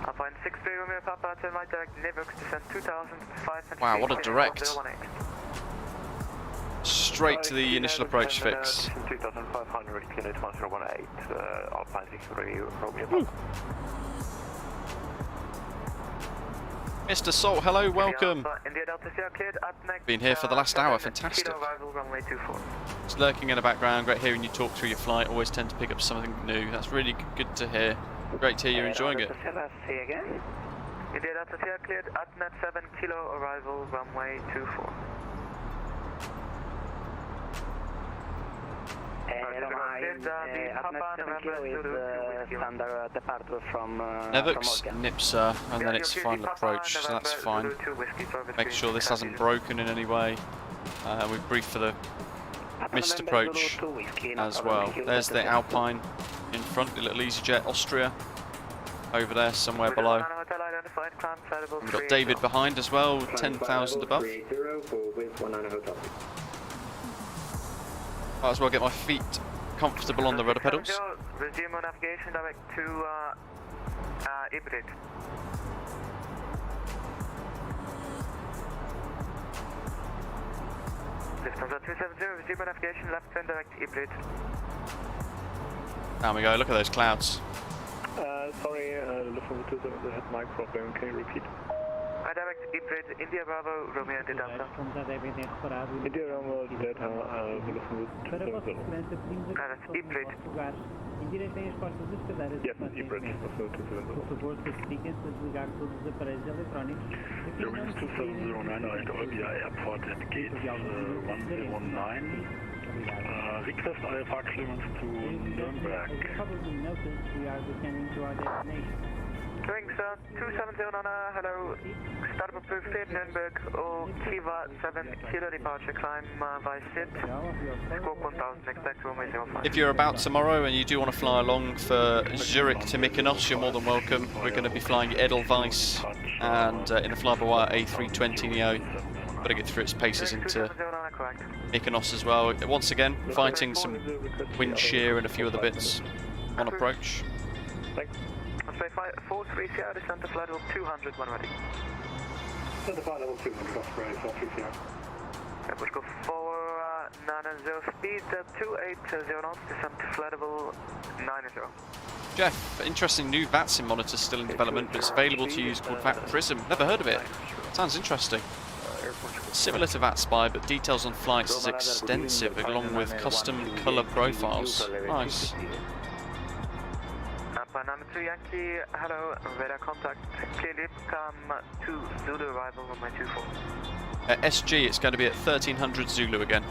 Alpha 63 Romeo Papa, turn right direct Nevox, descend 2005. Wow, what a direct. Straight to the initial approach fix. 2500, Kilo 1018, Alpha 63 Romeo Papa. Mr. Salt, hello, welcome. Been here for the last hour, fantastic. Just lurking in the background, great hearing you talk through your flight, always tend to pick up something new. That's really good to hear. Great to hear you're enjoying it. India Delta Sierra cleared at net 7 kilo arrival runway 24. Standard departure from Nevux, Nipsa, and then it's final approach, so that's fine. Make sure this hasn't broken in any way. We've briefed for the missed approach as well. There's the Alpine in front, the little EasyJet Austria over there somewhere below. We've got David behind as well, 10,000 above. Might as well get my feet comfortable on the rudder pedals. Resume navigation direct to Ibrid. Lufthansa 270, resume navigation left turn direct Ibrid. Down we go, look at those clouds. Sorry, Lufthansa 270 had mic problem. Can you repeat? Direct Ibrid, India Bravo, Romeo and Delta. India Bravo, Delta, Lufthansa 270. That's Ibrid. Yes, Ibrid, Lufthansa 270. Romeo 2709, Olbia Airport at gate 109. Request IFR clearance to Nuremberg. Wings 270 Nana, hello. Start approved State Nuremberg or Kiva 7 kilo departure, climb by SIT. Squawk 1000, expect runway 05. If you're about tomorrow and you do want to fly along for Zurich to Mykonos, you're more than welcome. We're going to be flying Edelweiss and in the flybywire A32NX. Got to get through its paces into Mykonos as well. Once again, fighting some wind shear and a few other bits on approach. Thanks. 43 Sierra, descent to flight level 200 when ready. Descent to flight level 200, Osprey, 43 Sierra. Push go 490 speed, 280 knots, descent to flight level 90. Jeff, interesting new VATSIM monitor still in development, but it's available to use called VATPrism. Never heard of it. Sounds interesting. Similar to VATSpy, but details on flights is extensive, along with custom colour profiles. Nice. Panama 2 Yankee, hello, radar contact, clearly come to Zulu arrival on my 24. SG, it's going to be at 1300 Zulu again.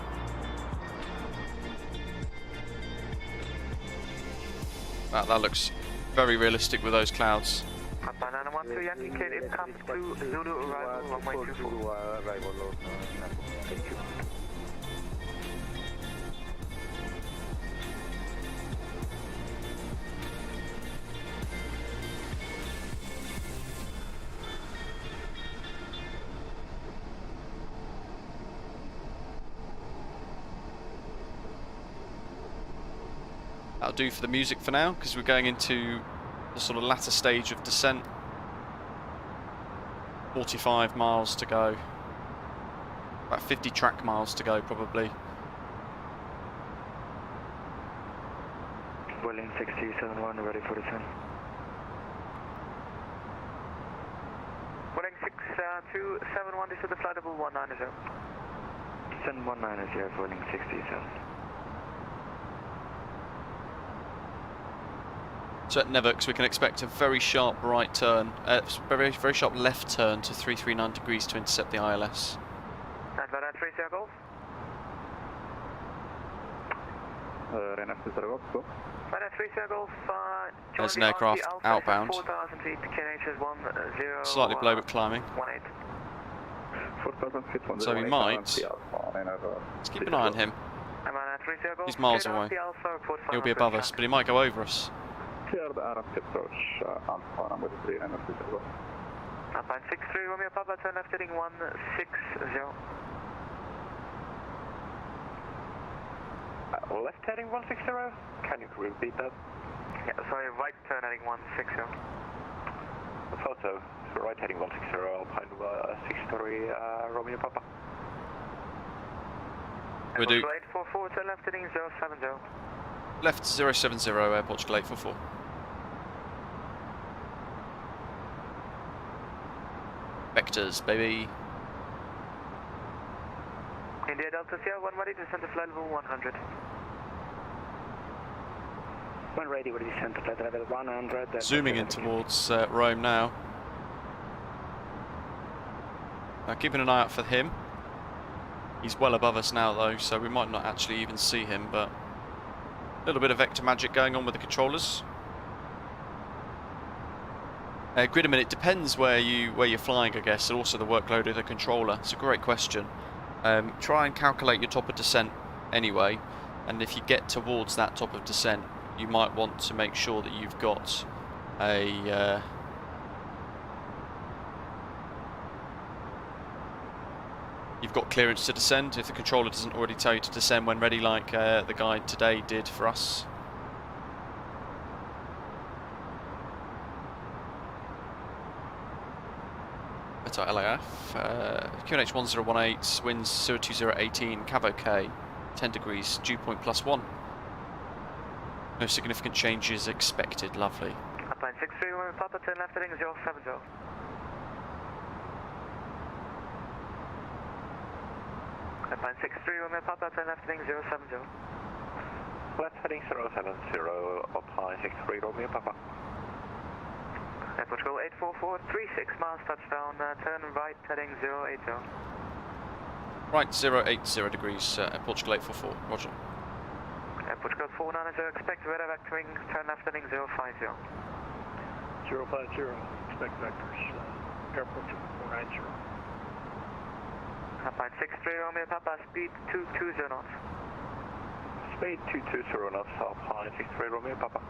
That looks very realistic with those clouds. Panama 1 2 Yankee, clearly come to Zulu arrival on my 24. That'll do for the music for now, because we're going into the sort of latter stage of descent. 45 miles to go. About 50 track miles to go, probably. Berlin 671, ready for descent. Berlin 6271, this is the flight level 190. Descent 190, Berlin 67. So at Nevux we can expect a very sharp right turn, very sharp left turn to 339 degrees to intercept the ILS. And Vanna 3 Sierra Golf. Vanna 3 Sierra Golf, go. Vanna 3 Sierra Golf, there's an aircraft outbound. 4,000 feet, KNH is 10. Slightly below but climbing. 18. 4,000 feet, 10. So we might. Let's keep an eye on him. Vanna 3 Sierra Golf. He's miles away. He'll be above us, but he might go over us. Clear the Arab approach, Alpha number 3 and Alpine 63, Romeo Papa, turn left heading 160. Left heading 160? Can you repeat that? Yeah, sorry, right turn heading 160. I thought so. So right heading 160, Alpine 63, Romeo Papa. We do. 844, turn left heading 070. Left 070, Air Portugal 844. Vectors, baby. India Delta Sierra 1 ready to descend to flight level 100. 1 ready to descend to flight level 100. Zooming in towards Rome now. Keeping an eye out for him. He's well above us now though, so we might not actually even see him, but a little bit of vector magic going on with the controllers. Gridman, it depends where you're flying, I guess, and also the workload of the controller. It's a great question. Try and calculate your top of descent anyway, and if you get towards that top of descent, you might want to make sure that you've got a you've got clearance to descend if the controller doesn't already tell you to descend when ready, like the guide today did for us. That's our LAF. QNH 1018, winds 02018, cav OK, 10 degrees, dew point +1. No significant changes expected, lovely. Upline 631, Papa 10 left heading 070. Upline 631, Papa 10 left heading 070. Left heading 070, apply 63 Romeo Papa. Airport Control 844, 36 miles touchdown, turn right heading 080. Right, 080 degrees, Portugal 844, roger. Airport Control 490, expect radar vectoring, turn left heading 050. 050, expect vectors, airport 490. Upline 63 Romeo Papa, speed 220 knots. Speed 220 knots, apply 63 Romeo Papa.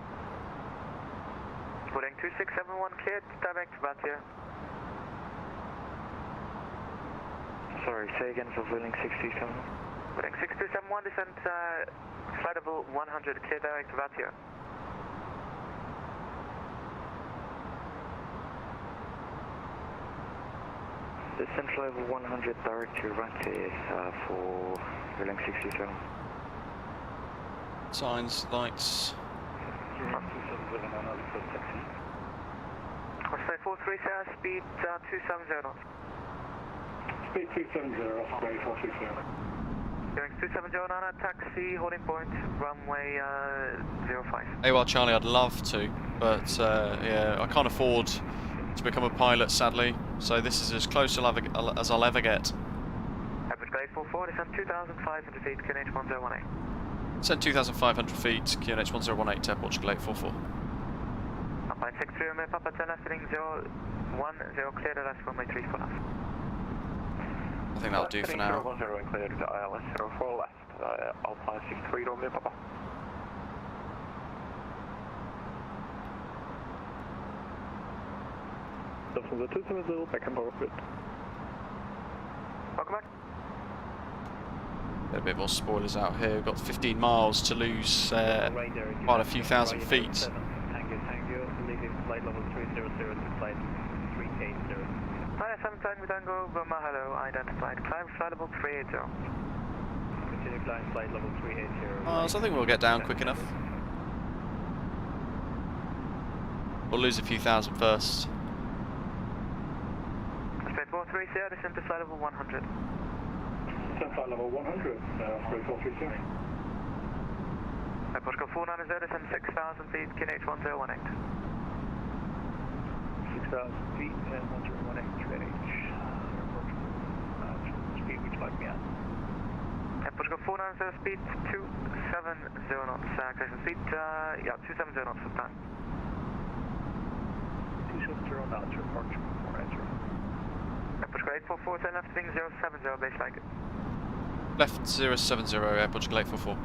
Putting 2671 cleared, direct VATSIM. Sorry, say again for Vueling 627. Putting 6271, descent, flight level 100, clear direct VATSIM. Descent flight level 100, direct to VATSIM for Vueling 627. Signs, lights. Osprey 43, speed 270 knots. Speed 270, Osprey 460. Going 270 Nana, taxi, holding point, runway 05. AWOL Charlie, I'd love to, but yeah, I can't afford to become a pilot, sadly, so this is as close as I'll ever get. Average grade 44, descend 2,500 feet, QNH 1018. Send 2,500 feet, QNH 1018, Portugal 844. Upline 63, Papa 10 left heading 010, cleared at last runway 34 left. I think that'll do for now. 010 cleared to ILS 04 left, Alpine 63 Romeo Papa. From the 270, back and forward. Welcome back. A bit more spoilers out here. We've got 15 miles to lose quite a few thousand feet. Tango, leaving flight level 300 to flight 380. Hi, 7 Tango Tango, Burma, hello, identified. Climb flight level 380. Continue flying flight level 380. So I think we'll get down quick enough. We'll lose a few thousand first. Straight 430, descend to flight level 100. Flight level 100, Osprey 430. Airport Control 490, descend 6,000 feet, QNH 1018. 6,000 feet and 1018 QNH. Speed would you like me at? Airport Control 490, speed 270 knots. Close speed, yeah, 270 knots for time. 270 knots, report 490. Airport Control 844, turn left heading 070, base flag. Left 070, Portugal 844.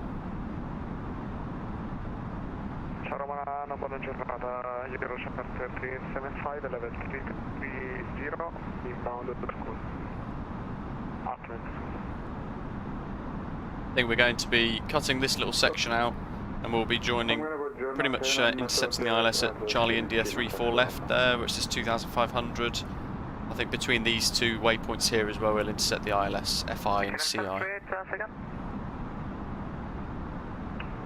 Ciao Romano, buona giornata, Euroshopper 375, level 330, inbound to school. Auckland. I think we're going to be cutting this little section out, and we'll be joining, pretty much intercepting the ILS at Charlie India 34 left there, which is 2,500. I think between these two waypoints here as well, we'll intercept the ILS, FI and CI.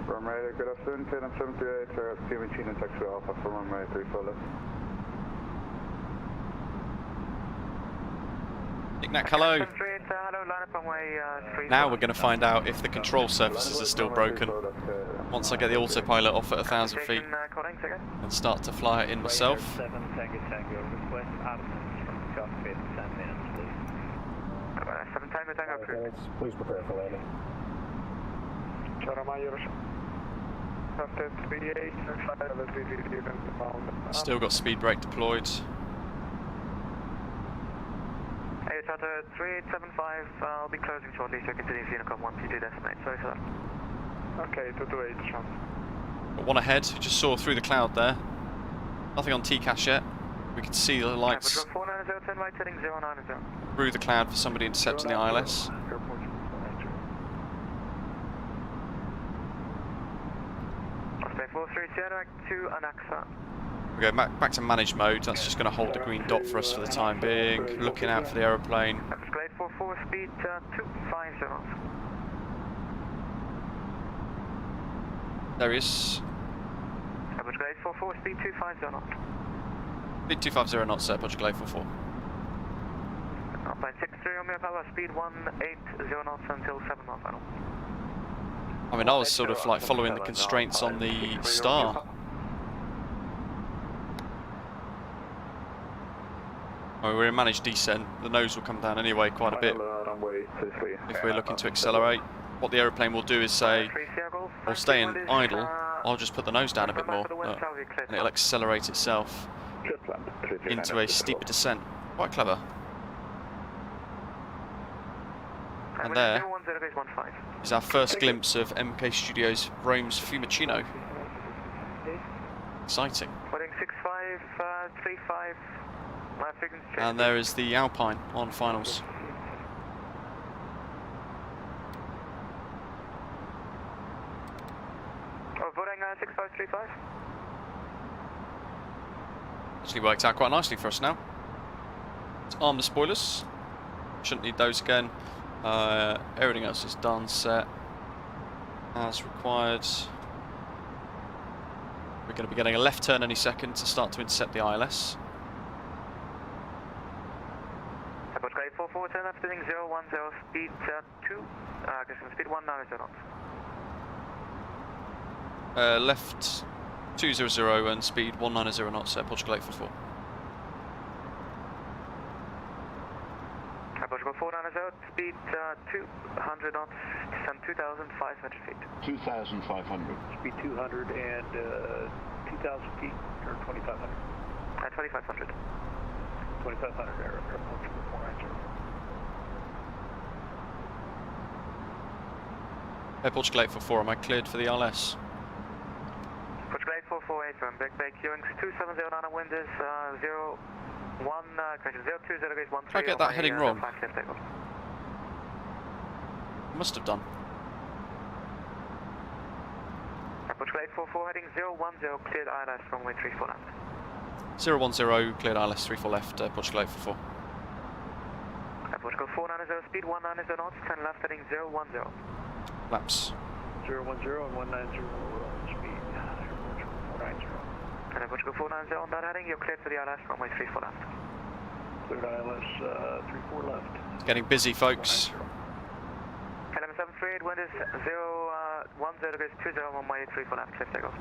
Runway, good afternoon, KLM 78, Fiumicino Taxi Alpha for runway 34 left. Nick, hello. Now we're going to find out if the control surfaces are still broken. Once I get the autopilot off at 1,000 feet and start to fly it in myself. 7 Tango Tango approved. Please prepare for landing. Still got speed brake deployed. Hey, Charter 3875, I'll be closing shortly, so continue to Unicom 122 decimate. Sorry for that. Okay, 228, Sean. Got one ahead, just saw through the cloud there. Nothing on TCAS yet. We can see the lights 490, 10 right, heading 090. through the cloud for somebody intercepting the ILS. Stay 43 to Anaxa. We go back to manage mode. That's just going to hold the green dot for us for the time being. Looking out for the aeroplane. Grade 44, speed 250 knots. There he is. Average grade 44, speed 250 knots. Speed 250 knots there, Project Glade 44. Alpine 63, Romeo Papa, speed 180 knots until 7 knots final. I mean, I was sort of like following the constraints on the star. Oh, we're in managed descent. The nose will come down anyway quite a bit if we're looking to accelerate. What the aeroplane will do is say, we'll stay in idle, I'll just put the nose down a bit more, and it'll accelerate itself into a steeper descent. Quite clever. And there is our first glimpse of MKStudios Rome-Fiumicino. Exciting. And there is the Alpine on finals. Voting 6535. Actually worked out quite nicely for us now. Let's arm the spoilers. Shouldn't need those again. Everything else is done, set as required. We're going to be getting a left turn any second to start to intercept the ILS. Airport grade 44, turn left heading 010, speed 2, speed 190 knots. Left 200 and speed 190 knots at Portugal 844. Portugal 490, speed 200 knots, descend 2,500 feet. 2,500. Speed 200 and 2,000 feet or 2,500. 2,500. 2,500 air Portugal 490. Air Portugal 844, am I cleared for the ILS? Portugal 844, from Big Bay Queuing 2709, wind is 020 degrees 13. Did I get that heading wrong? Must have done. Portugal 844, heading 010, cleared ILS, runway 34 left. 010, cleared ILS 34 left, Portugal 844. Portugal 490, speed 190 knots, 10 left, heading 010. Laps. 010 and 190 speed. Portugal 490. And Portugal 490 on that heading, you're cleared for the ILS, runway 34 left. Cleared ILS 34 left. It's getting busy, folks. LM 738, wind is 010 degrees 20, runway 34 left, clear takeoff.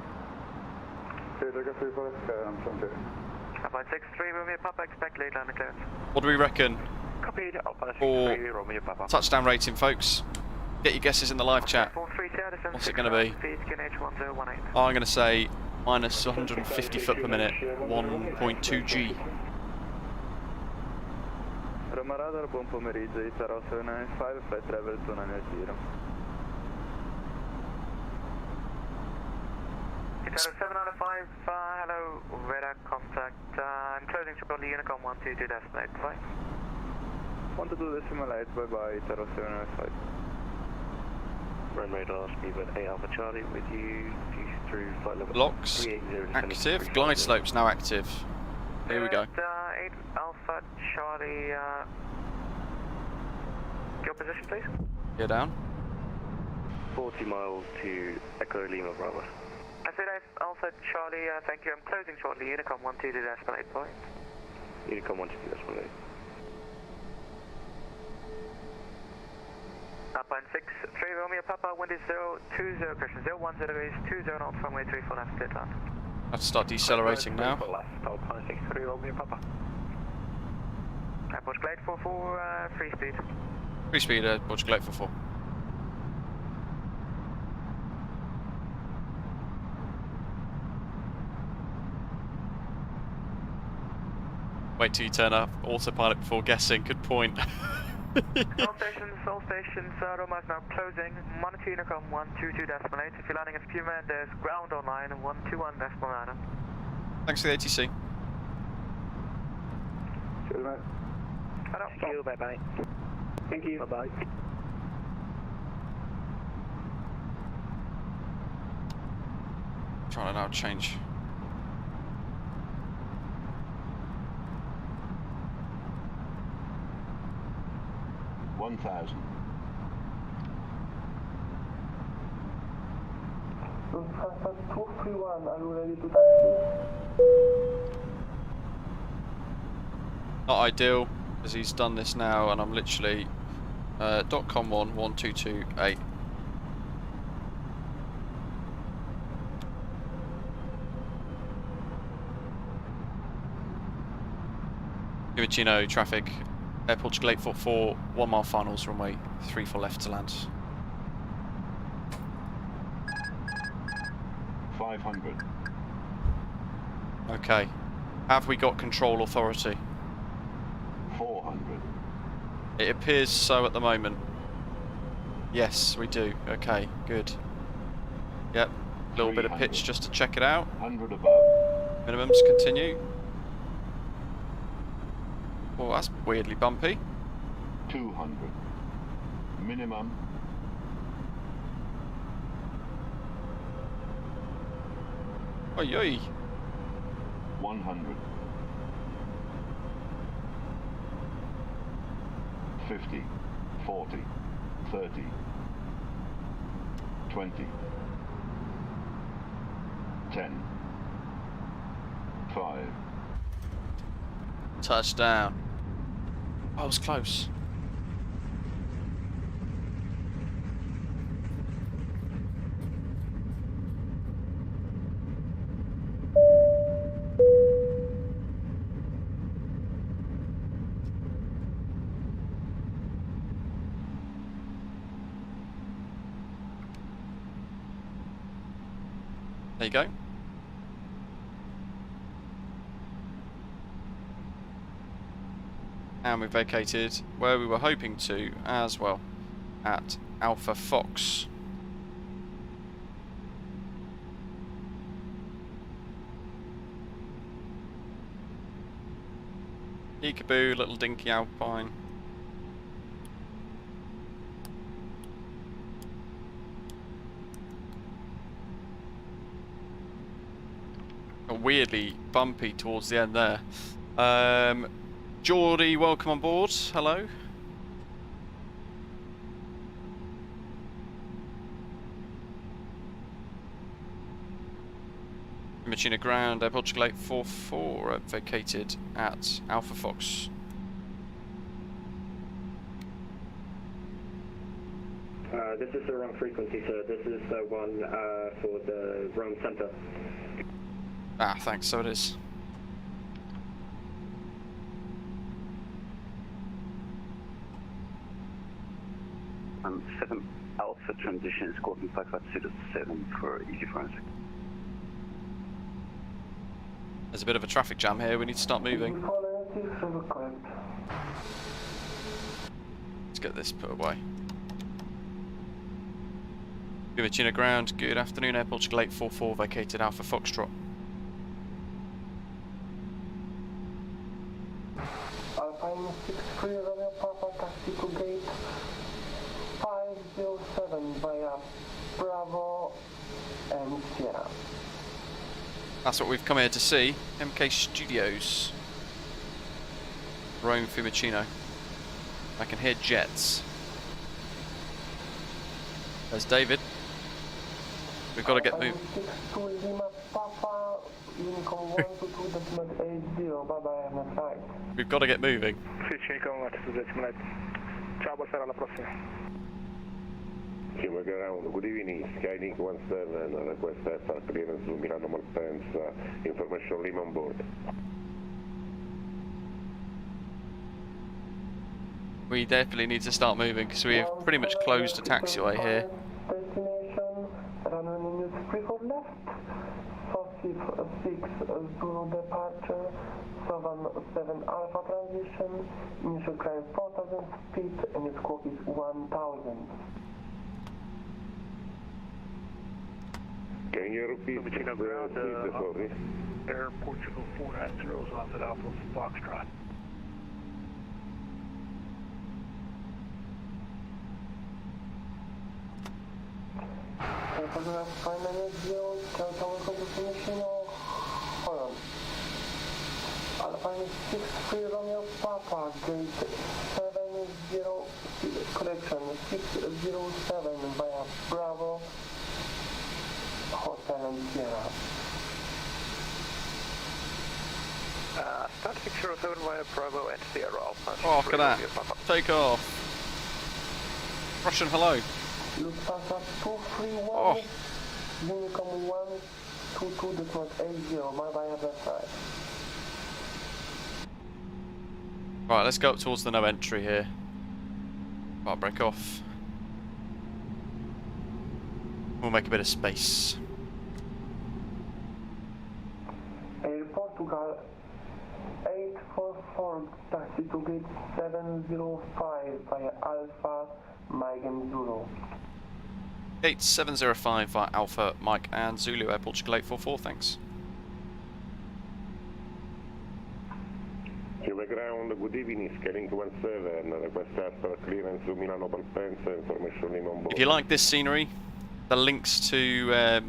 Clear takeoff 34 left, from clear. Alpine 63, Romeo Papa, expect late landing clearance. What do we reckon Copied, Alpine for 63, Romeo Papa. touchdown rating, folks? Get your guesses in the live chat. What's it going to be? I'm going to say minus 150 foot per minute, 1.2 G. Roma Radar, buon pomeriggio, Itaro 795, flight travel to 980. Itaro 795, hello, radar contact, I'm closing shortly, Unicom 122 decimate, bye. 122 decimal 8, bye bye, Itaro 795. Run radar, speedbird 8 Alpha Charlie with you through flight level Blocks 380. active, glide slopes now active. Here we go. 8 Alpha Charlie, your position please? Gear down. 40 miles to Echo Lima Bravo. I said 8 Alpha Charlie, thank you, I'm closing shortly, Unicom 122 decimal 8, bye. Unicom 122 decimal 8. Alpine 63, Romeo Papa, wind is 020, correction 010 degrees, 20 knots, runway 34 left, clear land. Have to start decelerating now. Alpine 63, Romeo Papa. Airport Glade 44, free speed. 3 speed, Portugal 844. Wait till you turn up autopilot before guessing. Good point. All stations, Roma is now closing. Monitor Unicom 122.8. If you're landing at Puma, there's ground online 121.9. Thanks for the ATC. Cheers, mate. Thank you, bye-bye. Thank you. Bye-bye. Trying to now change. Not ideal, because he's done this now, and I'm literally .com 11228. Fiumicino traffic, Portugal 844, 1 mile finals, runway 34 left to land. 500. Okay, have we got control authority? 400. It appears so at the moment. Yes, we do. Okay, good. Yep, a little bit of pitch just to check it out. 100 above. Minimums, continue. Oh, that's weirdly bumpy. 200. Minimum. Oi, oi. 100. 50. 40. 30. 20. 10. 5. Touchdown. Oh, it was close. There you go. And we vacated where we were hoping to as well, at Alpha Fox. Peekaboo, little dinky Alpine. Weirdly bumpy towards the end there. Geordie, welcome on board. Hello. Fiumicino ground, Portugal 844, vacated at Alpha Fox. This is the wrong frequency, sir. This is the one for the Rome Center. Ah, thanks, so it is. I'm 7 Alpha transition, squawking 557 for easy forensic. There's a bit of a traffic jam here, we need to start moving. Let's get this put away. Fiumicino ground, good afternoon, Air Portugal 844, vacated Alpha Foxtrot. Alpine 63 Romeo Papa, taxi to gate 507 via Bravo and Sierra. That's what we've come here to see. MKStudios Rome-Fiumicino. I can hear jets. There's David. We've got to get moving. We've got to get moving. Kilo ground, good evening, Skylink 17, request FR clearance to Milano Malpensa, information Lima on board. We definitely need to start moving because we have pretty much closed the taxiway here. Destination, runway news 34 left, 46 Zulu departure, 77 Alpha transition, initial climb 4000 feet and your scope is 1000. Can you repeat the speed, sorry? Air Portugal 490 is off at Alpha Foxtrot. Photograph 590, Tower Machino, hold on. Alpha 63 Romeo Papa, gate 70, correction, 607 via Bravo, Hotel and Sierra. Start 607 via Bravo and Sierra Alpha. Oh, look at that. Takeoff. Russian hello. Lufthansa 231, Oh. Unicom 122.80, my via left side. Right, let's go up towards the no entry here. I'll break off. We'll make a bit of space. Air Portugal 844, taxi to gate 705 via Alpha, Mike and Zulu. Gate 705 via Alpha, Mike and Zulu, Air Portugal 844, thanks. Chiude ground, good evening, scaling 17, request after clearance to Milano Malpensa, information in on board. If you like this scenery, the links to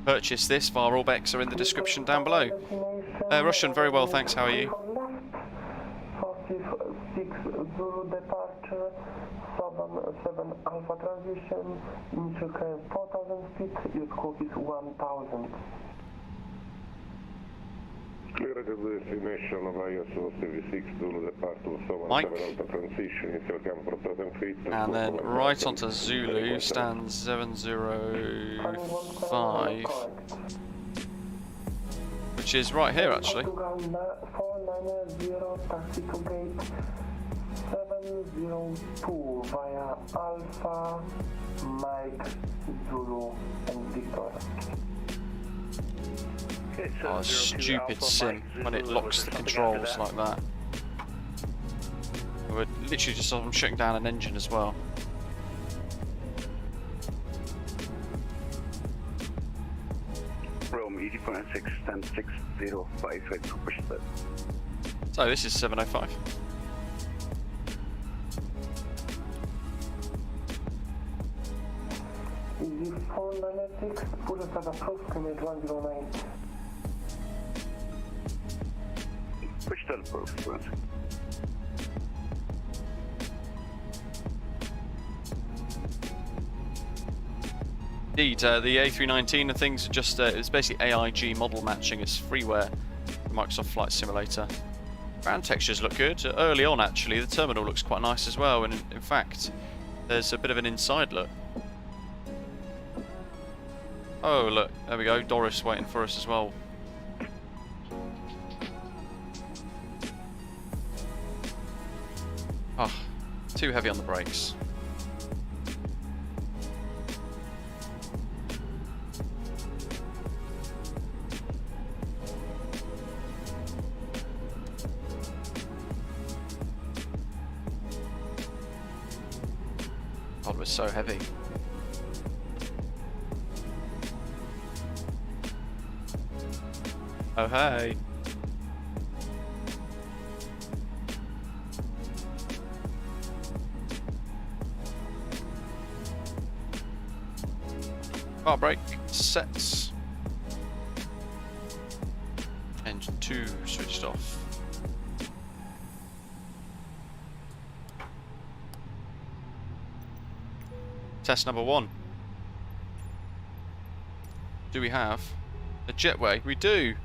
purchase this via Orbex are in the description down below. Russian, very well, thanks, how are you? 46 Zulu departure, 7 Alpha transition, initial climb 4000 feet, your scope is 1000. Clear to the destination of ISO 36 Zulu departure, 7 Mike. Alpha transition, initial climb 4000 feet. And then right onto Zulu, stand 705, which is right here actually. 490, taxi to gate 702 via Alpha, Mike, Zulu and Victor. Oh, stupid sim when it locks the controls like that. We're literally just I'm shutting down an engine as well. Rome 80.6, stand 605 to Pushback. So this is 705. Easy 496, Pushback approved, commit 109. Push that approved. Indeed, the A319 and things are just, it's basically AIG model matching, it's freeware, Microsoft Flight Simulator. Ground textures look good. Early on actually, the terminal looks quite nice as well, and in fact, there's a bit of an inside look. Oh look, there we go, Doris waiting for us as well. Oh, too heavy on the brakes. God, we're so heavy. Oh hey. Car brake sets. Engine 2 switched off. Test number 1. Do we have a jetway? We do!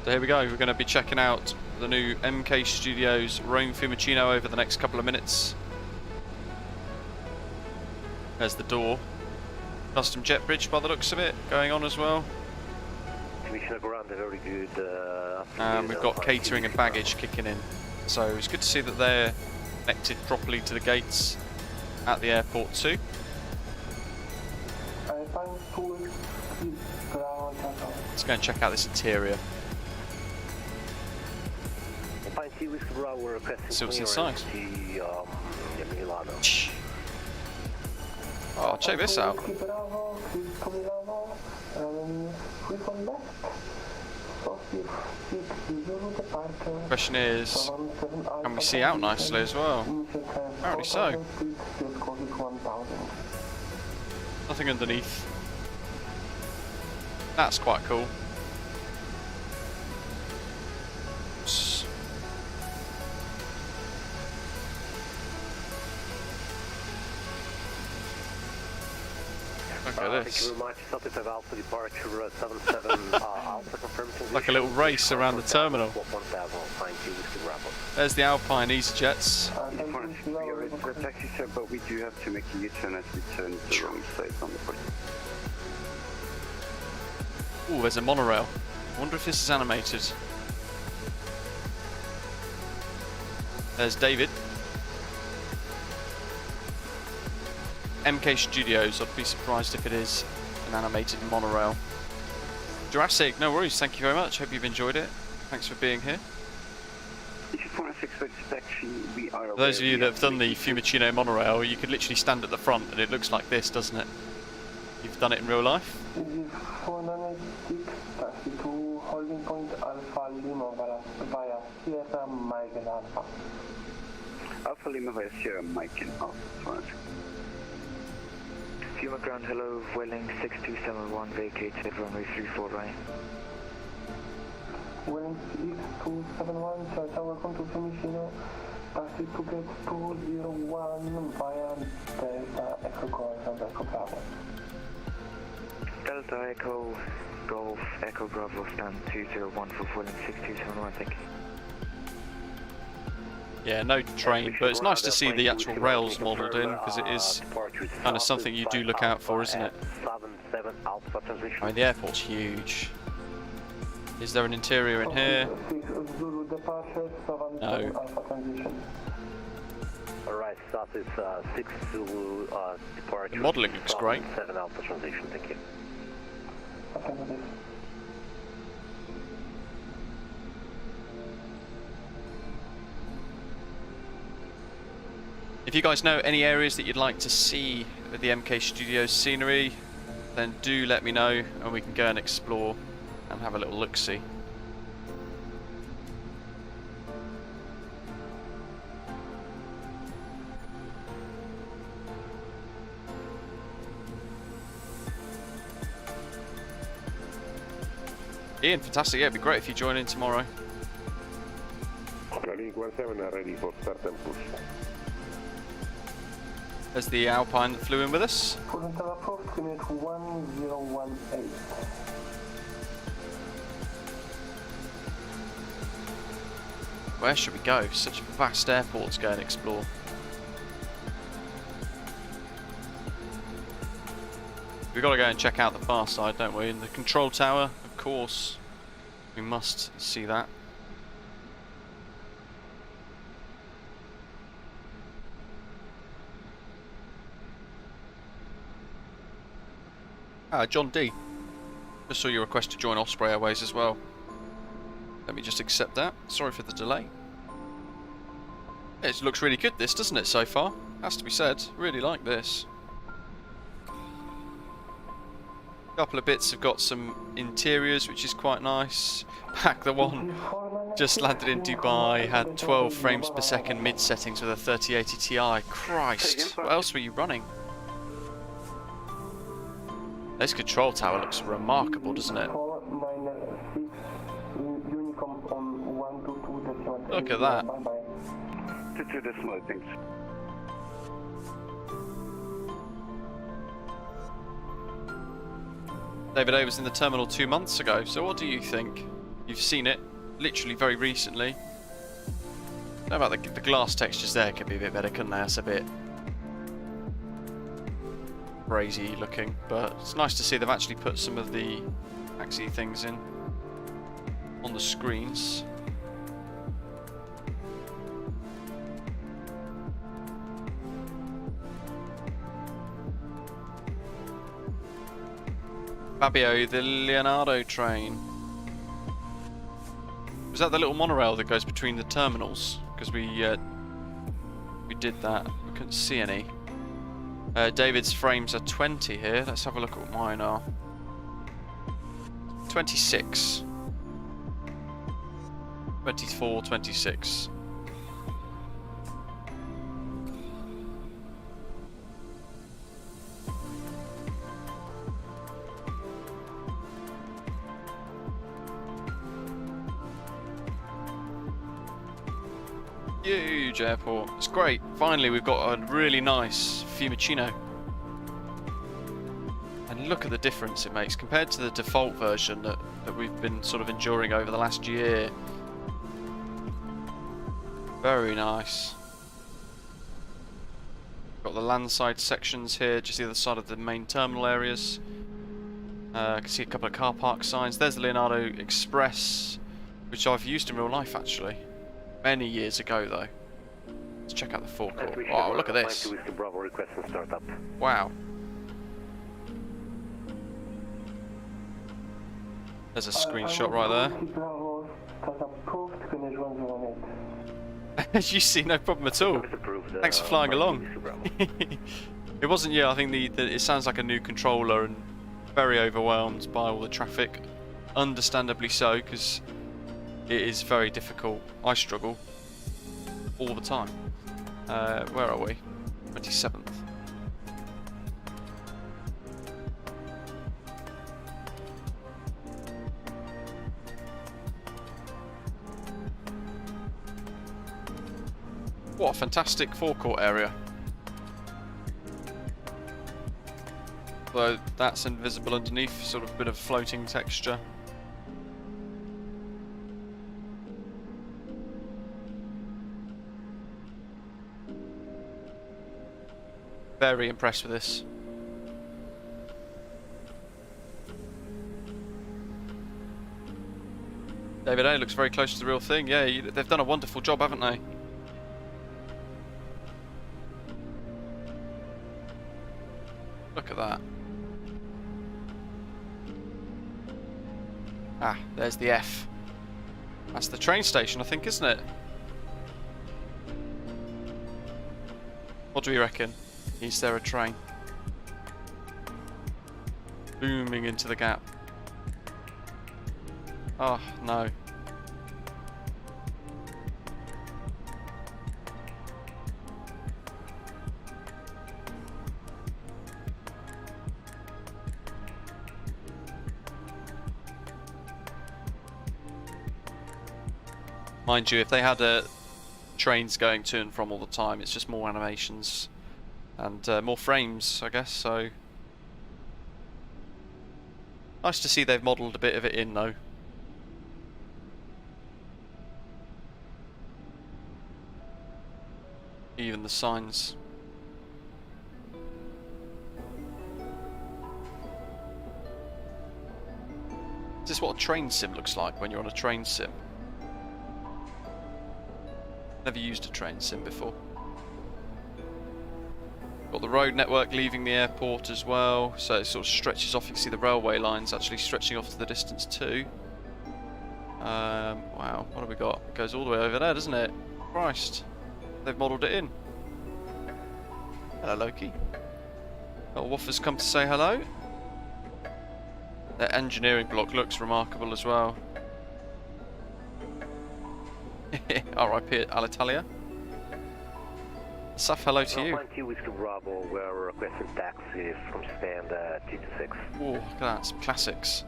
So here we go, we're going to be checking out the new MKStudios Rome-Fiumicino over the next couple of minutes. There's the door. Custom jet bridge by the looks of it going on as well. Very good. And we've got catering and baggage kicking in. So it's good to see that they're connected properly to the gates at the airport too. Let's go and check out this interior. See what's inside. Oh, check this out. Question is, can we see out nicely as well? Apparently so. Nothing underneath. That's quite cool. Look at this. Thank you very much. 35 Alpha departure 77 Alpha confirmed. Like a little race around the terminal. 1000. Thank you, Whiskey Bravo. There's the Alpine EasyJets. You're ready for a taxi, sir, but we do have to make a U-turn as we turn to the wrong side on the port. Ooh, there's a monorail. I wonder if this is animated. There's David. MKStudios, I'd be surprised if it is an animated monorail. Jurassic, no worries, thank you very much. Hope you've enjoyed it. Thanks for being here. For those of you that have done the Fiumicino monorail, you could literally stand at the front and it looks like this, doesn't it? You've done it in real life? Alpha Lima via Sierra Mike and Alpha. Fuma ground, hello, Welling 6271, vacated, runway 34 right. Welling 6271, Delta, welcome to Fiumicino. Taxi to get 201 via Delta Echo Golf and Echo Bravo. Delta Echo Golf Echo Bravo, stand 201 for Welling 6271, thank you. Yeah, no train, but it's nice to see the actual rails modelled in, because it is kind of something you do look out for, isn't it? I mean, the airport's huge. Is there an interior in here? No. Alright, that is 6 Zulu departure. The modelling looks great. 7 Alpha transition, thank you. If you guys know any areas that you'd like to see with the MKStudios scenery, then do let me know and we can go and explore and have a little look-see. Ian, fantastic. Yeah, it'd be great if you join in tomorrow. Planning 17 are ready for start and push. There's the Alpine that flew in with us. Where should we go? Such a vast airport to go and explore. We've got to go and check out the far side, don't we? And the control tower, of course. We must see that. John D. Just saw your request to join Osprey Airways as well. Let me just accept that. Sorry for the delay. It looks really good, this, doesn't it, so far? Has to be said. Really like this. A couple of bits have got some interiors, which is quite nice. Pack the one just landed in Dubai, had 12 frames per second mid settings with a 3080 Ti. Christ, what else were you running? This control tower looks remarkable, doesn't it? Look at that. David O was in the terminal 2 months ago, so what do you think? You've seen it literally very recently. How about the glass textures there could be a bit better, couldn't they? That's a bit crazy looking, but it's nice to see they've actually put some of the axy things in on the screens. Fabio, the Leonardo train. Was that the little monorail that goes between the terminals? Because we did that. We couldn't see any. David's frames are 20 here. Let's have a look at what mine are. 26. 24, 26. Huge airport. It's great. Finally, we've got a really nice Fiumicino. And look at the difference it makes compared to the default version that we've been sort of enduring over the last year. Very nice. Got the landside sections here, just the other side of the main terminal areas. I can see a couple of car park signs. There's the Leonardo Express, which I've used in real life actually. Many years ago though. Let's check out the forecourt. Oh, look at this. Wow. There's a screenshot right there. As you see, no problem at all. Thanks for flying along. It wasn't, yeah, I think it sounds like a new controller and very overwhelmed by all the traffic. Understandably so, because it is very difficult. I struggle all the time. Where are we? 27th. What a fantastic forecourt area. Though that's invisible underneath, sort of a bit of floating texture. Very impressed with this. David A looks very close to the real thing. Yeah, they've done a wonderful job, haven't they? Look at that. Ah, there's the F. That's the train station, I think, isn't it? What do we reckon? Is there a train? Booming into the gap. Oh, no. Mind you, if they had trains going to and from all the time, it's just more animations and more frames, I guess, so nice to see they've modelled a bit of it in though. Even the signs. Is this what a train sim looks like when you're on a train sim? Never used a train sim before. Got the road network leaving the airport as well, so it sort of stretches off. You can see the railway lines actually stretching off to the distance too. Wow, what have we got? It goes all the way over there, doesn't it? Christ, they've modelled it in. Hello, Loki. Little Woofers come to say hello. Their engineering block looks remarkable as well. RIP Alitalia. Saf, hello to you. Bravo, we're requesting taxi from stand T26. Oh, look at that, some classics.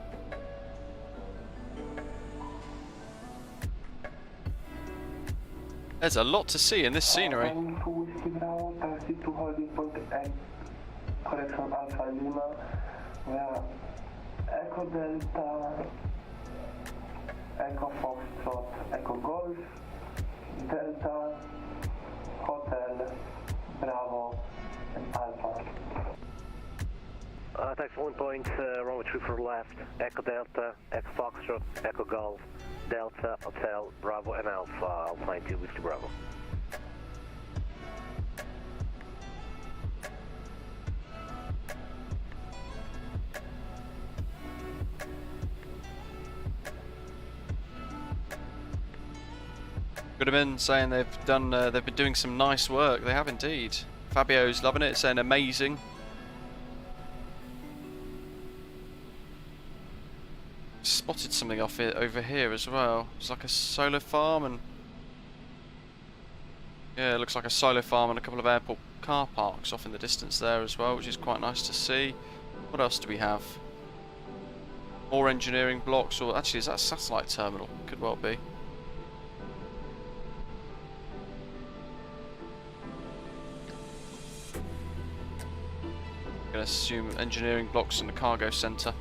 There's a lot to see in this scenery. Echo Delta, Echo Foxtrot, Echo Golf, Delta, Hotel, Bravo, and Alpha. Taxi 1 point, runway 34 left, Echo Delta, Echo Foxtrot, Echo Golf, Delta, Hotel, Bravo and Alpha, Alpha 92 Whiskey Bravo. Could have been saying they've been doing some nice work. They have indeed. Fabio's loving it, saying amazing. Spotted something off it over here as well. It's like a solar farm, and yeah, it looks like a solar farm and a couple of airport car parks off in the distance there as well, which is quite nice to see. What else do we have? More engineering blocks, or actually is that a satellite terminal? Could well be. I'm gonna assume engineering blocks in the cargo centre.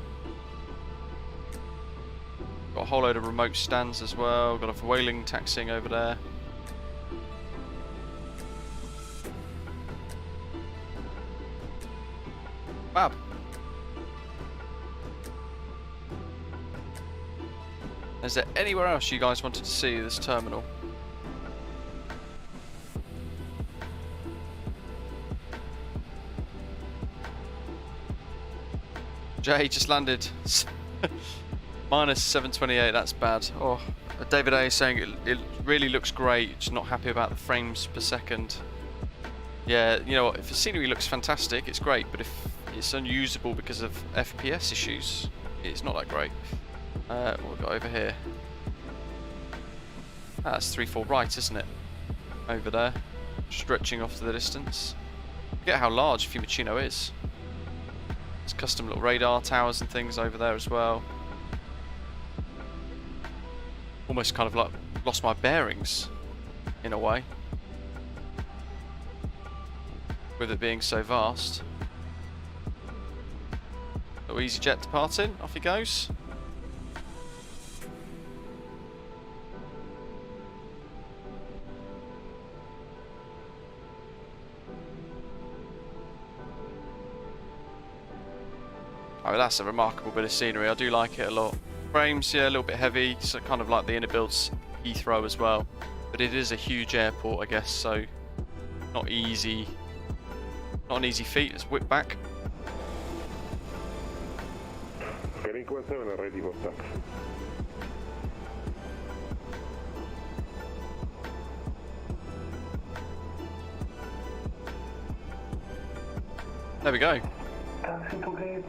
Got a whole load of remote stands as well. Got a whaling taxiing over there. Fab. Is there anywhere else you guys wanted to see this terminal? Jay just landed. Minus 728, that's bad. Oh, David A is saying it really looks great, just not happy about the frames per second. Yeah, you know what, if the scenery looks fantastic, it's great, but if it's unusable because of FPS issues, it's not that great. What have we got over here? Ah, that's 3-4 right, isn't it? Over there, stretching off to the distance. Forget how large Fiumicino is. There's custom little radar towers and things over there as well. Almost kind of like lost my bearings in a way with it being so vast. Little EasyJet departing, off he goes. Oh, that's a remarkable bit of scenery. I do like it a lot. Frames, yeah, a little bit heavy, so kind of like the inner builds Heathrow as well. But it is a huge airport, I guess, so not easy. Not an easy feat. Let's whip back. Getting 17 are ready for taxi. There we go. Taxi to gate,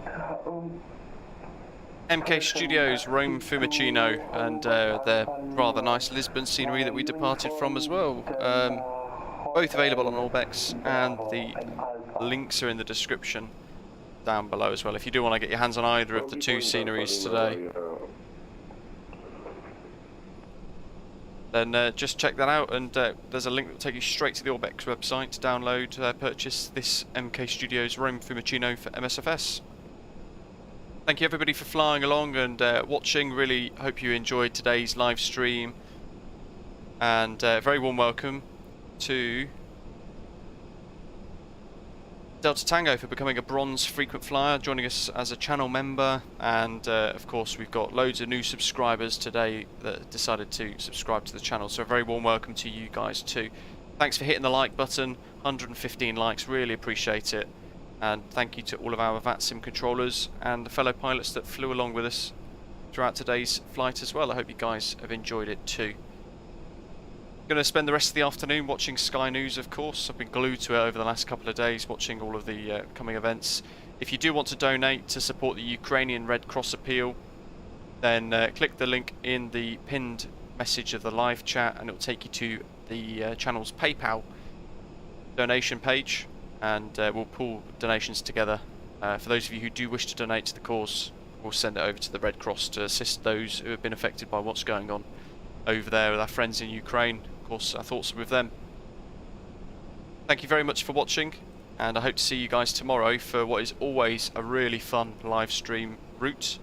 MKStudios Rome-Fiumicino, and their rather nice Lisbon scenery that we departed from as well. Both available on Orbex, and the links are in the description down below as well if you do want to get your hands on either of the two sceneries today. Then just check that out, and there's a link that will take you straight to the Orbex website to download, purchase this MKStudios Rome-Fiumicino for MSFS. Thank you everybody for flying along and watching. Really hope you enjoyed today's live stream, and very warm welcome to Delta Tango for becoming a bronze frequent flyer, joining us as a channel member, and of course we've got loads of new subscribers today that decided to subscribe to the channel, so a very warm welcome to you guys too. Thanks for hitting the like button, 115 likes, really appreciate it. And thank you to all of our VATSIM controllers and the fellow pilots that flew along with us throughout today's flight as well. I hope you guys have enjoyed it too. Going to spend the rest of the afternoon watching Sky News, of course. I've been glued to it over the last couple of days, watching all of the coming events. If you do want to donate to support the Ukrainian Red Cross appeal, then click the link in the pinned message of the live chat, and it will take you to the channel's PayPal donation page. And we'll pull donations together. For those of you who do wish to donate to the cause, we'll send it over to the Red Cross to assist those who have been affected by what's going on over there with our friends in Ukraine. Of course, our thoughts are with them. Thank you very much for watching, and I hope to see you guys tomorrow for what is always a really fun live stream route.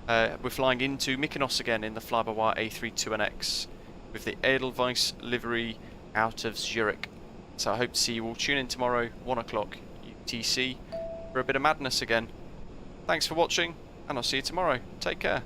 We're flying into Mykonos again in the flybywire A32NX. with the Edelweiss livery out of Zurich. So I hope to see you all. Tune in tomorrow, 1 o'clock UTC, for a bit of madness again. Thanks for watching, and I'll see you tomorrow. Take care.